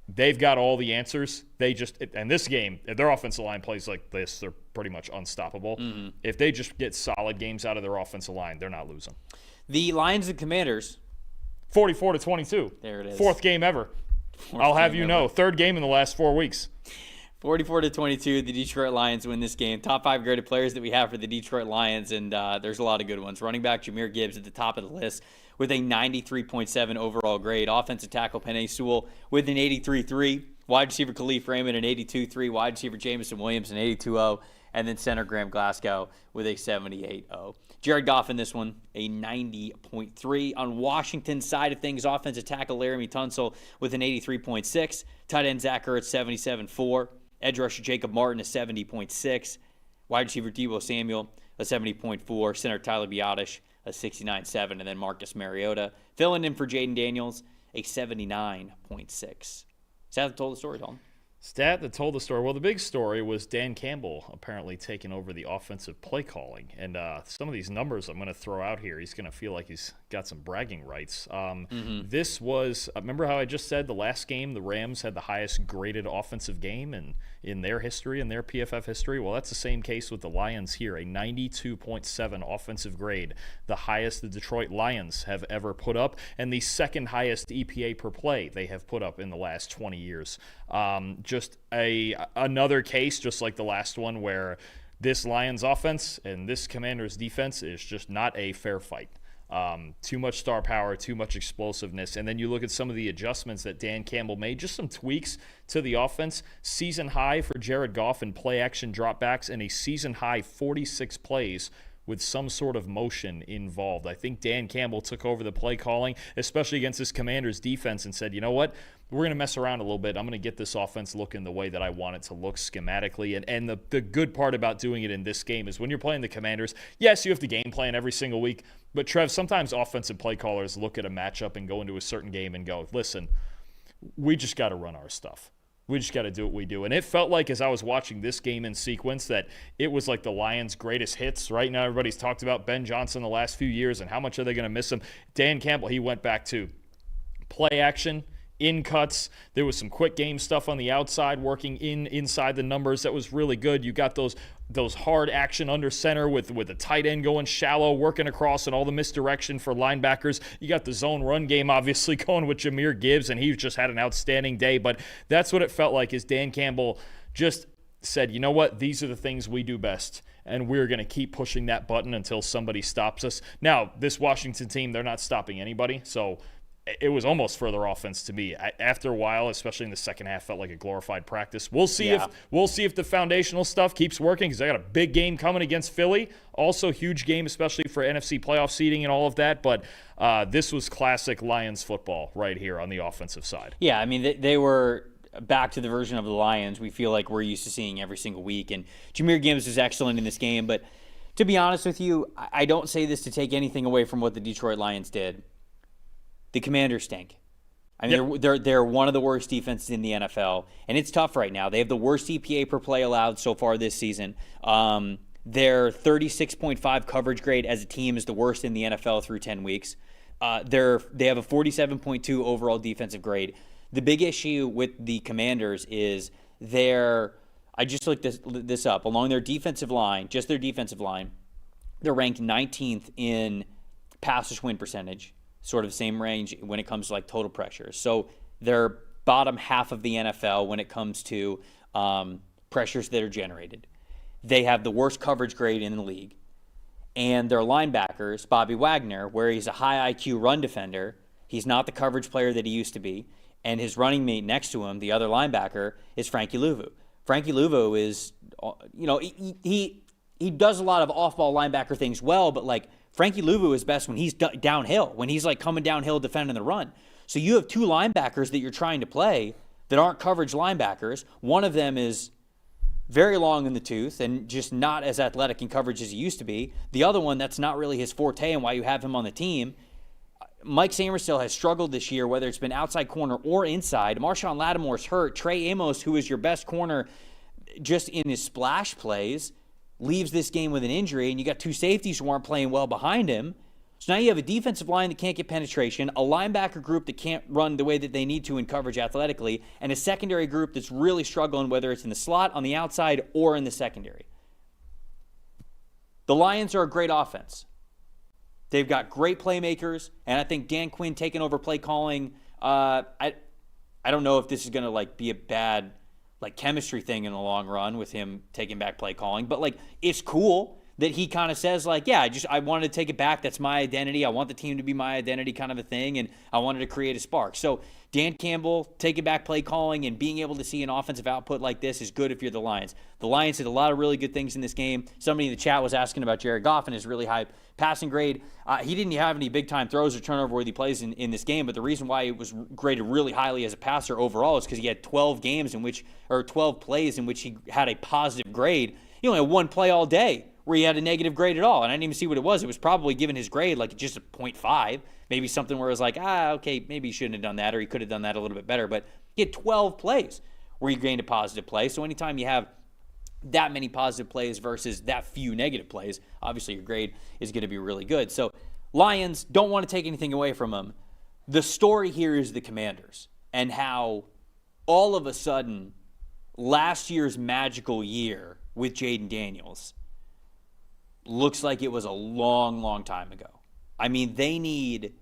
They've got all the answers. And this game, if their offensive line plays like this, they're pretty much unstoppable. Mm-hmm. If they just get solid games out of their offensive line, they're not losing. The Lions and Commanders. 44-22. There it is. Fourth game ever. I'll have you know. Third game in the last 4 weeks. 44-22, the Detroit Lions win this game. Top 5 graded players that we have for the Detroit Lions, and there's a lot of good ones. Running back Jahmyr Gibbs at the top of the list with a 93.7 overall grade. Offensive tackle Penei Sewell with an 83.3. Wide receiver Khalif Raymond an 82.3. Wide receiver Jameson Williams an 82.0. And then center Graham Glasgow with a 78.0. Jared Goff in this one, a 90.3. On Washington's side of things, offensive tackle Laramie Tunsil with an 83.6. Tight end Zach Ertz, 77.4. Edge rusher Jacob Martin, a 70.6. Wide receiver Deebo Samuel, a 70.4. Center Tyler Biotish, a 69.7. And then Marcus Mariota, filling in for Jaden Daniels, a 79.6. Seth told the story, Dalton. Stat that told the story. Well, the big story was Dan Campbell apparently taking over the offensive play calling. And some of these numbers I'm going to throw out here, he's going to feel like he's got some bragging rights. This was, remember how I just said the last game, the Rams had the highest graded offensive game in their history, in their PFF history? Well, that's the same case with the Lions here, a 92.7 offensive grade, the highest the Detroit Lions have ever put up, and the second highest EPA per play they have put up in the last 20 years. Just another case, just like the last one, where this Lions offense and this Commanders defense is just not a fair fight. Too much star power, too much explosiveness. And then you look at some of the adjustments that Dan Campbell made, just some tweaks to the offense. Season high for Jared Goff in play action dropbacks, and a season high 46 plays with some sort of motion involved. I think Dan Campbell took over the play calling, especially against this Commanders defense, and said, you know what, we're going to mess around a little bit. I'm going to get this offense looking the way that I want it to look schematically. And the good part about doing it in this game is when you're playing the Commanders, yes, you have to game plan every single week, but Trev, sometimes offensive play callers look at a matchup and go into a certain game and go, listen, we just got to run our stuff. We just got to do what we do. And it felt like, as I was watching this game in sequence, that it was like the Lions' greatest hits. Right now, everybody's talked about Ben Johnson the last few years and how much are they going to miss him. Dan Campbell, he went back to play action, in cuts. There was some quick game stuff on the outside, working inside the numbers. That was really good. You got those hard action under center with the tight end going shallow, working across, and all the misdirection for linebackers. You got the zone run game obviously going with Jahmyr Gibbs, and he just had an outstanding day. But that's what it felt like, is Dan Campbell just said, you know what, these are the things we do best, and we're going to keep pushing that button until somebody stops us. Now, this Washington team, they're not stopping anybody, so it was almost further offense to me. After a while, especially in the second half, felt like a glorified practice. We'll see if the foundational stuff keeps working, because they got a big game coming against Philly. Also, huge game, especially for NFC playoff seeding and all of that. But this was classic Lions football right here on the offensive side. Yeah, I mean, they were back to the version of the Lions we feel like we're used to seeing every single week. And Jahmyr Gibbs was excellent in this game. But to be honest with you, I don't say this to take anything away from what the Detroit Lions did. The Commanders stink. I mean, they're one of the worst defenses in the NFL, and it's tough right now. They have the worst EPA per play allowed so far this season. Their 36.5 coverage grade as a team is the worst in the NFL through 10 weeks. They have a 47.2 overall defensive grade. The big issue with the Commanders is I just looked this up. Along their defensive line, just their defensive line, they're ranked 19th in pass rush win percentage. Sort of same range when it comes to like total pressure. So they're bottom half of the NFL when it comes to pressures that are generated. They have the worst coverage grade in the league. And their linebackers, Bobby Wagner, where he's a high IQ run defender, he's not the coverage player that he used to be. And his running mate next to him, the other linebacker, is Frankie Louvu. Frankie Louvu is, he does a lot of off-ball linebacker things well, but like, Frankie Louvu is best when he's downhill, when he's like coming downhill defending the run. So you have two linebackers that you're trying to play that aren't coverage linebackers. One of them is very long in the tooth and just not as athletic in coverage as he used to be. The other one, that's not really his forte and why you have him on the team. Mike Samerstill has struggled this year, whether it's been outside corner or inside. Marshawn Lattimore's hurt. Trey Amos, who is your best corner just in his splash plays, leaves this game with an injury, and you got two safeties who aren't playing well behind him. So now you have a defensive line that can't get penetration, a linebacker group that can't run the way that they need to in coverage athletically, and a secondary group that's really struggling, whether it's in the slot, on the outside, or in the secondary. The Lions are a great offense. They've got great playmakers, and I think Dan Quinn taking over play calling, I don't know if this is going to like be a bad like chemistry thing in the long run with him taking back play calling. But like, it's cool that he kind of says like, yeah, I wanted to take it back. That's my identity. I want the team to be my identity kind of a thing. And I wanted to create a spark. So Dan Campbell taking back play calling and being able to see an offensive output like this is good if you're the Lions. The Lions did a lot of really good things in this game. Somebody in the chat was asking about Jared Goff and his really high passing grade. He didn't have any big-time throws or turnover-worthy plays in this game, but the reason why he was graded really highly as a passer overall is because he had 12 plays in which he had a positive grade. He only had one play all day where he had a negative grade at all, and I didn't even see what it was. It was probably given his grade like just a 0.5, maybe something where it was like, okay, maybe he shouldn't have done that, or he could have done that a little bit better, but he had 12 plays where he gained a positive play. So anytime you have that many positive plays versus that few negative plays, obviously your grade is going to be really good. So Lions, don't want to take anything away from them. The story here is the Commanders and how all of a sudden last year's magical year with Jaden Daniels looks like it was a long, long time ago. I mean, they need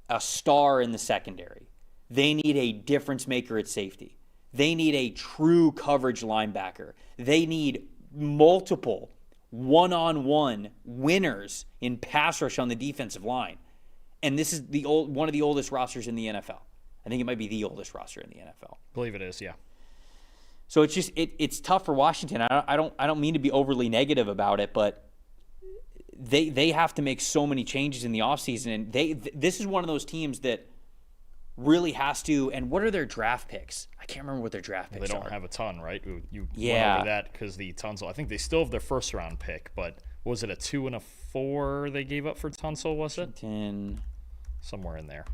a star in the secondary. They need a difference maker at safety. They need a true coverage linebacker. They need multiple one-on-one winners in pass rush on the defensive line. And this is one of the oldest rosters in the NFL. I think it might be the oldest roster in the NFL. I believe it is, yeah. So it's just it's tough for Washington. I don't mean to be overly negative about it, but they have to make so many changes in the offseason, and this is one of those teams that really has to. And what are their draft picks? I can't remember what their draft picks are. They don't have a ton, right? You yeah. went over that because the Tunsil. I think they still have their first round pick, but was it a 2 and a 4 they gave up for Tunsil? Was it somewhere in there?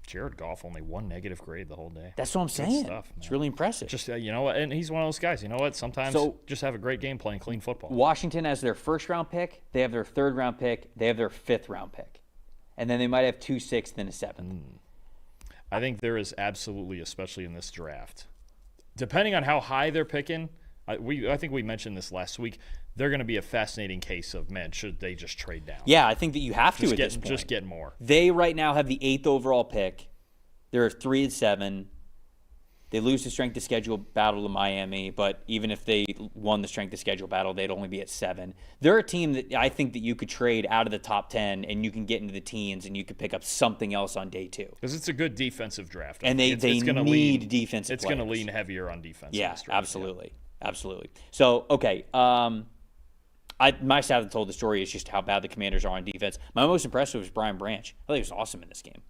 Jared Goff only one negative grade the whole day. That's what I'm saying. Stuff, it's really impressive. Just you know what, and he's one of those guys. You know what? Sometimes just have a great game playing clean football. Washington has their first round pick. They have their third round pick. They have their fifth round pick, and then they might have 2 6th and a 7th. I think there is absolutely, especially in this draft, depending on how high they're picking. I think we mentioned this last week. They're going to be a fascinating case of, man, should they just trade down? Yeah, I think that you have to at this point. Just get more. They right now have the 8th overall pick. They're 3-7. They lose the strength of schedule battle to Miami, but even if they won the strength of schedule battle, they'd only be at 7. They're a team that I think that you could trade out of the top 10 and you can get into the teens and you could pick up something else on day 2. Because it's a good defensive draft. And they need defensive players. It's going to lean heavier on defense. Yeah, absolutely. Yeah. Absolutely. So, okay. My side that told the story is just how bad the Commanders are on defense. My most impressive was Brian Branch. I think he was awesome in this game.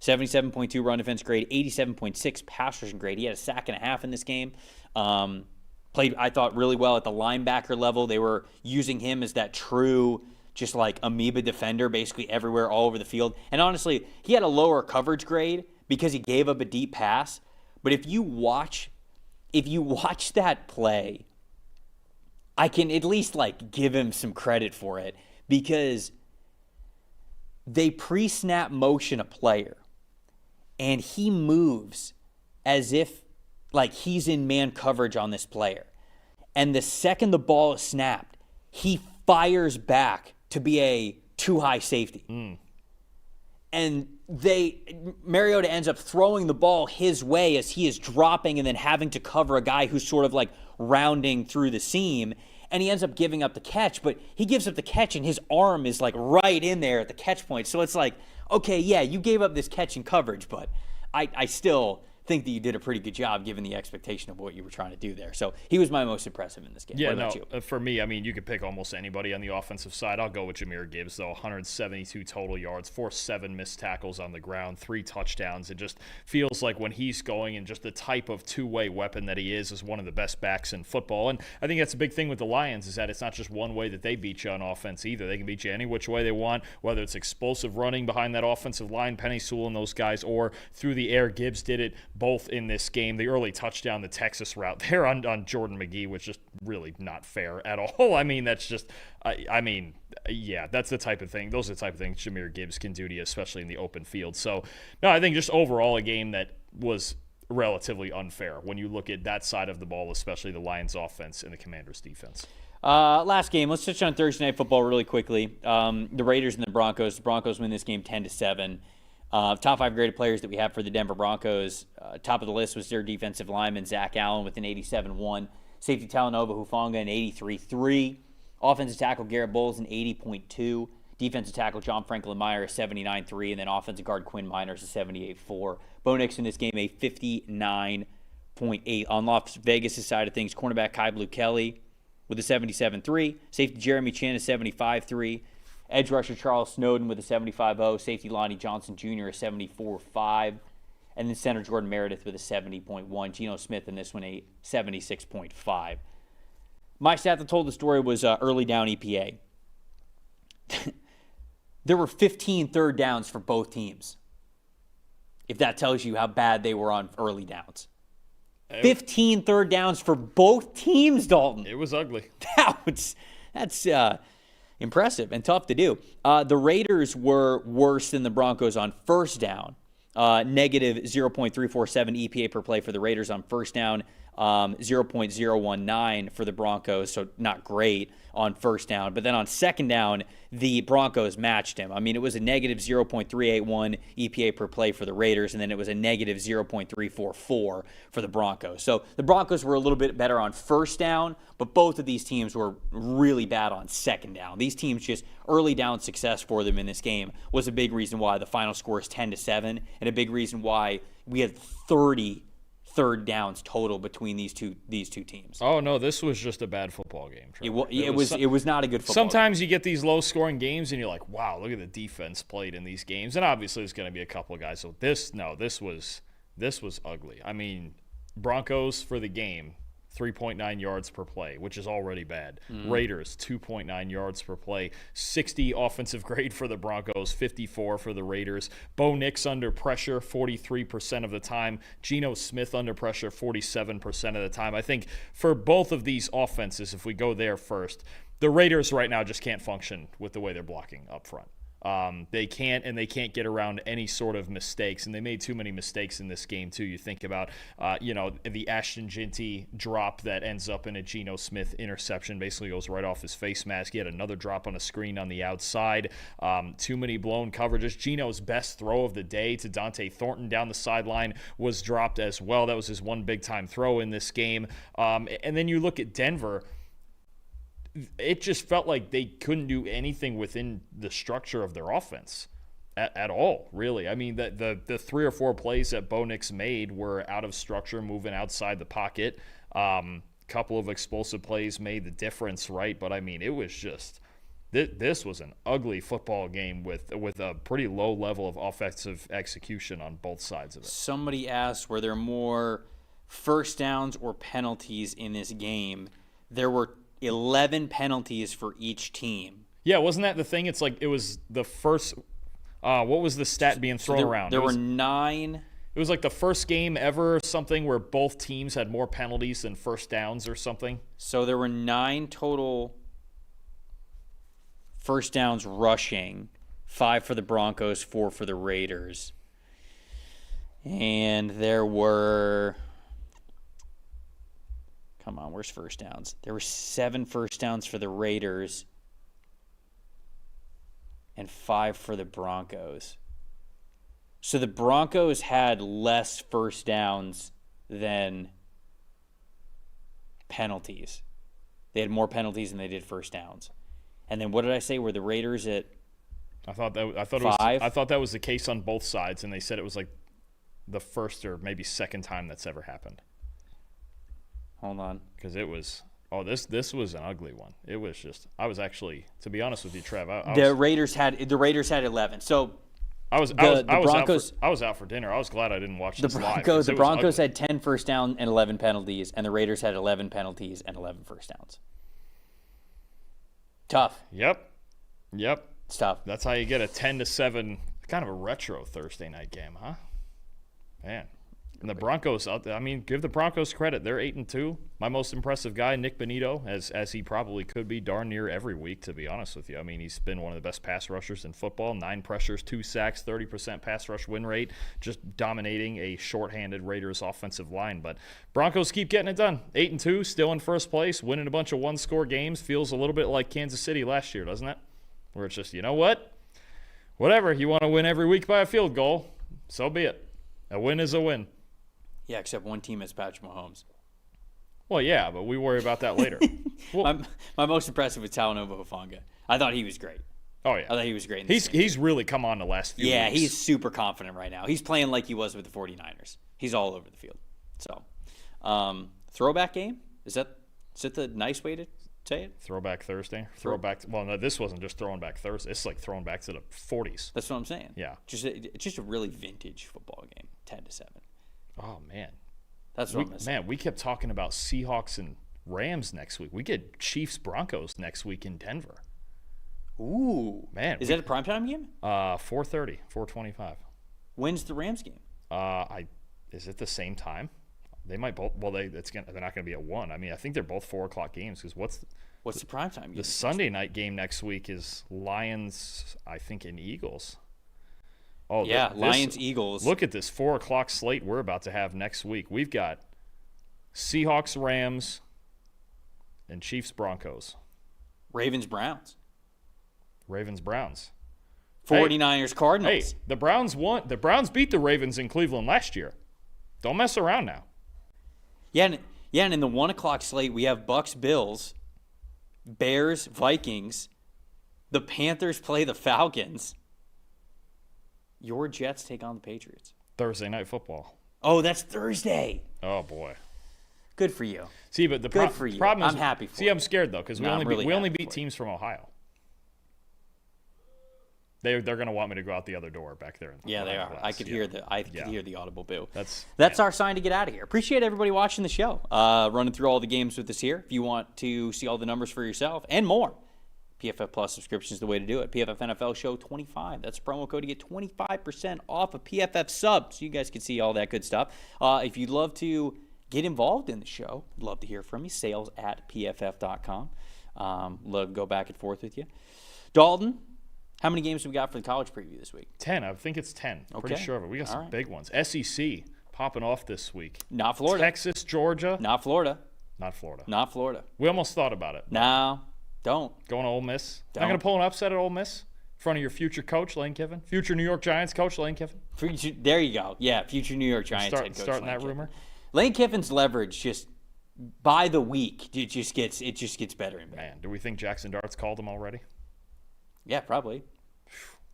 77.2 run defense grade, 87.6 pass rushing grade. He had a sack and a half in this game. Played, I thought, really well at the linebacker level. They were using him as that true, just like amoeba defender, basically everywhere, all over the field. And honestly, he had a lower coverage grade because he gave up a deep pass. But if you watch that play, I can at least like give him some credit for it because they pre-snap motion a player and he moves as if like he's in man coverage on this player. And the second the ball is snapped, he fires back to be a too high safety. And Mariota ends up throwing the ball his way as he is dropping and then having to cover a guy who's sort of like rounding through the seam. And he ends up giving up the catch, but he gives up the catch and his arm is like right in there at the catch point. So it's like, okay, yeah, you gave up this catch and coverage, but I still think that you did a pretty good job given the expectation of what you were trying to do there. So he was my most impressive in this game. Yeah, what about you? For me, I mean, you could pick almost anybody on the offensive side. I'll go with Jahmyr Gibbs, though. 172 total yards, 7 missed tackles on the ground, 3 touchdowns. It just feels like when he's going and just the type of two-way weapon that he is one of the best backs in football. And I think that's a big thing with the Lions is that it's not just one way that they beat you on offense either. They can beat you any which way they want, whether it's explosive running behind that offensive line, Penei Sewell and those guys, or through the air. Gibbs did it both in this game. The early touchdown, the Texas route there on Jordan McGee was just really not fair at all. I mean, that's just, yeah, that's the type of thing. Those are the type of things Jahmyr Gibbs can do to you, especially in the open field. So, no, I think just overall a game that was relatively unfair when you look at that side of the ball, especially the Lions offense and the Commanders defense. Last game, let's touch on Thursday Night Football really quickly. The Raiders and the Broncos. The Broncos win this game 10-7. Top 5 graded players that we have for the Denver Broncos. Top of the list was their defensive lineman, Zach Allen, with an 87.1. Safety Talanoa Hufanga, an 83.3. Offensive tackle Garrett Bowles, an 80.2. Defensive tackle John Franklin Meyer, a 79.3. And then offensive guard Quinn Miners, a 78.4. Bo Nix in this game, a 59.8. On Las Vegas' side of things, cornerback Kai Blue Kelly with a 77.3. Safety Jeremy Chin, a 75.3. Edge rusher Charles Snowden with a 75.0. Safety Lonnie Johnson Jr., a 74.5. And then center Jordan Meredith with a 70.1. Geno Smith in this one, a 76.5. My stat that told the story was early down EPA. There were 15 third downs for both teams, if that tells you how bad they were on early downs. 15 third downs for both teams, Dalton. It was ugly. That's impressive and tough to do. The Raiders were worse than the Broncos on first down. Negative 0.347 EPA per play for the Raiders on first down. 0.019 for the Broncos, so not great on first down. But then on second down, the Broncos matched him. I mean, it was a negative 0.381 EPA per play for the Raiders, and then it was a negative 0.344 for the Broncos. So the Broncos were a little bit better on first down, but both of these teams were really bad on second down. These teams just early down success for them in this game was a big reason why the final score is 10-7, and a big reason why we had 30 third downs total between these two teams. Oh no, this was just a bad football game. It was not a good football Sometimes game. You get these low-scoring games, and you're like, "Wow, look at the defense played in these games." And obviously, there's going to be a couple of guys. So this was ugly. I mean, Broncos for the game, 3.9 yards per play, which is already bad. Raiders, 2.9 yards per play. 60 offensive grade for the Broncos, 54 for the Raiders. Bo Nix under pressure 43% of the time. Geno Smith under pressure 47% of the time. I think for both of these offenses, if we go there first, the Raiders right now just can't function with the way they're blocking up front. They can't get around any sort of mistakes, and they made too many mistakes in this game too. You think about, the Ashton Ginty drop that ends up in a Geno Smith interception, basically goes right off his face mask. He had another drop on a screen on the outside. Too many blown coverages. Geno's best throw of the day to Dante Thornton down the sideline was dropped as well. That was his one big-time throw in this game. And then you look at Denver. It just felt like they couldn't do anything within the structure of their offense at all, really. I mean, the 3 or 4 plays that Bo Nix made were out of structure, moving outside the pocket. Couple of explosive plays made the difference, right? But, I mean, it was just this was an ugly football game with a pretty low level of offensive execution on both sides of it. Somebody asked, were there more first downs or penalties in this game? There were 11 penalties for each team. Yeah, wasn't that the thing? It's like it was the first what was the stat being thrown around? There were 9. It was like the first game ever or something where both teams had more penalties than first downs or something. So there were 9 total first downs rushing, 5 for the Broncos, 4 for the Raiders. And there were... Come on, where's first downs? There were 7 first downs for the Raiders and 5 for the Broncos. So the Broncos had less first downs than penalties. They had more penalties than they did first downs. And then what did I say? Were the Raiders at I thought that was the case on both sides, and they said it was like the first or maybe second time that's ever happened. Hold on. Because it was this was an ugly one. It was just I was actually, to be honest with you, Trev, the Raiders had 11. So I was out for dinner. I was glad I didn't watch this live. The Broncos had 10 first down and 11 penalties, and the Raiders had 11 penalties and 11 first downs. Tough. Yep. It's tough. That's how you get a 10-7, kind of a retro Thursday night game, huh? Man. And the Broncos, I mean, give the Broncos credit. They're 8-2. My most impressive guy, Nick Bonito, as he probably could be darn near every week, to be honest with you. I mean, he's been one of the best pass rushers in football. 9 pressures, 2 sacks, 30% pass rush win rate, just dominating a shorthanded Raiders offensive line. But Broncos keep getting it done. 8-2, still in first place, winning a bunch of one-score games. Feels a little bit like Kansas City last year, doesn't it? Where it's just, you know what? Whatever. You want to win every week by a field goal, so be it. A win is a win. Yeah, except one team has Patrick Mahomes. Well, yeah, but we worry about that later. My most impressive was Talanoa Hufanga. I thought he was great. Oh, yeah. I thought he was great. He's really come on the last few weeks. He's super confident right now. He's playing like he was with the 49ers. He's all over the field. So, throwback game? Is that the nice way to say it? Throwback Thursday? Well, no, this wasn't just throwing back Thursday. It's like throwing back to the 40s. That's what I'm saying. Yeah. Just a really vintage football game, 10-7. Oh, man. That's what I'm missing. Man, we kept talking about Seahawks and Rams next week. We get Chiefs-Broncos next week in Denver. Ooh. Man. Is that a primetime game? 4:30, 4:25. When's the Rams game? Is it the same time? They might both. Well, they're not going to be at 1. I mean, I think they're both 4:00 games. Because what's the primetime game? The Sunday night game next week is Lions, I think, and Eagles. Oh yeah, Lions, Eagles. Look at this 4:00 slate we're about to have next week. We've got Seahawks, Rams, and Chiefs, Broncos. Ravens, Browns. 49ers, Cardinals. Hey, the Browns won. The Browns beat the Ravens in Cleveland last year. Don't mess around now. Yeah, and in the 1:00 slate we have Bucks, Bills, Bears, Vikings. The Panthers play the Falcons. Your Jets take on the Patriots. Thursday night football. Oh, that's Thursday. Oh boy. Good for you. See, but the Good for you. problem is, I'm happy for see, you. I'm scared though because we only beat teams from Ohio. They're going to want me to go out the other door back there. Yeah, they are. I could hear the audible boo. That's our sign to get out of here. Appreciate everybody watching the show. Running through all the games with us here. If you want to see all the numbers for yourself and more, PFF Plus subscription is the way to do it. PFF NFL Show 25. That's a promo code to get 25% off a PFF sub, so you guys can see all that good stuff. If you'd love to get involved in the show, I'd love to hear from you. sales@pff.com. Love to go back and forth with you. Dalton, how many games have we got for the college preview this week? 10. I think it's 10. Okay. Pretty sure of it. We got some big ones. SEC popping off this week. Not Florida. Texas, Georgia. Not Florida. Not Florida. Not Florida. We almost thought about it. No, don't. Going to Ole Miss. Don't. Not going to pull an upset at Ole Miss in front of your future coach, Lane Kiffin. Future New York Giants coach, Lane Kiffin. There you go. Yeah, future New York Giants head coach. Starting Lane that rumor. Lane Kiffin's leverage just by the week, it just gets better and better. Man, do we think Jackson Dart's called him already? Yeah, probably.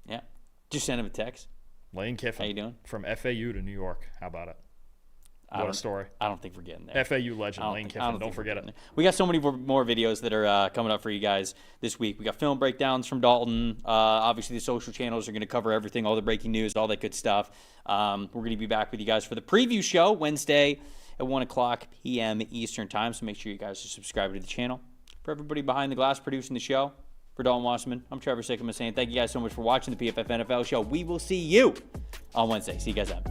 Yeah. Just send him a text. Lane Kiffin. How you doing? From FAU to New York. How about it? What a story. I don't think we're getting there. FAU legend, Lane Kiffin. Don't forget it. We got so many more videos that are coming up for you guys this week. We got film breakdowns from Dalton. Obviously, the social channels are going to cover everything, all the breaking news, all that good stuff. We're going to be back with you guys for the preview show Wednesday at 1:00 p.m. Eastern Time. So make sure you guys are subscribed to the channel. For everybody behind the glass producing the show, for Dalton Wasserman, I'm Trevor Sikkema saying thank you guys so much for watching the PFF NFL show. We will see you on Wednesday. See you guys then.